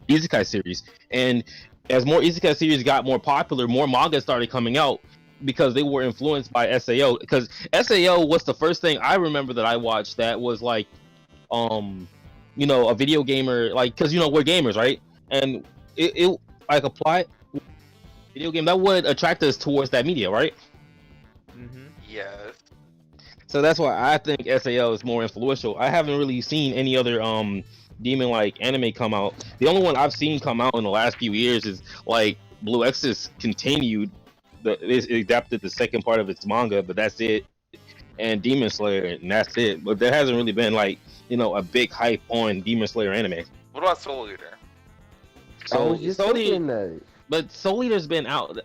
isekai series, and as more isekai series got more popular, more manga started coming out because they were influenced by SAO. Because SAO was the first thing I remember that I watched that was like, a video gamer, like, because we're gamers, right? And it like apply video game that would attract us towards that media, right? Mm-hmm. Yes. So that's why I think SAO is more influential. I haven't really seen any other demon like anime come out. The only one I've seen come out in the last few years is like Blue Exorcist continued. It adapted the second part of its manga, but that's it. And Demon Slayer, and that's it. But there hasn't really been like a big hype on Demon Slayer anime. What about Soul Eater? I was just thinking that. But Soul Eater's been out.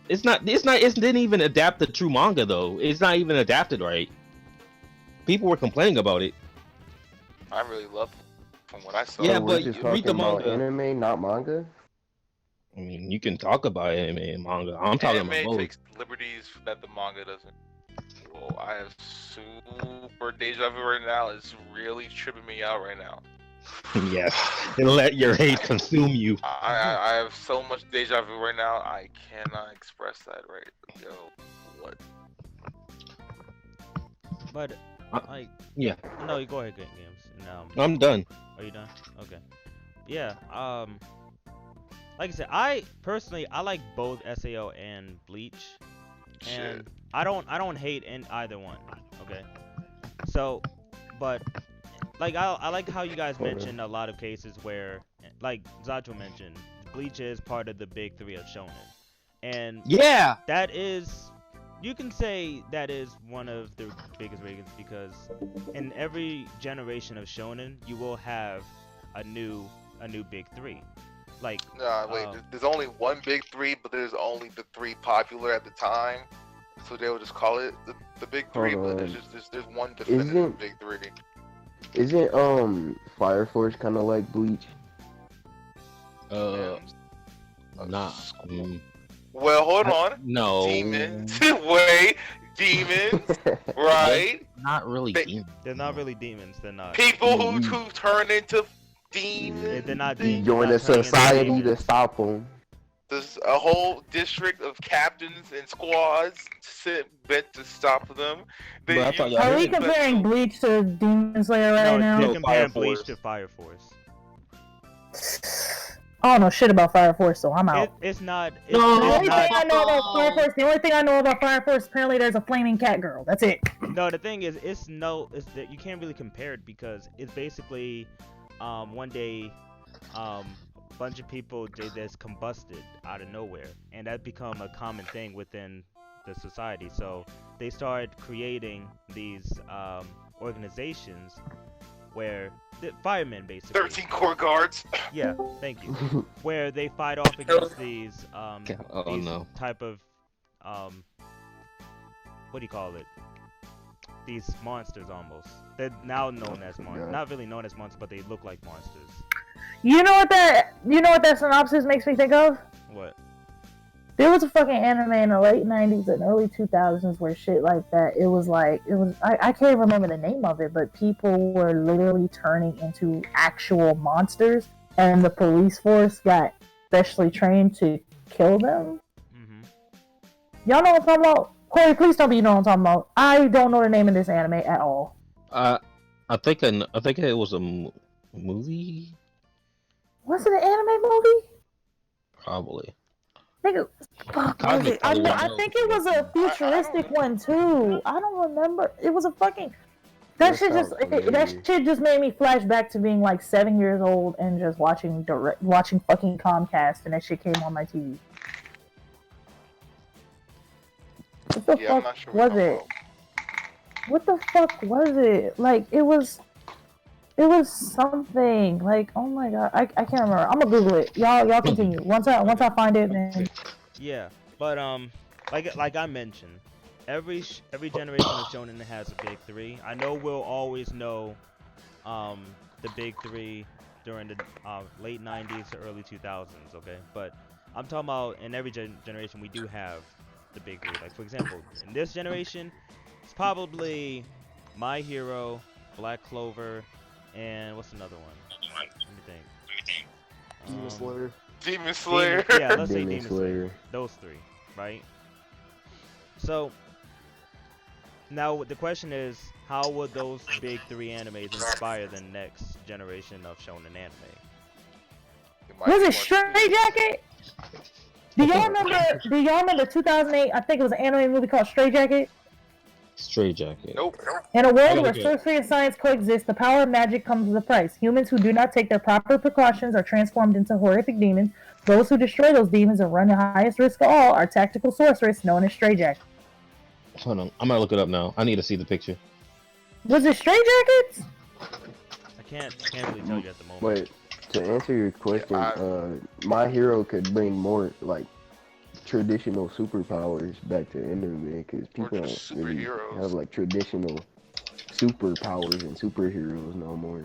It didn't even adapt the true manga though. It's not even adapted right. People were complaining about it. I really loved it from what I saw. Yeah, So but we're just read the talking about manga. anime, not manga. I mean, you can talk about anime and manga. I'm talking about Anime both. takes liberties that the manga doesn't. Whoa, I have super deja vu right now. It's really tripping me out right now. Yes, and let your hate consume you. I have so much deja vu right now. I cannot express that right. Yo, what? But like, yeah. No, you go ahead, Good Games. I'm done. Are you done? Okay. Yeah. Like I said, I personally like both SAO and Bleach, and Shit. I don't hate in either one. Okay. So, but like I like how you guys mentioned a lot of cases where, like Zato mentioned, Bleach is part of the big three of shonen, and yeah, that is. You can say that is one of the biggest reasons because in every generation of shonen, you will have a new big three. Like wait, there's only one big three, but there's only the three popular at the time, so they will just call it the big three. But there's one definitive big three. Isn't Fire Force kind of like Bleach? Nah. Well, hold on. No. Demons. Wait. Demons. Right? Not really demons. They're not really demons. They're not. People who turn into demons. They're not demons. Join a society to stop them. There's a whole district of captains and squads bent to stop them. Are we comparing Bleach to Demon Slayer right now? They're comparing Bleach to Fire Force. I don't know shit about Fire Force, so I'm out. It's not. The only thing I know about Fire Force, apparently there's a flaming cat girl. That's it. No, the thing is, it's that you can't really compare it because it's basically, one day, a bunch of people just combusted out of nowhere, and that become a common thing within the society. So they started creating these organizations where the firemen basically 13 core guards. Yeah, thank you. Where they fight off against these type of what do you call it? These monsters almost. They're now known as monsters. Not really known as monsters, but they look like monsters. You know what that synopsis makes me think of? What? There was a fucking anime in the late 90s and early 2000s where shit like that, I can't remember the name of it, but people were literally turning into actual monsters, and the police force got specially trained to kill them. Mm-hmm. Y'all know what I'm talking about? Corey, please tell me you know what I'm talking about. I don't know the name of this anime at all. I think it was a movie. Was it an anime movie? Probably. Fuck, was it? I think it was a futuristic one too. I don't remember. It was a fucking. That shit just made me flash back to being like 7 years old and just watching fucking Comcast, and that shit came on my TV. What the fuck was it? What the fuck was it? Like it was something. Like, oh my god, I can't remember. I'm gonna Google it. Y'all continue. Once I find it, then. Yeah, but like I mentioned, every generation of shonen has a big three. I know we'll always know, the big three during the late '90s to early 2000s. Okay, but I'm talking about in every generation we do have the big three. Like for example, in this generation, it's probably My Hero, Black Clover, and what's another one? Let me think. Demon Slayer. Demon Slayer. Yeah, let's say Demon Slayer. Those three, right? So now the question is, how would those big three animes inspire the next generation of shonen anime? Was it Stray Jacket? Do y'all remember 2008? I think it was an anime movie called Stray Jacket. Stray Jacket. Nope. In a world where sorcery and science coexist, the power of magic comes with a price. Humans who do not take their proper precautions are transformed into horrific demons. Those who destroy those demons and run the highest risk of all are tactical sorcerers known as Stray Jackets. Hold on, I'm gonna look it up now. I need to see the picture. Was it Stray Jackets? I can't really tell you at the moment. Wait, to answer your question, My Hero could bring more like traditional superpowers back to anime because people don't really have like traditional superpowers and superheroes no more.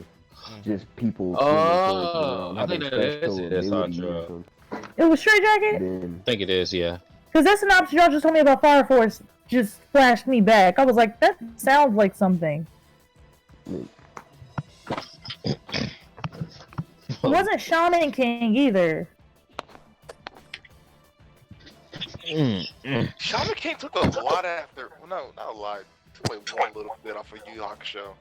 Just people. I think that is it. It was Stray Jacket? I think it is, yeah. Because that synopsis y'all just told me about Fire Force just flashed me back. I was like, that sounds like something. It wasn't Shaman King either. Shaman King took a lot after. Well, no, not a lot. Took like one little bit off of Yu Yu Hakusho.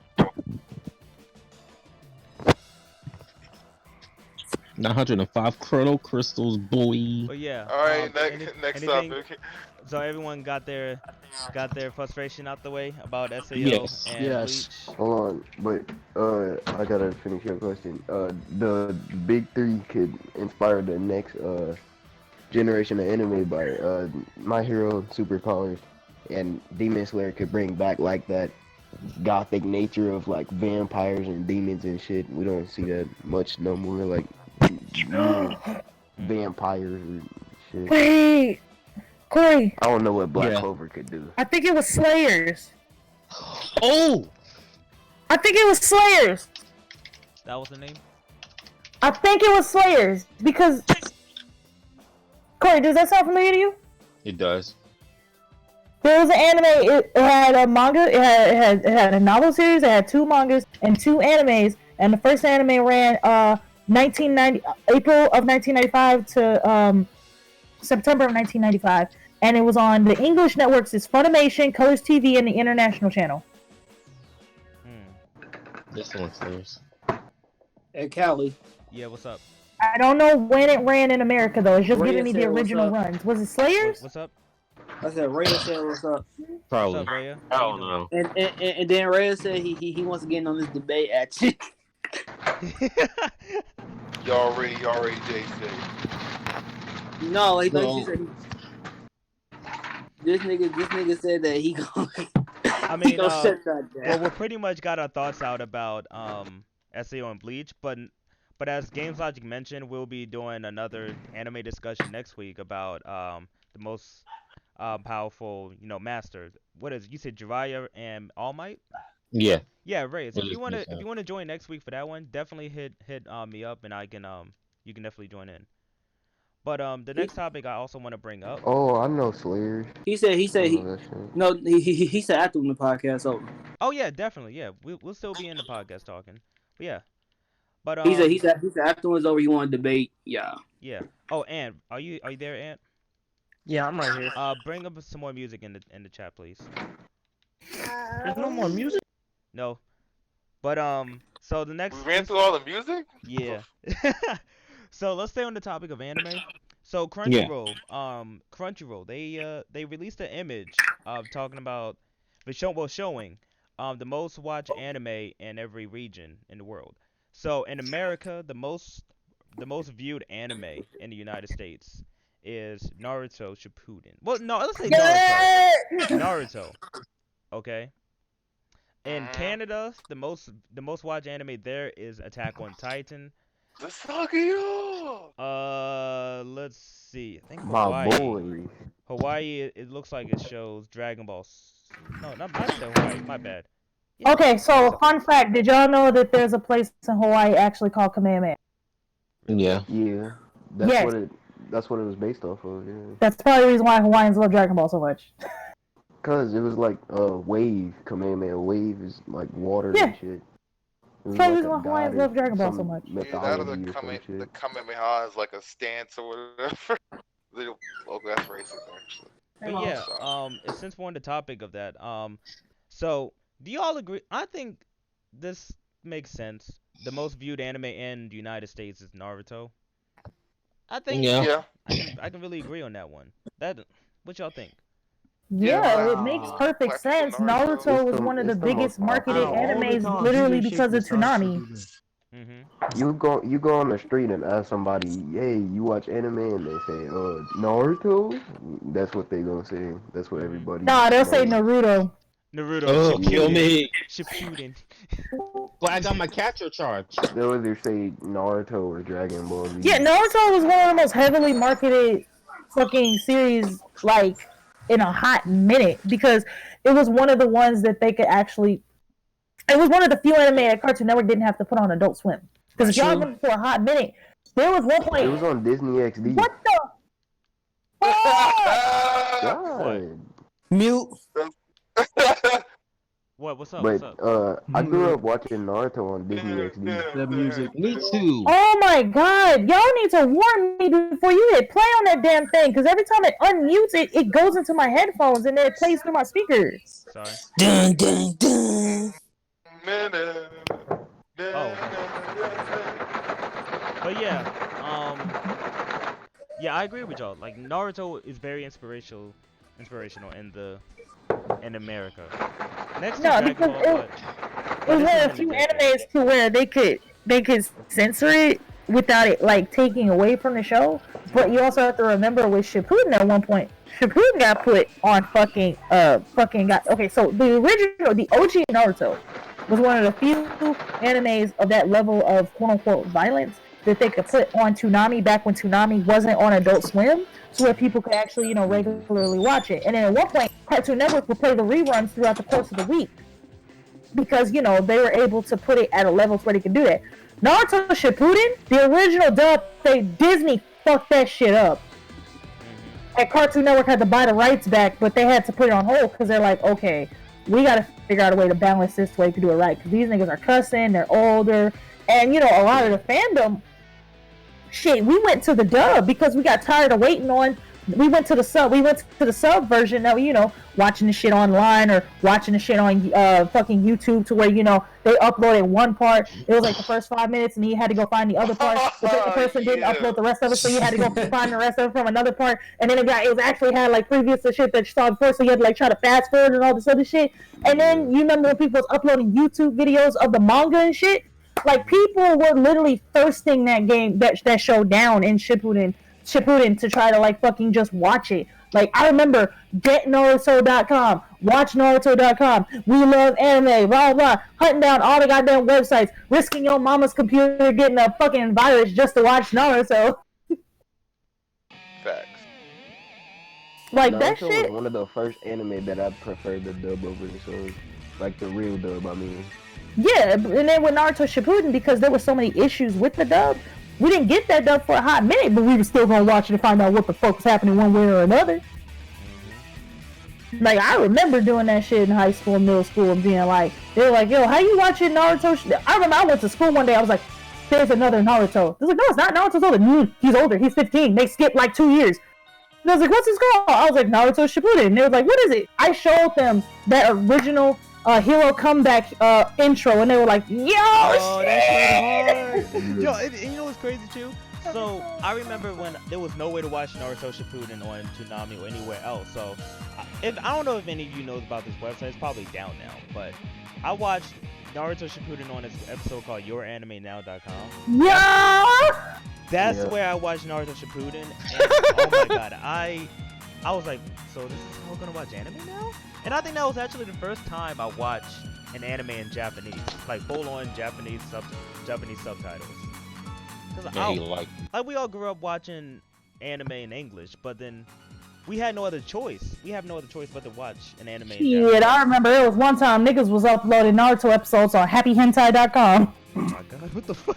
905 Chrono Crystals, boy. But yeah. All right, next topic. So everyone got their frustration out the way about SAO Yes. and Yes. Bleach. Hold on, but I gotta finish your question. The big three could inspire the next generation of anime by My Hero superpowers, and Demon Slayer could bring back like that gothic nature of like vampires and demons and shit. We don't see that much no more, like vampires or shit. Wait, Corey. I don't know what Black Clover could do. I think it was Slayers. Oh! I think it was Slayers. That was the name? I think it was Slayers because. Corey, does that sound familiar to you? It does. There was an anime. It had a manga. It had a novel series. It had 2 mangas and 2 animes. And the first anime ran April of 1995 to September of 1995, and it was on the English networks. It's Funimation, Colors TV, and the International Channel. This one's theirs. Hey, Callie. Yeah, what's up? I don't know when it ran in America though. It's just giving me the original runs. Was it Slayers? What's up? I said Raya said what's up. Probably. What's up, Raya? I don't know. And then Raya said he wants to get in on this debate at you. You already Jay said. No, he said this nigga said that he gonna. I mean, shut that down. well, we pretty much got our thoughts out about SAO and Bleach, but as Games Logic mentioned, we'll be doing another anime discussion next week about the most powerful, master. What is it? You said Jiraiya and All Might? Yeah. Yeah, right. So if you wanna join next week for that one, definitely hit me up and I can you can definitely join in. But the next topic I also want to bring up. Oh, I know Slayer. He said he said after the podcast over. Oh yeah, definitely. Yeah, we'll still be in the podcast talking. But yeah. But he said afterwards over he want to debate. Yeah. Yeah. Oh, Ant, are you there, Ant? Yeah, I'm right here. Bring up some more music in the chat, please. There's no more music? No. But so the next We ran through all the music? Yeah. So let's stay on the topic of anime. So Yeah. Crunchyroll, they released an image of talking about showing the most watched anime in every region in the world. So in America, the most viewed anime in the United States is Naruto Shippuden. Well, no, let's say Naruto. Naruto, okay? In Canada, the most watched anime there is Attack on Titan. The Saga. Let's see. I think My Hawaii. boy. Hawaii, it looks like it shows Dragon Ball. No, not might have said Hawaii. My bad. Yeah, Okay, so fun fact: did y'all know that there's a place in Hawaii actually called Kamehameha? Yeah. Yeah. That's Yes. what it was based off of, yeah. That's probably the reason why Hawaiians love Dragon Ball so much. Cause it was like wave, Kamehameha. Wave is like water Yeah. and shit. It was Probably like the a reason why Hawaiians god love or Dragon Ball so some much. Either that or mythology the or some shit. Kamehameha is like a stance or whatever. Oh, that's racist, actually. But yeah, since we're on the topic of that, so do y'all agree? I think this makes sense. The most viewed anime in the United States is Naruto. I think Yeah. I can really agree on that one. What y'all think? Yeah, it makes perfect sense. Naruto was one of the biggest marketed animes, literally because of Toonami. You go on the street and ask somebody, hey, you watch anime? And they say, Naruto? That's what they gonna say. That's what everybody Nah, they'll say knows. Naruto. Naruto. Oh, kill me. Shippuden. But I got my capture charge. They'll either say Naruto or Dragon Ball Z. Yeah, Naruto was one of the most heavily marketed fucking series, like, in a hot minute, because it was one of the ones that they could actually... It was one of the few anime that Cartoon Network didn't have to put on Adult Swim. Because if y'all remember for a hot minute, there was one point... It was on Disney XD. What the... Oh! God. Mute. What's up? But What's up? I grew up watching Naruto on Disney XD. That music. Me too. Oh my god, y'all need to warn me before you hit play on that damn thing, because every time it unmutes, it goes into my headphones and then it plays through my speakers. Sorry. Dun dun dun. But yeah, I agree with y'all. Like Naruto is very inspirational in America. Next to Dragon because Ball, it was one of the few animes to where they could censor it without it like taking away from the show. But you also have to remember with Shippuden at one point, Shippuden got put on okay, so the OG Naruto was one of the few animes of that level of quote-unquote violence that they could put on Toonami back when Toonami wasn't on Adult Swim, so where people could actually, regularly watch it. And then at one point, Cartoon Network would play the reruns throughout the course of the week because, they were able to put it at a level where they could do that. Naruto Shippuden, the original dub, Disney fucked that shit up. And Cartoon Network had to buy the rights back, but they had to put it on hold because they're like, okay, we gotta figure out a way to balance this way to do it right. Because these niggas are cussing, they're older, and a lot of the fandom, shit, we went to the dub because we got tired of waiting on. We went to the sub version now, watching the shit online or watching the shit on fucking YouTube to where, they uploaded one part. It was like the first 5 minutes and then you had to go find the other part. But the person didn't upload the rest of it, so you had to go find the rest of it from another part. And then it was actually had like previous to shit that you saw before, so you had to like try to fast forward and all this other shit. And then you remember when people was uploading YouTube videos of the manga and shit? Like people were literally thirsting that show down in Shippuden to try to like fucking just watch it. Like I remember getnaruto.com, watchnaruto.com, we love anime, blah blah, hunting down all the goddamn websites, risking your mama's computer getting a fucking virus just to watch Naruto. Facts. Like Naruto that shit was one of the first anime that I preferred the dub over the show. Like the real dub, I mean. Yeah, and then with Naruto Shippuden, because there were so many issues with the dub, we didn't get that dub for a hot minute, but we were still gonna watch it to find out what the fuck was happening one way or another. Like, I remember doing that shit in high school and middle school and being like, they were like, yo, how you watching Naruto? I remember I went to school one day, I was like, there's another Naruto. They was like, no, it's not. Naruto's older. He's older. He's 15. They skipped like 2 years. And I was like, what's his called? I was like, Naruto Shippuden. And they was like, what is it? I showed them that original hero comeback intro, and they were like, yo, oh, shit! that shit hard. Yo, and you know what's crazy too? So I remember when there was no way to watch Naruto Shippuden on Toonami or anywhere else. So I don't know if any of you knows about this website. It's probably down now, but I watched Naruto Shippuden on this episode called YourAnimeNow.com. Yeah. That's where I watched Naruto Shippuden, and oh my god, I was like, so this is how we're gonna watch anime now? And I think that was actually the first time I watched an anime in Japanese, like full-on Japanese subtitles. Like we all grew up watching anime in English, but then we had no other choice. We have no other choice but to watch an anime in Japanese. Shit, I remember it was one time niggas was uploading Naruto episodes on happyhentai.com. Oh my god, what the fuck?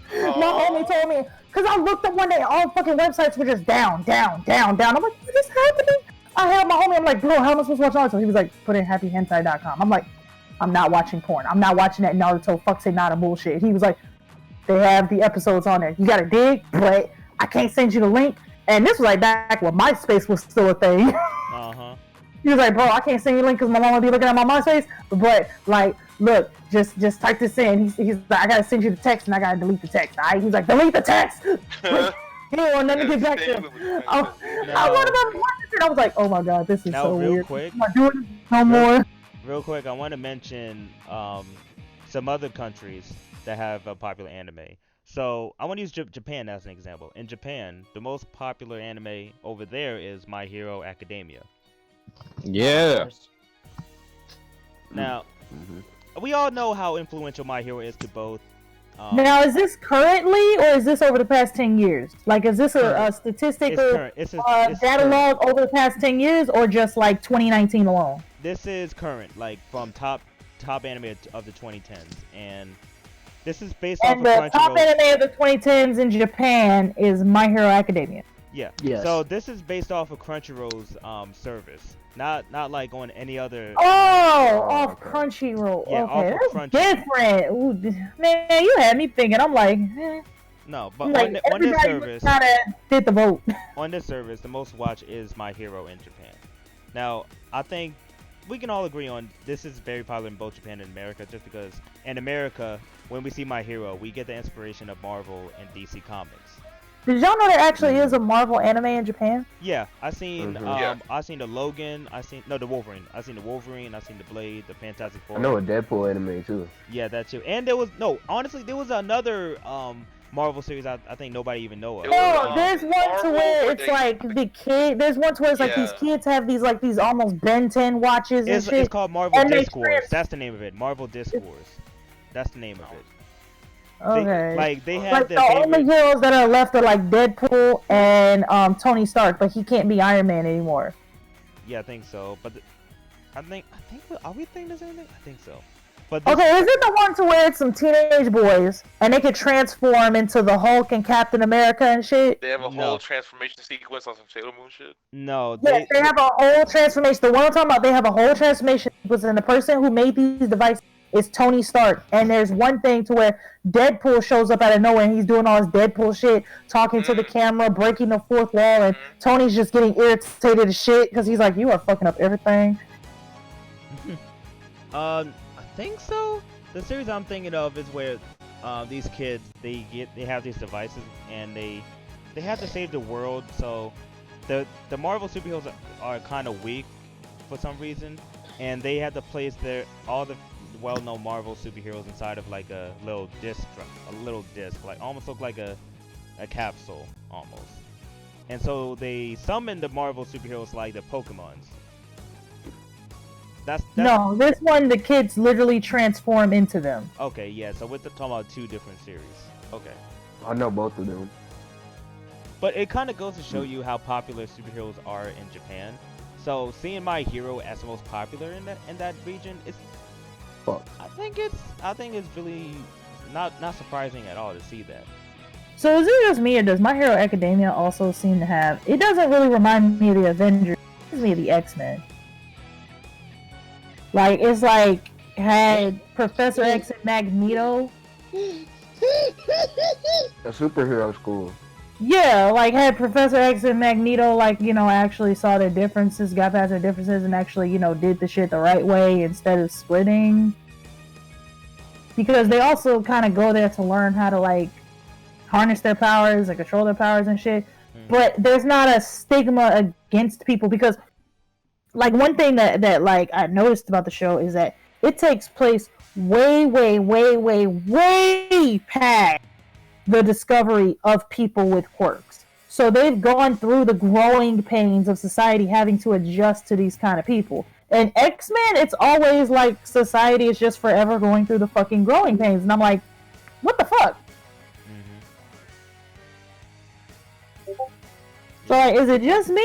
My homie told me, because I looked up one day, all fucking websites were just down. I'm like, what is happening? I had my homie, I'm like, bro, how am I supposed to watch Naruto? He was like, put in happyhentai.com. I'm like, I'm not watching porn. I'm not watching that Naruto fuck say nada bullshit. He was like, they have the episodes on there. You gotta dig, but I can't send you the link. And this was like back when MySpace was still a thing. He was like, bro, I can't send you a link because my mom will be looking at my MySpace. But like, look, just type this in. He's like, I gotta send you the text and I gotta delete the text. Alright? He's like, delete the text. He don't want nothing to get back to him. I wanted to watch it. I was like, oh my god, this is so real weird. Quick, I'm not doing this no more. Real quick, I want to mention some other countries that have a popular anime. So I want to use Japan as an example. In Japan, the most popular anime over there is My Hero Academia. Yeah. Now, we all know how influential My Hero is to both. Now, is this currently, or is this over the past 10 years? Like, is this a statistical data log over the past 10 years, or just like 2019 alone? This is current, like from top anime of the 2010s, and this is based off of Crunchyroll. And the top anime of the 2010s in Japan is My Hero Academia. Yeah. Yes. So this is based off of Crunchyroll's service, not like on any other. Off Crunchyroll. Yeah, okay, off of that's different. Ooh, man, you had me thinking. I'm like, no, but like, on this service, gotta fit the vote. On this service, the most watched is My Hero in Japan. Now, I think we can all agree on this is very popular in both Japan and America, just because in America, when we see My Hero, we get the inspiration of Marvel and DC Comics. Did y'all know there actually is a Marvel anime in Japan? Yeah, I seen the Logan, the Wolverine. I seen the Wolverine, I seen the Blade, the Fantastic Four. I know a Deadpool anime too. Yeah, that too. And there was another Marvel series I think nobody even know of. Oh, there's one to where it's like the kid. There's one to where it's like these kids have these almost Ben 10 watches and shit. It's called Marvel Discourse. That's the name of it. Marvel Discourse. That's the name of it. Okay. They have the only heroes that are left are like Deadpool and Tony Stark, but he can't be Iron Man anymore. Yeah, I think so. But I think are we thinking the same thing? I think so. But okay, is it the one to where it's some teenage boys and they could transform into the Hulk and Captain America and shit? They have a whole transformation sequence on some Sailor Moon shit. No, they have a whole transformation. The one I'm talking about, they have a whole transformation sequence, and the person who made these devices is Tony Stark. And there's one thing to where Deadpool shows up out of nowhere and he's doing all his Deadpool shit, talking to the camera, breaking the fourth wall, and Tony's just getting irritated as shit because he's like, you are fucking up everything. I think so. The series I'm thinking of is where these kids they have these devices and they have to save the world. So the Marvel superheroes are kind of weak for some reason, and they have to place all the well-known Marvel superheroes inside of like a little disc, like almost look like a capsule almost. And so they summon the Marvel superheroes like the Pokemons. That's no, this one the kids literally transform into them. Okay, yeah, so we're talking about two different series. Okay. I know both of them. But it kind of goes to show you how popular superheroes are in Japan. So seeing My Hero as the most popular in that region is, I think it's really not surprising at all to see that. So is it just me, or does My Hero Academia also seem to have? It doesn't really remind me of the Avengers. It reminds me of the X-Men. Like it's like had Professor X and Magneto. A superhero school. Yeah, like had Professor X and Magneto, like, you know, actually saw their differences, got past their differences, and actually, you know, did the shit the right way instead of splitting. because they also kind of go there to learn how to like harness their powers, like control their powers and shit. But there's not a stigma against people because, like, one thing that like I noticed about the show is that it takes place way past the discovery of people with quirks. So they've gone through the growing pains of society having to adjust to these kind of people. And X-Men, it's always like society is just forever going through the fucking growing pains. And I'm like, what the fuck? So, like, is it just me?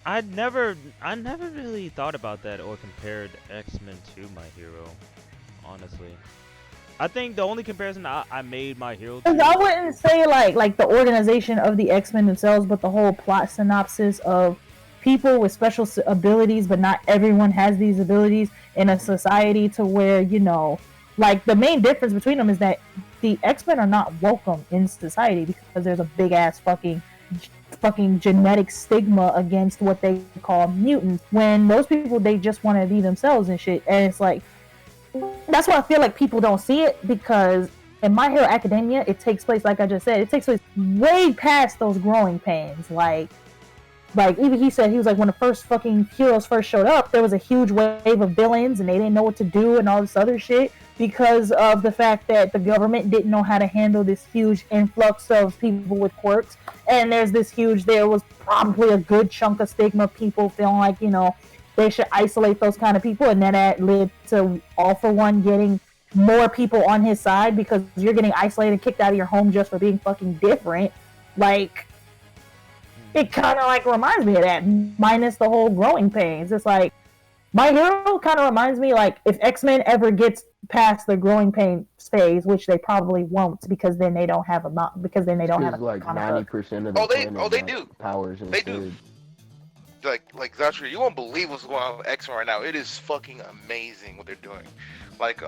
I never really thought about that or compared X-Men to My Hero, honestly. I think the only comparison I made My Hero to... I wouldn't say like the organization of the X-Men themselves, but the whole plot synopsis of people with special abilities, but not everyone has these abilities in a society to where, you know, like the main difference between them is that the X-Men are not welcome in society because there's a big ass fucking genetic stigma against what they call mutants, when most people, they just want to be themselves and shit. And it's like, that's why I feel like people don't see it, because in My Hero Academia, it takes place, like I just said, it takes place way past those growing pains. Like even he said, he was like, when the first fucking heroes first showed up, there was a huge wave of villains and they didn't know what to do and all this other shit because of the fact that the government didn't know how to handle this huge influx of people with quirks. And there was probably a good chunk of stigma of people feeling like, you know, they should isolate those kind of people, and then that led to All For One getting more people on his side because you're getting isolated and kicked out of your home just for being fucking different. Like, it kind of like reminds me of that, minus the whole growing pains. It's like, My Hero kind of reminds me, like, if X-Men ever gets past the growing pain phase, which they probably won't, because then they don't have a like 90% of the they do powers. They do. Like Zachary, you won't believe what's going on with X-Men right now. It is fucking amazing what they're doing. Like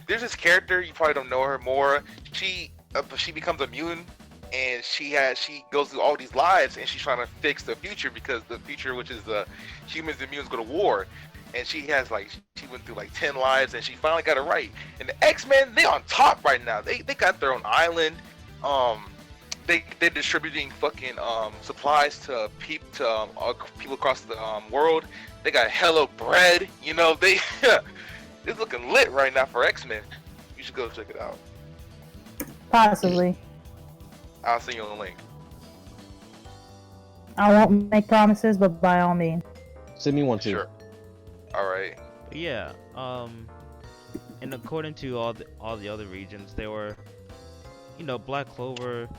there's this character, you probably don't know her more. She becomes a mutant, and she goes through all these lives, and she's trying to fix the future, because the future, which is the humans and mutants, go to war. And she went through like 10 lives, and she finally got it right. And the X-Men, they on top right now. They got their own island. They're distributing fucking supplies to people across the world. They got hella bread. You know, it's looking lit right now for X-Men. You should go check it out. Possibly. I'll send you a link. I won't make promises, but by all means. Send me one too. Sure. All right. Yeah. And according to all the other regions, there were, you know, Black Clover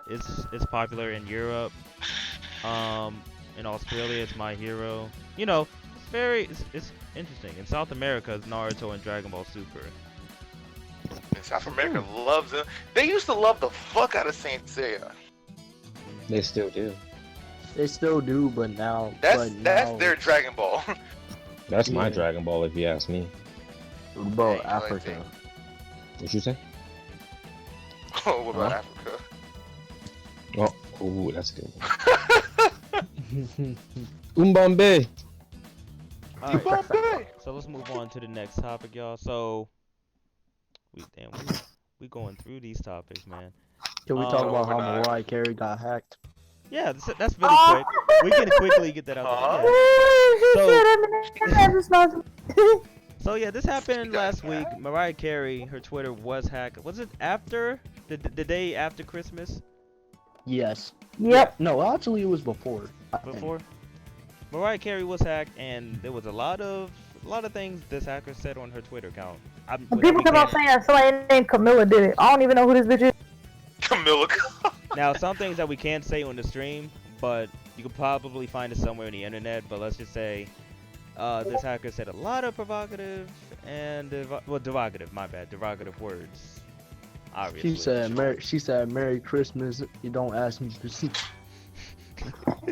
is popular in Europe. In Australia, it's My Hero. You know, it's interesting. In South America, it's Naruto and Dragon Ball Super. And South America loves them. They used to love the fuck out of Saint Seiya. They still do. They still do, but now that's their Dragon Ball. That's my Dragon Ball, if you ask me. What about Africa? What you say? Oh, what about Africa? Oh, ooh, that's a good one. Umbambe. Alright, so let's move on to the next topic, y'all. So, we going through these topics, man. Can we talk about how Mariah Carey got hacked? Yeah, that's really quick. We can quickly get that out there. So yeah, this happened last week. Mariah Carey, her Twitter was hacked. Was it after the day after Christmas? Yes. Yep. No, actually, it was before. Before. Mariah Carey was hacked, and there was a lot of things this hacker said on her Twitter account. People come out saying somebody named Camilla did it. I don't even know who this bitch is. Camilla. Now, some things that we can't say on the stream, but you could probably find it somewhere on the internet. But let's just say, this hacker said a lot of provocative and derogative words. Obviously. She said, "Merry Christmas. You don't ask me to see."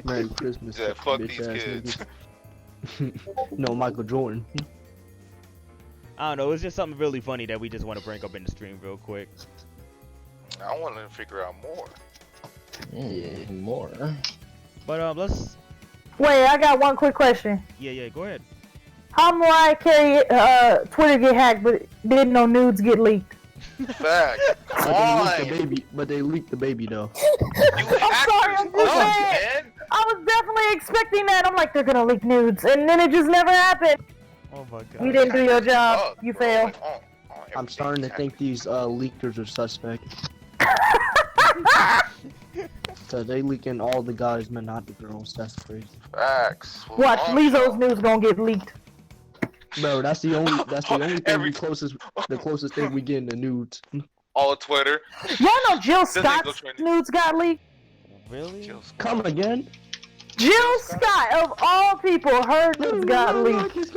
Merry Christmas. Yeah, fuck these kids. No, Michael Jordan. I don't know. It's just something really funny that we just want to bring up in the stream real quick. I want to figure out more. More. But let's. Wait, I got one quick question. Yeah, go ahead. How Mariah Carey Twitter get hacked, but didn't no nudes get leaked? Fact. Come on. But they leaked the baby though. You hackers. I'm just saying. I was definitely expecting that. I'm like, they're gonna leak nudes, and then it just never happened. Oh my god. You didn't do your job. You failed. I'm starting to think these leakers are suspect. So they leaking all the guys, but not the girls. That's crazy. Facts. Watch, Lizzo's news gonna get leaked. Bro, that's the only thing the closest thing we get in the nudes. All of Twitter. Y'all know Jill Scott's nudes got leaked? Really? Come again? Jill Scott, of all people, her nudes got leaked. This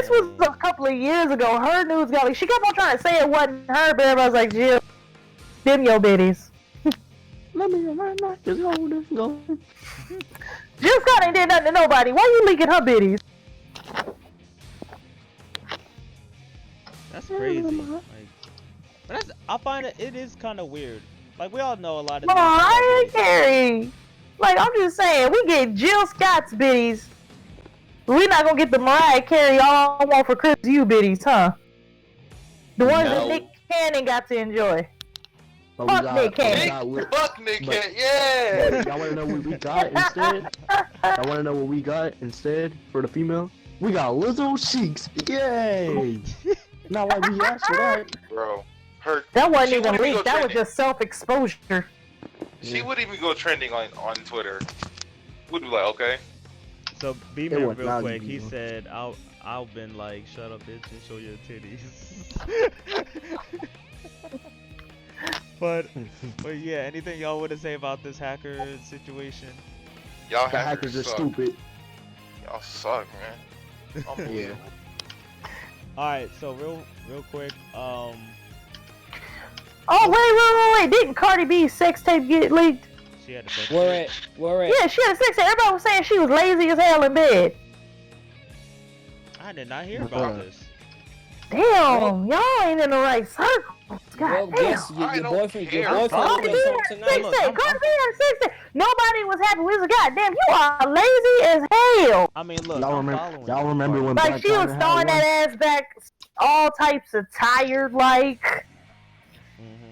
was a couple of years ago. Her nudes got leaked. She kept on trying to say it wasn't her, but everybody was like, Jill, them your biddies. Let me remind my go. Jill Scott ain't did nothing to nobody. Why you leaking her biddies? That's crazy. Like, but I find it is kind of weird. Like, we all know a lot of Mariah Carey. Like, I'm just saying, we get Jill Scott's biddies. We not gonna get the Mariah Carey all I want for Christmas you biddies, huh? The ones that Nick Cannon got to enjoy. Fuck Nick Cannon. Fuck Nick Cannon, yeah! Y'all wanna know what we got instead? Y'all wanna know what we got instead for the female? We got Lizzo Cheeks. Yay! Not like we asked for that. Bro, that wasn't even leaked. That was just self-exposure. She wouldn't even go trending on Twitter. Would be like, okay. So B-Man real quick, he said, I'll been like, shut up bitch and show your titties. but yeah, anything y'all want to say about this hacker situation? Y'all hackers are stupid. Y'all suck, man. Unbelievable. Alright, so real quick, oh wait, didn't Cardi B's sex tape get leaked? She had a sex tape. Where at? Yeah, she had a sex tape. Everybody was saying she was lazy as hell in bed. I did not hear about this. Damn, y'all ain't in the right circle. God damn. Guess your boyfriend Cardi B had a sex tape. Nobody was happy. We was like, God damn, you are lazy as hell. I mean, look, y'all remember when like she was throwing that ass back, all types of tired, like.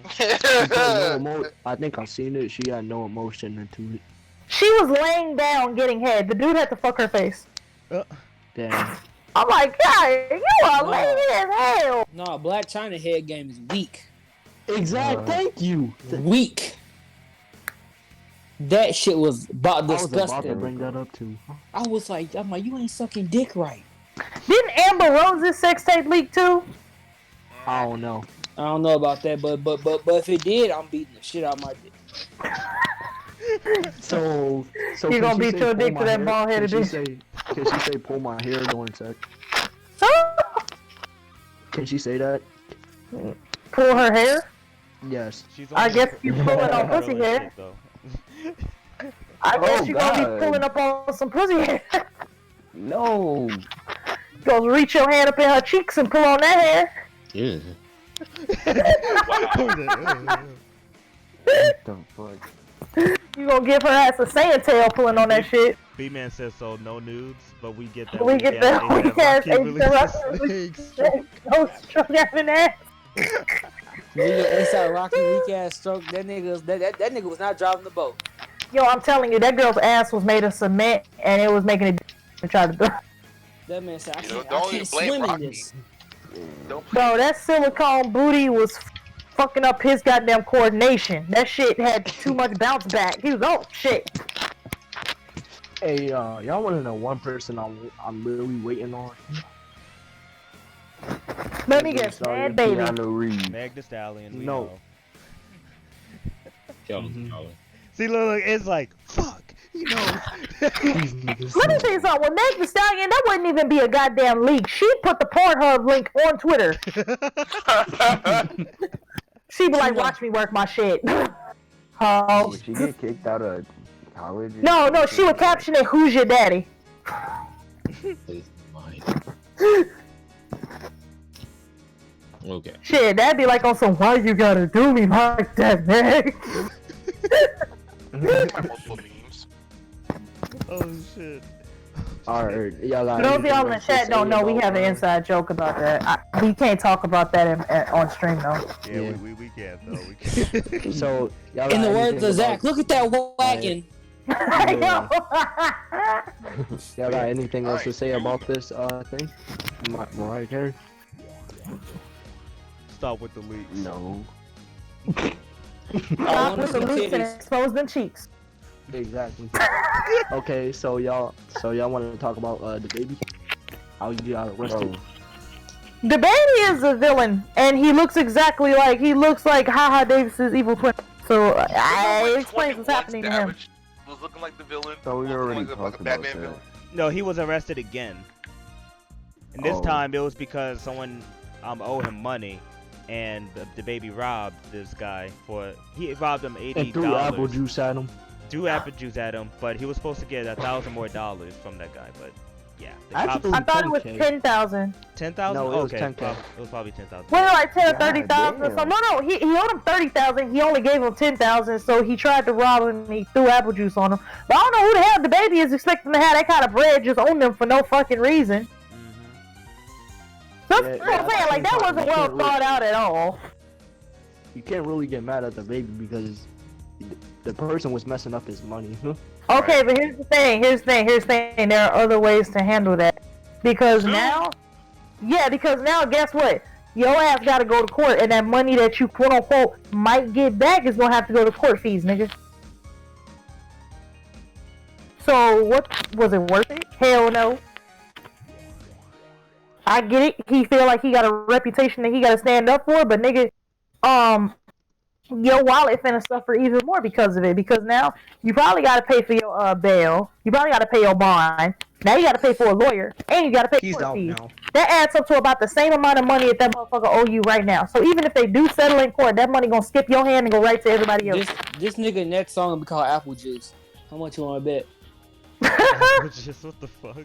I think I've seen it. She had no emotion into it. She was laying down getting head. The dude had to fuck her face. Damn. I'm like, God, you are lazy as hell. No, Black China head game is weak. Exactly. Thank you. Weak. That shit was about disgusting. I was about to bring that up too. I'm like, you ain't sucking dick right. Didn't Amber Rose's sex tape leak too? I don't know. I don't know about that, but if it did, I'm beating the shit out of my dick. So you gonna beat your dick to that bald headed bitch? Can she say pull my hair during sex? Can she say that? Pull her hair? Yes. I guess you pulling on pussy hair. I guess you gonna be pulling up on some pussy hair. No. Go reach your hand up in her cheeks and pull on that hair. Yeah. What the fuck? You gonna give her ass a sand tail pulling on that shit. B-Man says so, no nudes, but we get that. We get that weak ass no stroke having ass. Nigga ASAP Rocky weak ass stroke. That nigga was not driving the boat. Yo, I'm telling you, that girl's ass was made of cement and it was making it to try to do. That man said, I can't swim in this. Bro, that silicone booty was fucking up his goddamn coordination. That shit had too much bounce back. He was, oh shit. Hey, y'all wanna know one person I'm really waiting on? Let me guess, Mad Baby. Meg the Stallion. No. See, look, it's like, fuck, he knows. Let me tell you something. When Meg the Stallion, that wouldn't even be a goddamn leak. She put the Pornhub link on Twitter. She'd be like, watch me work my shit. Did she get kicked out of college? No, she would caption it, who's your daddy? Okay. Shit, that'd be like on some, why you gotta do me like that, Meg? Oh shit. Alright, y'all got For those of anything y'all in the else to chat say don't know, we about, have an inside joke about that. We can't talk about that on stream though. Yeah, Yeah. we can't though. We can't. So, y'all In got the words anything of Zach, about, look at that wagon. Yeah. Y'all got anything else to Alright. say about this thing? Mariah Carey? Stop with the leaks. No. Stop with the leaks and expose them cheeks. Exactly. Okay, so y'all want to talk about the baby? How you got arrested? The baby is a villain, and he looks exactly like Haha Davis's evil twin. So it explains what's happening to him. Was looking like the villain. So we already like talked a about Batman that. villain. No, he was arrested again. And this Oh. time it was because someone owed him money, and the baby robbed this guy he robbed him $80. And threw apple juice at him. Threw apple juice at him, but he was supposed to get $1,000 more from that guy. But yeah, the Actually, cops I thought it was 10K. 10,000. 10,000. No, it was okay, 10K. It was probably 10,000. Well, like 10 or God 30,000. So damn. no, he owed him 30,000. He only gave him 10,000. So he tried to rob him. And he threw apple juice on him. But I don't know who the hell the baby is expecting to have that kind of bread just on them for no fucking reason. So that's what I'm saying. Like that wasn't well thought out at all. You can't really get mad at the baby because the person was messing up his money. Okay, but here's the thing. There are other ways to handle that. Because now, guess what? Your ass gotta go to court, and that money that you quote unquote might get back is gonna have to go to court fees, nigga. So what was it worth it? Hell no. I get it. He feel like he got a reputation that he gotta stand up for, but nigga, your wallet finna suffer even more because of it. Because now you probably gotta pay for your bail. You probably gotta pay your bond. Now you gotta pay for a lawyer, and you gotta pay court fees. Now. That adds up to about the same amount of money that that motherfucker owe you right now. So even if they do settle in court, that money gonna skip your hand and go right to everybody else. This nigga next song will be called Apple Juice. How much you want to bet? Just what the fuck?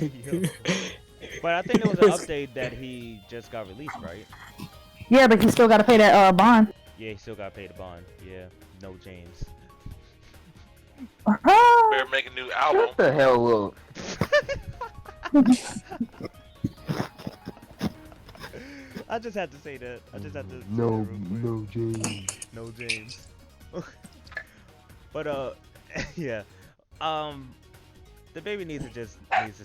Yo. But I think there was an update that he just got released, right? Yeah, but he still gotta pay that bond. Yeah, he still got paid the bond. Yeah, no James. Better make a new album. Shut the hell up. I just had to say that. I just had to. No, say that real quick. no James. No James. But yeah. The baby needs to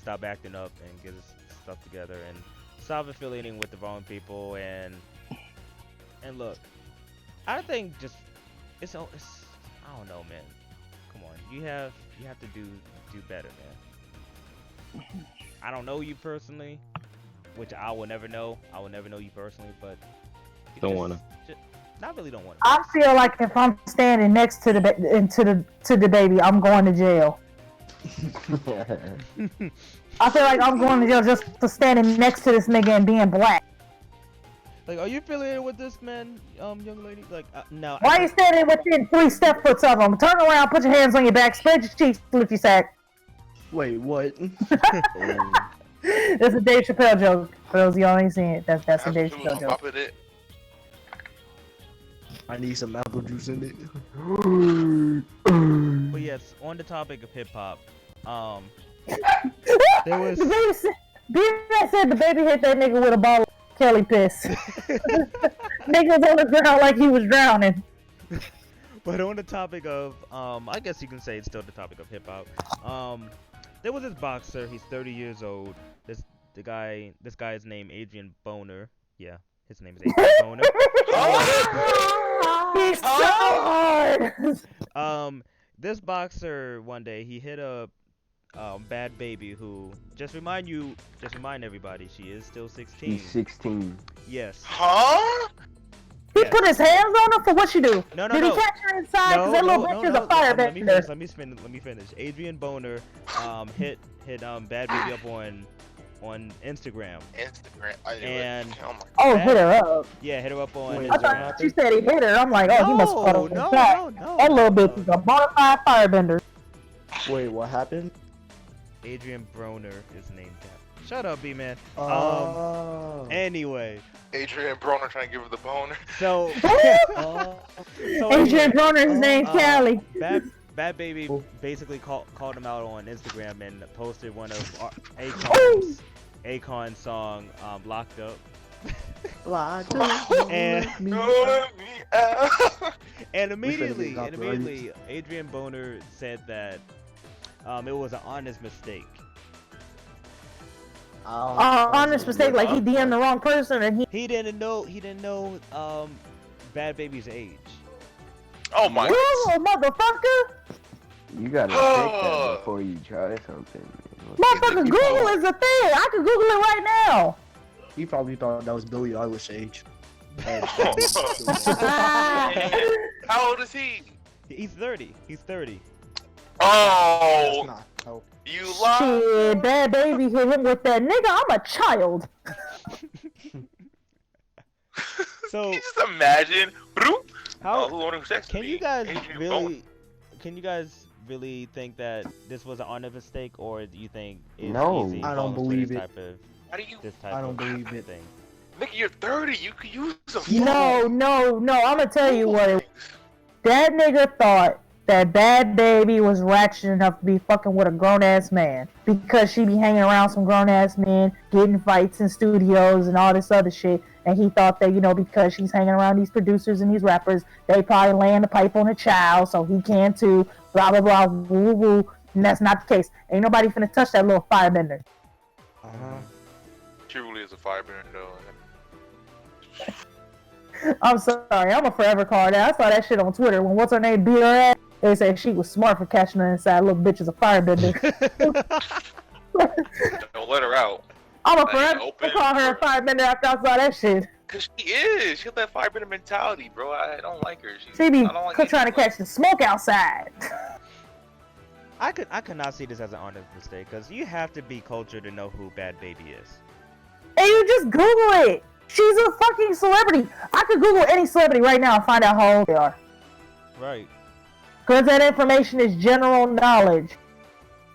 stop acting up and get his stuff together and stop affiliating with the wrong people and look. I think just it's I don't know, man. Come on, you have to do better, man. I don't know you personally, which I will never know. I will never know you personally, but you Don't wanna. Not really don't want to. I feel like if I'm standing next to the baby, I'm going to jail. I feel like I'm going to jail just for standing next to this nigga and being black. Like, are you affiliated with this man, young lady? Like, no. Why are you standing within 3 step foots of him? Turn around, put your hands on your back, spread your cheeks, lift your sack. Wait, what? That's a Dave Chappelle joke. For those of y'all ain't seen it, that's a Dave Chappelle joke. Pop it. I need some apple juice in it. But yes, on the topic of hip hop, there was. B-Man said the baby hit that nigga with a ball of Kelly piss. Nigga was on the ground like he was drowning. But on the topic of, I guess you can say it's still the topic of hip hop. There was this boxer. He's 30 years old. This guy is named Adrian Boner. Yeah, his name is Adrian Boner. He's so hard. This boxer one day he hit a bad baby who just remind everybody she is still 16. He's 16. Yes. Huh? He Yes. put his hands on her for what she do? No. Did he catch her inside? Cause that little bitch is a firebender. Let me finish. Adrian Boner hit bad baby up on Instagram. And hit her up. Yeah, hit her up on Wait, I Instagram. thought she said he hit her. I'm like, oh, he must have put her inside. That little bitch is a bonafide firebender. Wait, what happened? Adrian Broner is named that. Shut up, B-Man. Oh. Anyway. Adrian Broner trying to give her the boner. So. Adrian Broner is named Callie. Bad Baby Oh. basically called him out on Instagram and posted one of Akon's song, "Locked Up." and and immediately, Adrian Boner said that it was an honest mistake. Honest mistake, like he DM'd the wrong person, and he didn't know Bad Baby's age. Oh my! Google, motherfucker! You gotta check that before you try something. Motherfucker, Google is a thing. I can Google it right now. He probably thought that was Billie Eilish age. How old is he? He's 30. He's 30. Oh! You lied. Shit, Bad Baby hit him with that nigga. I'm a child. So can you just imagine? How? Can you guys really think that this was an honest mistake, or do you think it's easy? I don't believe it. I don't believe it. Thing? Nigga, you're 30. You could use a phone. No. I'm gonna tell you what. That nigga thought that Bad Baby was ratchet enough to be fucking with a grown ass man because she be hanging around some grown ass men, getting fights in studios and all this other shit. And he thought that, because she's hanging around these producers and these rappers, they probably laying the pipe on a child, so he can too. Blah blah blah, woo woo. And that's not the case. Ain't nobody finna touch that little firebender. She really is a firebender though. I'm sorry, I'm a forever call that. I saw that shit on Twitter when what's her name beat her ass. They said she was smart for catching her inside. Little bitch is a firebender. Don't let her out. I'm a forever call her a firebender after I saw that shit. Cause she is. She has that firebender mentality, bro. I don't like her. She be trying to catch the smoke outside. I could not see this as an honest mistake, because you have to be cultured to know who Bad Baby is. And you just Google it. She's a fucking celebrity. I could Google any celebrity right now and find out how old they are. Right. Because that information is general knowledge.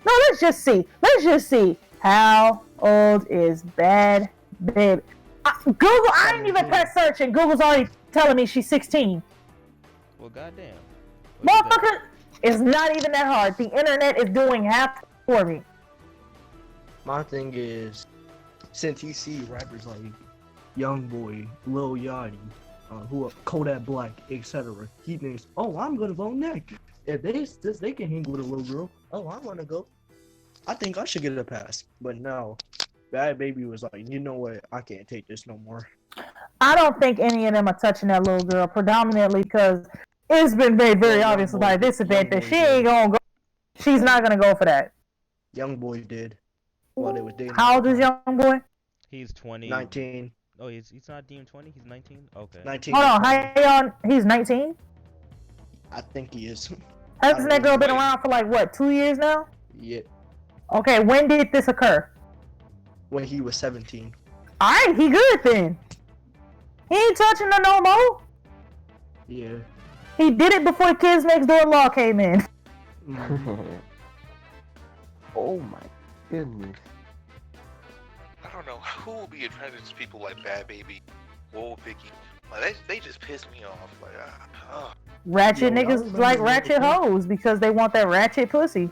No, let's just see. How old is Bad Baby? Google, I didn't even press search and Google's already telling me she's 16. Well, goddamn. Motherfucker, it's not even that hard. The internet is doing half for me. My thing is, since you see rappers like Youngboy, Lil Yachty, who are Kodak Black, etc., he thinks, oh, I'm gonna vote next. If they can hang with a little girl, oh, I wanna go. I think I should get a pass. But no, Bad Baby was like, you know what? I can't take this no more. I don't think any of them are touching that little girl, predominantly because it's been made very obvious by this event that she ain't gonna go. She's not gonna go for that. Youngboy did. While they was dating. How old is Youngboy? He's 20. 19. Oh, he's not deemed 20. He's 19. Okay. 19. Hold on, how on? He's 19. I think he is. Hasn't that girl been around for like what, 2 years now? Yeah. Okay, when did this occur? When he was 17. Alright, he good then. He ain't touching her no more. Yeah. He did it before Kids Next Door law came in. Oh my goodness. I don't know who will be attracted to people like Bad Baby, Lil Vicky. Like they just piss me off. Like, ratchet niggas like ratchet hoes because they want that ratchet pussy.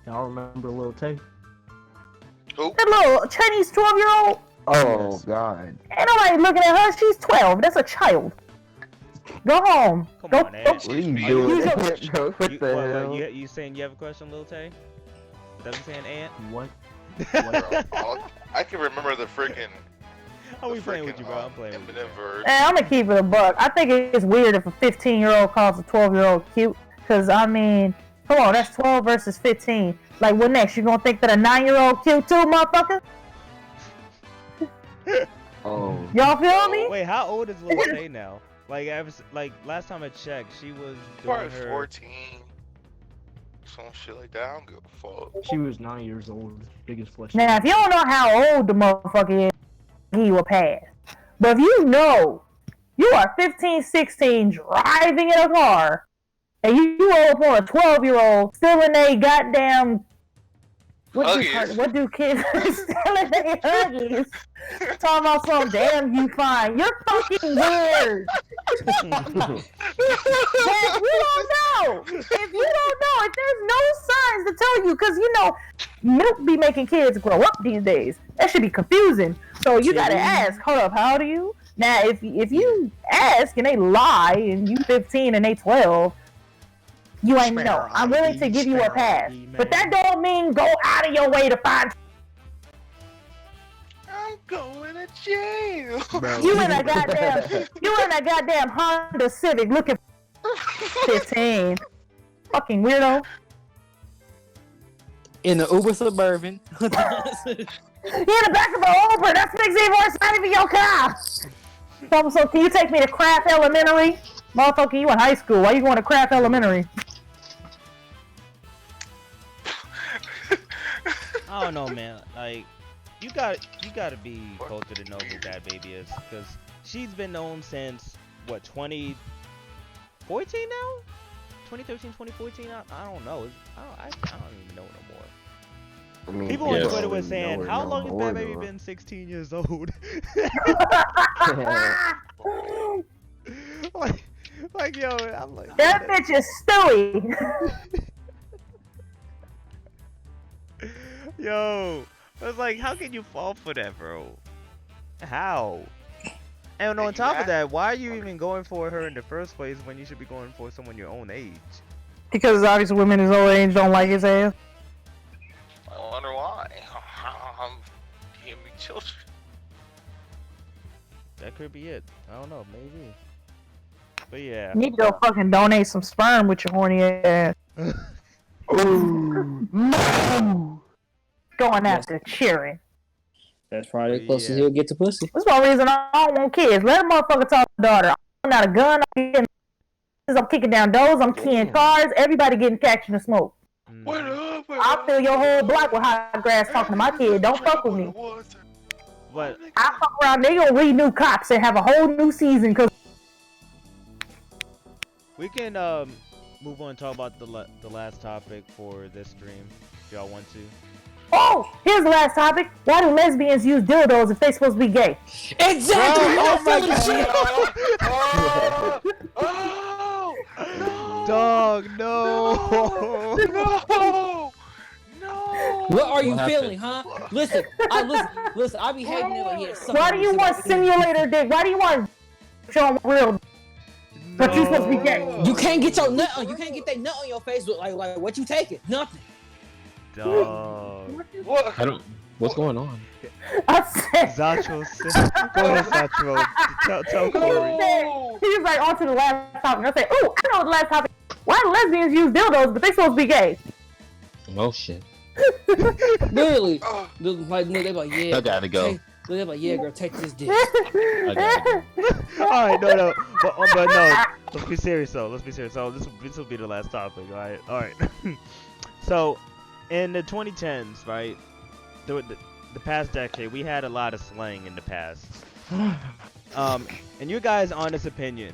Y'all remember Lil Tay? Who? That little Chinese 12-year-old. Oh Yes. God. Ain't nobody looking at her. She's 12. That's a child. Go home. Come Go, on, Ed. What are you doing? What the hell? You saying you have a question, Lil Tay? Doesn't say an ant? What? I can remember the freaking. How we playing with you, bro? I'm playing with you. Hey, I'm gonna keep it a buck. I think it's weird if a 15-year-old calls a 12-year-old cute. Cause I mean, come on, that's 12 versus 15. Like, what next? You gonna think that a 9-year-old cute too, motherfucker? Oh. Y'all feel me? Wait, how old is Lil Tay now? Like, last time I checked, she was doing Probably her 14. Some shit like that. I don't give a fuck. She was 9 years old. Biggest flesh. Now, if you don't know how old the motherfucker is, he will pass. But if you know you are 15, 16, driving in a car, and you roll up on a 12-year-old still in a goddamn what do kids still in their huggies? Talking about some damn you fine. You're fucking weird. you don't know. If you don't know, if there's no signs to tell you, because you know, milk be making kids grow up these days. That should be confusing. So you gotta ask. Hold up, how old are you? Now, if you ask and they lie and you 15 and they 12, you ain't know. I'm willing to give you a pass, but that don't mean go out of your way to find. I'm going to jail. You in a goddamn Honda Civic looking for 15. Fucking weirdo. In the Uber Suburban. You in the back of the Uber. That's 16 voice, not even your car. So can you take me to Craft Elementary? Motherfucker, you in high school. Why you going to Craft Elementary? I don't know, man. Like, you gotta be cultured to know who Bad Baby is, because she's been known since what 2014 now, 2013, 2014. I don't know. I don't even know no more. I mean, People on Twitter were saying, "How long has Bad Baby been 16 years old?" like yo, I'm like that bitch is Stewie. Yo, I was like, how can you fall for that, bro? How? And on top of that, why are you even going for her in the first place when you should be going for someone your own age? Because obviously women his old age don't like his ass. I wonder why. Give me children. That could be it. I don't know, maybe. But yeah. You need to go fucking donate some sperm with your horny ass. No. Going after cheering. That's probably the closest he'll get to pussy. That's one reason I don't want kids. Let a motherfucker talk to the daughter. I'm not a gun. I'm kicking down doors. I'm keying cars. Everybody getting catching the smoke. I'll fill your whole block with hot grass talking to my kid. Don't fuck with me. But I fuck around. They gonna renew cops and have a whole new season. Cause we can move on and talk about the last topic for this stream, if y'all want to. oh, here's the last topic. Why do lesbians use dildos if they supposed to be gay? Exactly. Oh my god. Dog, no. What are you feeling, huh? Listen. I be hating it like, yeah. Why do you want simulator dick? Why do you want show 'em real? But you supposed to be gay. You can't get your nut on. You can't get that nut on your face with like what you taking? Nothing. Dog. I don't. What's going on? I said. Zacho said. Go ahead, Zacho. Tell Corey. He was like, on to the last topic. I said, ooh, I know the last topic. Why do lesbians use dildos, but they supposed to be gay? Oh shit. Literally. Like, they're like, yeah. I gotta go. They're like, yeah, girl, take this dick. Alright, no. But no. Let's be serious, though. So this will be the last topic, alright? So, in the 2010s, right? The past decade, we had a lot of slang in the past. In your guys' honest opinion,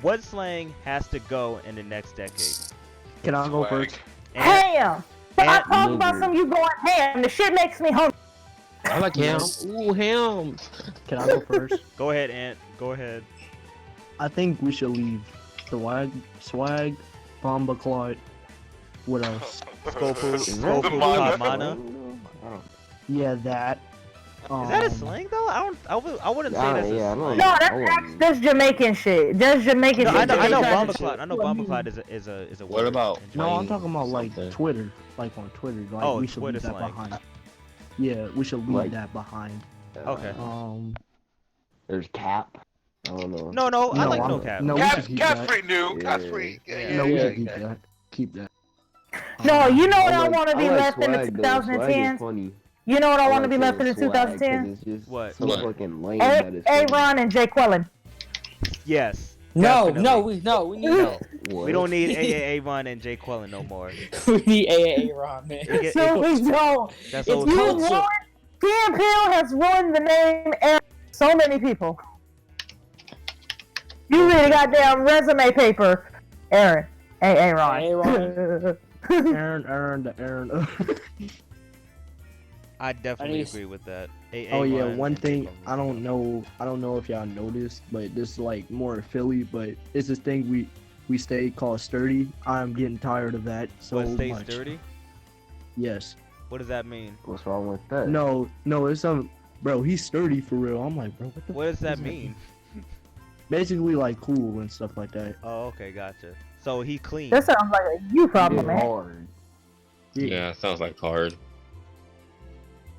what slang has to go in the next decade? Can I go first? Ham! I talk about some you going ham. The shit makes me hungry. I like ham. Ooh, ham. Can I go first? Go ahead, Ant. Go ahead. I think we should leave swag, bomba clot. What else? Skopu, mana. Yeah, that. Is that a slang though? I wouldn't say that's a slang. No, that's Jamaican shit. That's Jamaican No, shit. I know bomba clot. I know bomba clot is a word. What about? No, I'm talking about like Twitter. Like on Twitter. Like we should Twitter leave that slang. behind. Yeah, we should leave that behind. Okay. There's cap. I don't know. No, I like no cap. No, Cat's pretty new. Cat's pretty. No, we should keep that. Keep that. No, you know what I want to be left in the 2010s? You know what I want to be left in the 2010s? What? So fucking lame that is. Aaron and Jay Quellen. Yes. No, definitely. we need no. We don't need AAA Ron and Jay Quellen no more. We need AAA Ron, man. No, we don't. That's If old you school. ruined, Dan Hill has ruined the name Aaron for so many people. You really goddamn resume paper, Aaron. Aaron. Aaron. Aaron. I definitely need- agree with that. Oh yeah, A1 one and thing J-Cole I don't know if y'all noticed, but this is like more Philly, but it's this thing we stay called sturdy. I'm getting tired of that so What, stay much. sturdy? Yes. What does that mean? What's wrong with that? No, it's bro, he's sturdy for real. I'm like, bro, what the What does that does mean? Basically like cool and stuff like that. Oh, okay, gotcha. So he clean. That sounds like a you problem, Yeah, man. hard. Yeah, sounds like hard.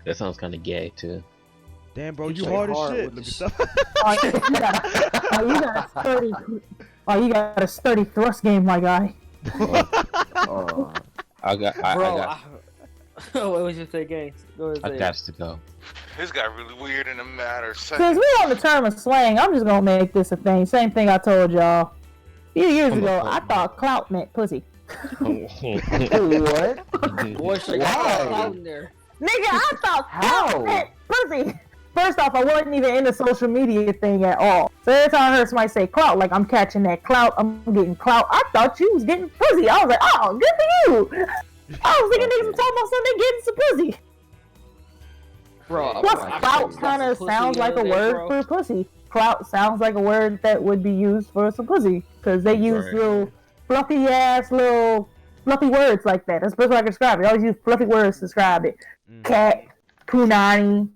That sounds kind of gay too. Damn, bro, It's you like hard as hard shit. with Let me the- stop. You got a sturdy thrust game, my guy. I got What was your say, games? I got to go. This got really weird in a matter of Since seconds. we on the term of slang, I'm just gonna make this a thing. Same thing I told y'all. A few years I'm a ago, fuck I man. thought clout meant pussy. What? Boy, straight Why? out in there. Nigga, I thought How? clout meant pussy. First off, I wasn't even in the social media thing at all. So every time I heard somebody say clout, like I'm catching that clout, I'm getting clout, I thought you was getting pussy. I was like, oh, good for you. I was thinking niggas was talking about something getting some pussy. Bro, Plus, I clout got kind some of pussy sounds the like a other day, word bro. for pussy. Clout sounds like a word that would be used for some pussy. Because they use Right. little fluffy words like that. That's the best way I can describe it. They always use fluffy words to describe it. Mm. Cat, punani,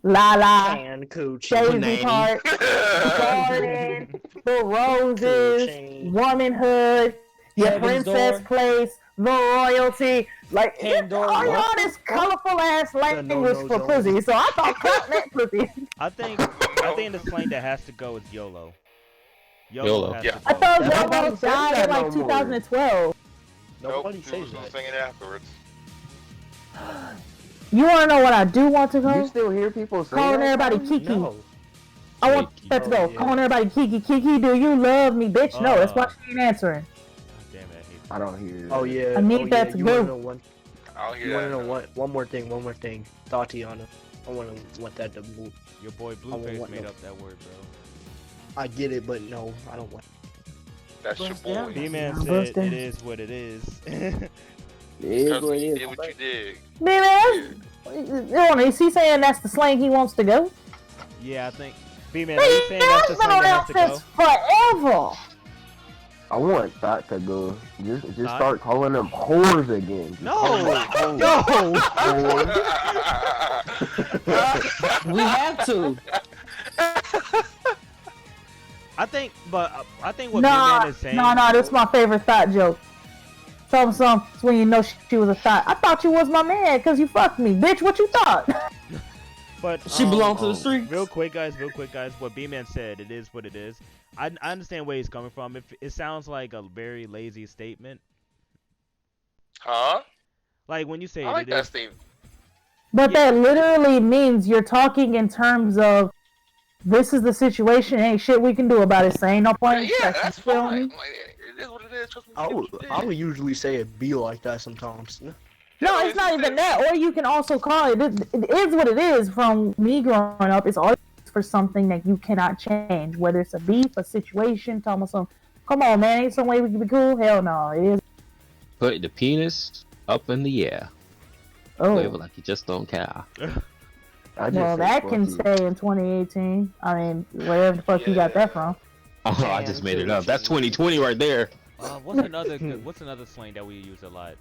la, And coochie. daisy part, garden, the roses, Coochie. womanhood, your Heaven's princess door. place, the royalty. Like, Pandora. all this colorful ass language no-no for zone. pussy. So I thought clout meant pussy. I think the slang that has to go is YOLO. YOLO. Has Yeah. to I go. thought Nobody YOLO says died that in like no more. 2012. Nope, Nobody he says was gonna that. sing it afterwards. You want to know what I do want to You go? still hear people say Calling that? everybody Colin? Kiki. No. I want Kiki. that to go. Oh, yeah. Calling everybody Kiki. Kiki, do you love me, bitch? No, that's why she ain't answering. Damn it, I hate I don't hear. Oh yeah. I need oh, that yeah. to You go. wanna know one? I'll hear You wanna that. know what? One more thing. Tatiana. I want that to move. Your boy want Blueface what made now? up that word, bro. I get it, but no, I don't want. That's your Bust down. boy. B-Man I'm said busting. it is what it is. It is Because what it you is. did what you did. Man, is he saying that's the slang he wants to go? Yeah, I think. B-Man, are you saying that's the That's been slang that around has to go? since forever. I want that to go. Just Thought? start calling them whores again. Just No! call them whores. Yo! Whores. We have to. I think what Nah, B-Man is saying. this is my favorite thought joke. Some when you know she was a thought. I thought you was my man because you fucked me, bitch. What you thought? But She belongs to the streets. Real quick, guys. What B-Man said, it is what it is. I understand where he's coming from. It sounds like a very lazy statement. Huh? Like when you say I like it that is. statement. But that literally means you're talking in terms of this is the situation. Ain't shit we can do about it. So ain't no point. in Yeah, stressing, that's you feel fine. me? Like, it is what it is. Trust me. I you would, did what you I did. would usually say it be like that sometimes. No, Yeah, it's not even it's- that. Or you can also call it. It is what it is. From me growing up, it's always for something that you cannot change. Whether it's a beef, a situation, talking about some. Come on, man. Ain't some way we can be cool? Hell no. It is. Put the penis up in the air. Oh, Wave it like you just don't care. I just well, say that fuck can you. stay in 2018. I mean, wherever the fuck you got that from. Oh, I just made it up. That's 2020 right there. What's another slang that we use a lot?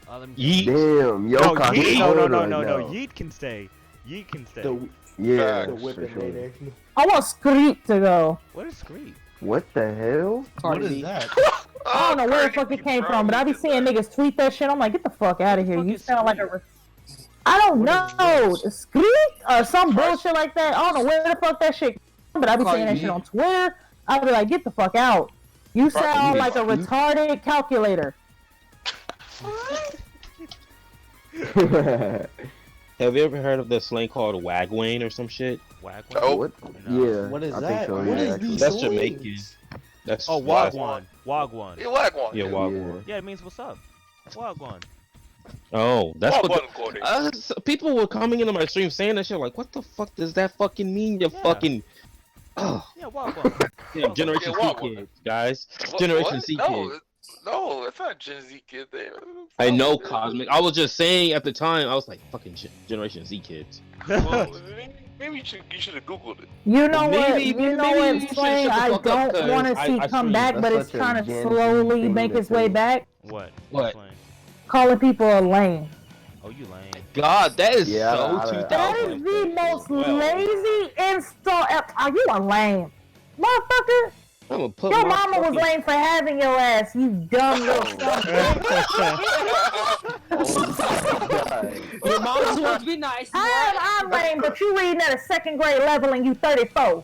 Let me Yeet. Damn, yo, No, Kaki, yeet. hold on No. now. Yeet can stay. Yeet can stay. Yeah, The Facts. whip for and sure. nae-nae. I want Screet to go. What is screech? What the hell? What is that? I don't know where the Cardi fuck B, it came bro, from, but I be look at seeing that. niggas tweet that shit. I'm like, get the fuck out of here. fuck You is sound like Screet? I don't What know. is Screet or some bullshit like that. I don't know where the fuck that shit from, but I be Cardi seeing that B. shit on Twitter. I be like, get the fuck out. You sound B. like a retarded calculator. Have you ever heard of the slang called wagwane or some shit? Wag Oh. What? No. Yeah. What is I that? Think so, What yeah, is actually. these That's slangs? Jamaican. That's Oh, wagwan. Wagwan. Yeah, wagwan. Yeah, wagwan. Yeah, it means what's up. Wagwan. Oh, that's what. Wagwan, Cody. People were coming into my stream saying that shit. Like, what the fuck does that fucking mean? You Yeah. fucking. Oh, Yeah, wagwan. yeah, Generation Yeah, C wagwan. kids, guys. What- Generation what? C No, kids. No, that's not a Gen Z kid thing. I know Cosmic. I was just saying at the time. I was like, fucking Generation Z kids. Well, maybe you should have Googled it. You know Maybe- what? You know maybe what you should slang shut the I fuck up, don't want to 'cause see I come see. back, but That's it's such a trying to Gen Z slowly thing make to its way say. back. What? What? Slang? Calling people a lame. Oh, you lame. God, that is Yeah, so I- 2000. That is the most Well, lazy insult. Are you a lame, motherfucker? I'm gonna put Your my mama was fucking- lame for having your ass. You dumb little son. Your mom just wants to be nice. I'm lame, but you reading at a second grade level and you 34.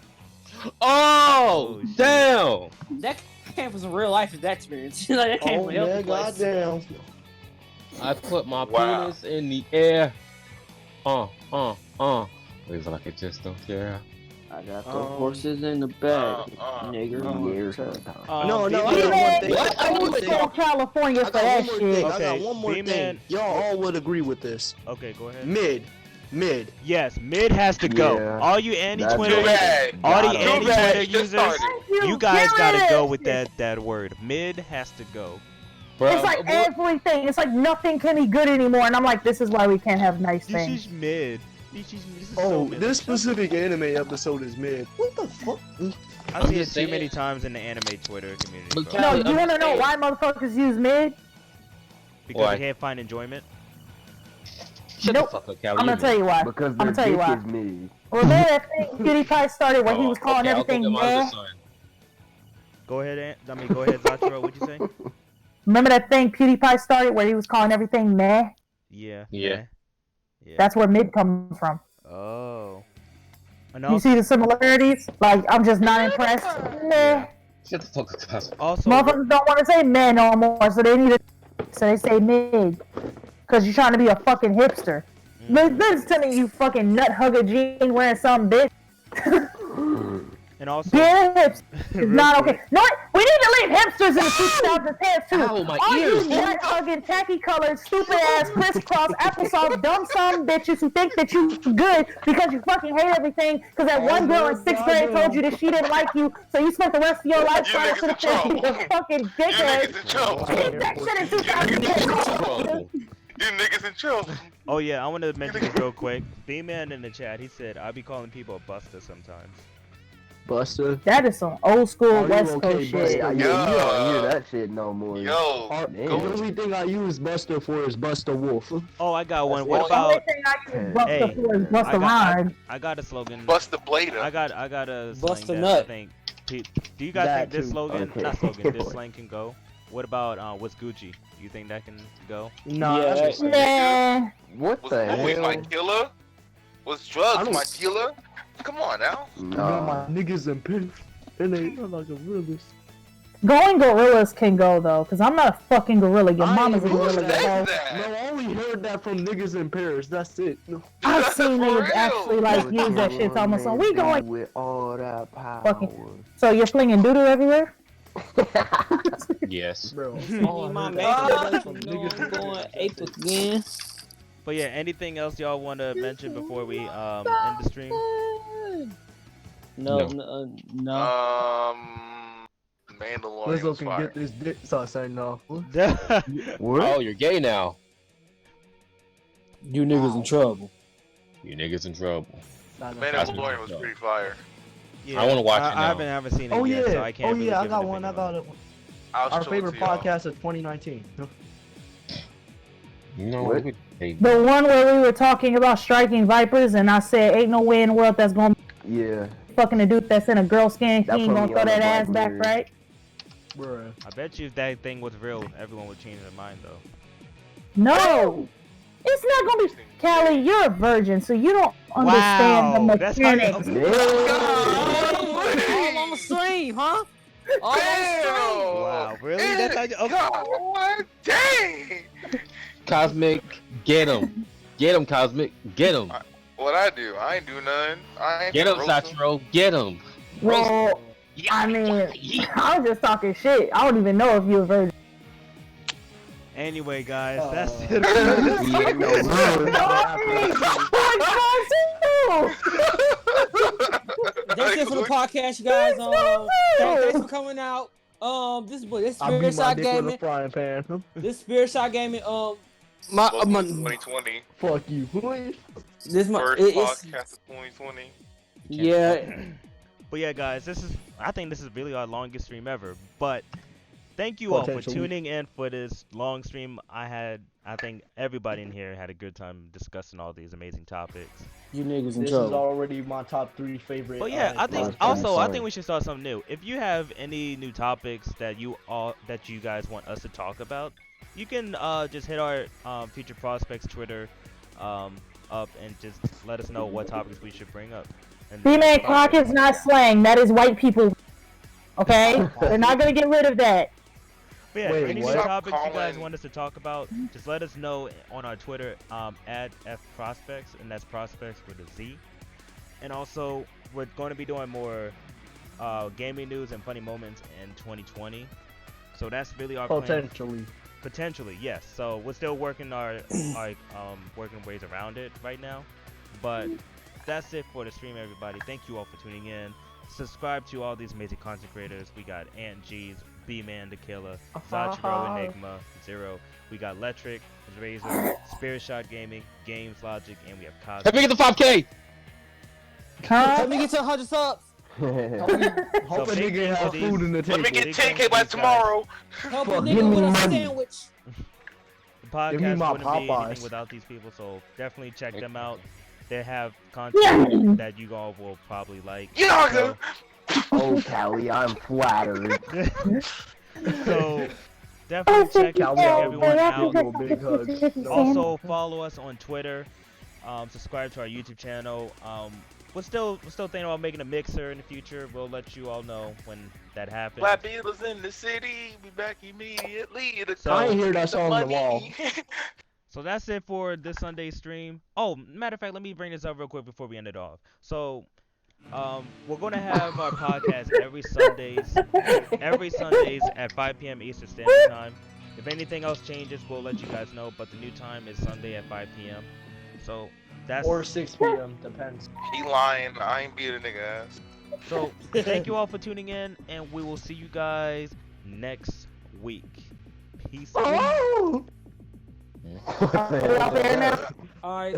Oh, shit. damn! That came from some real life experience. Like, that came Oh from a healthy man, place. goddamn. I put my Wow. penis in the air. Looks like I just don't care. I got the horses in the back, nigga. No, I got one thing. What? I got one I'm thing. from California I for got that one more shit. thing. I Okay, got one more B-Man. thing. Y'all all would agree with this. Okay, go ahead. Mid. Yes, mid has to go. Yeah. All you anti That's Twitter, Too bad. all the Gotta. anti Too bad. Twitter You just users, started. you guys Give gotta it. go with that word. Mid has to go. Bro, It's like everything. It's like nothing can be good anymore, and I'm like, this is why we can't have nice This things. is mid. This is so Oh, mid. this specific anime episode is mid. What the fuck? I see it just too saying. many times in the anime Twitter community. But Bro. No, Callie, you I'm want to just know saying. why motherfuckers use mid? Because Why? they can't find enjoyment. Shut Nope. the fuck up, Callie. I'm gonna tell you why. Because I'm their gonna tell you dick why. is me. Remember that thing PewDiePie started where he was calling I'll go everything get my other meh? son. Go ahead, go ahead, Zatro. What'd you say? Remember that thing PewDiePie started where he was calling everything meh? Yeah. Yeah. Yeah. That's where mid comes from. Oh. And You also, see the similarities? Like, I'm just not impressed. Meh. Shut the fuck up, Cosmic. also, Motherfuckers don't want to say meh no more, so they need to. So they say mid. Because you're trying to be a fucking hipster. Listen to me, you fucking nut hugger jean wearing some bitch. and also, Being a hipster is Real not quick. okay. No, we need to leave hipsters in the 2010s too. Ow, my All ears. you nut hugging, tacky colored, stupid ass, crisscross, applesauce, dumb some bitches who think that you good because you fucking hate everything because that one girl in 6th grade told you that she didn't like you, so you spent the rest of your life You trying to niggas sit in up there and be trouble. a fucking You dickhead. niggas in trouble. Keep that shit in 2010. Bro, You niggas in trouble. oh yeah, I want to mention this real quick. B-Man in the chat, he said, "I'll be calling people a buster sometimes." Buster. That is some old school Are you West okay, Coast Buster? shit. Yeah, you don't hear that shit no more. Yo, The go only thing I use Buster for is Buster Wolf. Oh, I got one. That's What The only about? thing I use Buster Hey, for is Buster I Rhymes. got a slogan. bust the blade I up. got a Bust slang a that I nut. think. Do you guys That think this too. slogan, Okay. not slogan, this slang can go? What about what's Gucci? You think that can go? Nah, Yeah, that's just Nah. What Was the movies my hell? killer? Was I drugs don't- my killer? Come on now. Nah. niggas in pen. And they like a realist. Going gorillas can go though, cause I'm not a fucking gorilla. Your I mama's a ain't gorilla. heard Who you said hoe. that? No, I only heard that from niggas in Paris. That's it. No. I've seen For niggas real. actually like use that shit. Almost on we going. with all that power. Fucking- So you're flinging doodoo everywhere? yes. Bro. Me and my heard man, that you from know, niggas I'm in going Paris. ape again. But yeah, anything else y'all want to mention before we end the stream? No. Mandalorian Lizzo was can fire. get this dick. Start saying no. Oh, you're gay now. You niggas in trouble. You niggas in trouble. Mandalorian was pretty fire. Yeah, I wanna watch it I now. haven't seen it Oh yet, yeah. so I can't. Oh really yeah. I give got an one. I opinion on got it. it. I'll Our show it favorite to y'all. podcast of 2019. No, What? hey, The one where we were talking about striking vipers, and I said, "Ain't no way in the world that's gonna Yeah. fucking a dude that's in a girl skin. He That ain't put gonna me throw on that the ass black back, lyric. right?" Bruh. I bet you if that thing was real, everyone would change their mind though. No, it's not gonna be. Callie, you're a virgin, so you don't understand Wow, the that's how you- mechanics. All on the stream, huh? All on the Damn! Wow, really? That's how you? Okay. God, dang! Cosmic, get him. Get him, Cosmic. Get him. What I do? I ain't do nothing. I ain't Get him, roast him. Satchro. Get him. Well, I mean, I was just talking shit. I don't even know if you're a virgin. Anyway, guys, that's it. Yeah, That's it for the podcast, you guys. Thanks for coming out. This I beat Spirit my Shot dick with a Gaming. frying pan. This Spirit Shot Gaming. Welcome to 2020. Fuck you. This my First podcast of 2020. Yeah. But yeah, guys, I think this is really our longest stream ever. But thank you all for tuning in for this long stream. I think everybody in here had a good time discussing all these amazing topics. You niggas in This trouble. is already my top 3 favorite. But yeah, I think we should start something new. If you have any new topics that you guys want us to talk about, you can just hit our Future Prospects Twitter up and just let us know what topics we should bring up. B-Man clock is not slang. That is white people. Okay? They're not gonna get rid of that. But yeah, any new topics you guys want us to talk about, just let us know on our Twitter at @Prozpects, and that's Prospects with a Z. And also, we're going to be doing more gaming news and funny moments in 2020. So that's really our plan. Potentially, yes. So we're still working our working ways around it right now. But that's it for the stream, everybody. Thank you all for tuning in. Subscribe to all these amazing content creators. We got Ant G's, B-Man the Killer, Zachiro Enigma, Zero. We got Letric, Razor, Spirit Shot Gaming, Games Logic, and we have Cosmo. Help me get the 5K! Let me get to 100 subs! Hope a nigga have food in the table. Let me get 10K by tomorrow! Help a nigga with a sandwich! The podcast wouldn't be anything without these people, so definitely check them out. They have content that you all will probably like. So, oh, Callie, I'm flattered. So definitely check everyone out. Also follow us on Twitter. Subscribe to our YouTube channel. We're still thinking about making a mixer in the future. We'll let you all know when that happens. Black Beatles in the city. Be back immediately. I ain't hear that song on the wall. So that's it for this Sunday stream. Oh, matter of fact, let me bring this up real quick before we end it off. So, we're gonna have our podcast every Sundays at 5 p.m. Eastern Standard Time. If anything else changes, we'll let you guys know. But the new time is Sunday at 5 p.m. So that's or 6 p.m. depends. He lying. I ain't beat a nigga ass. So thank you all for tuning in, and we will see you guys next week. Peace. Are we off air now? Alright.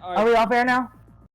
Are we off air now?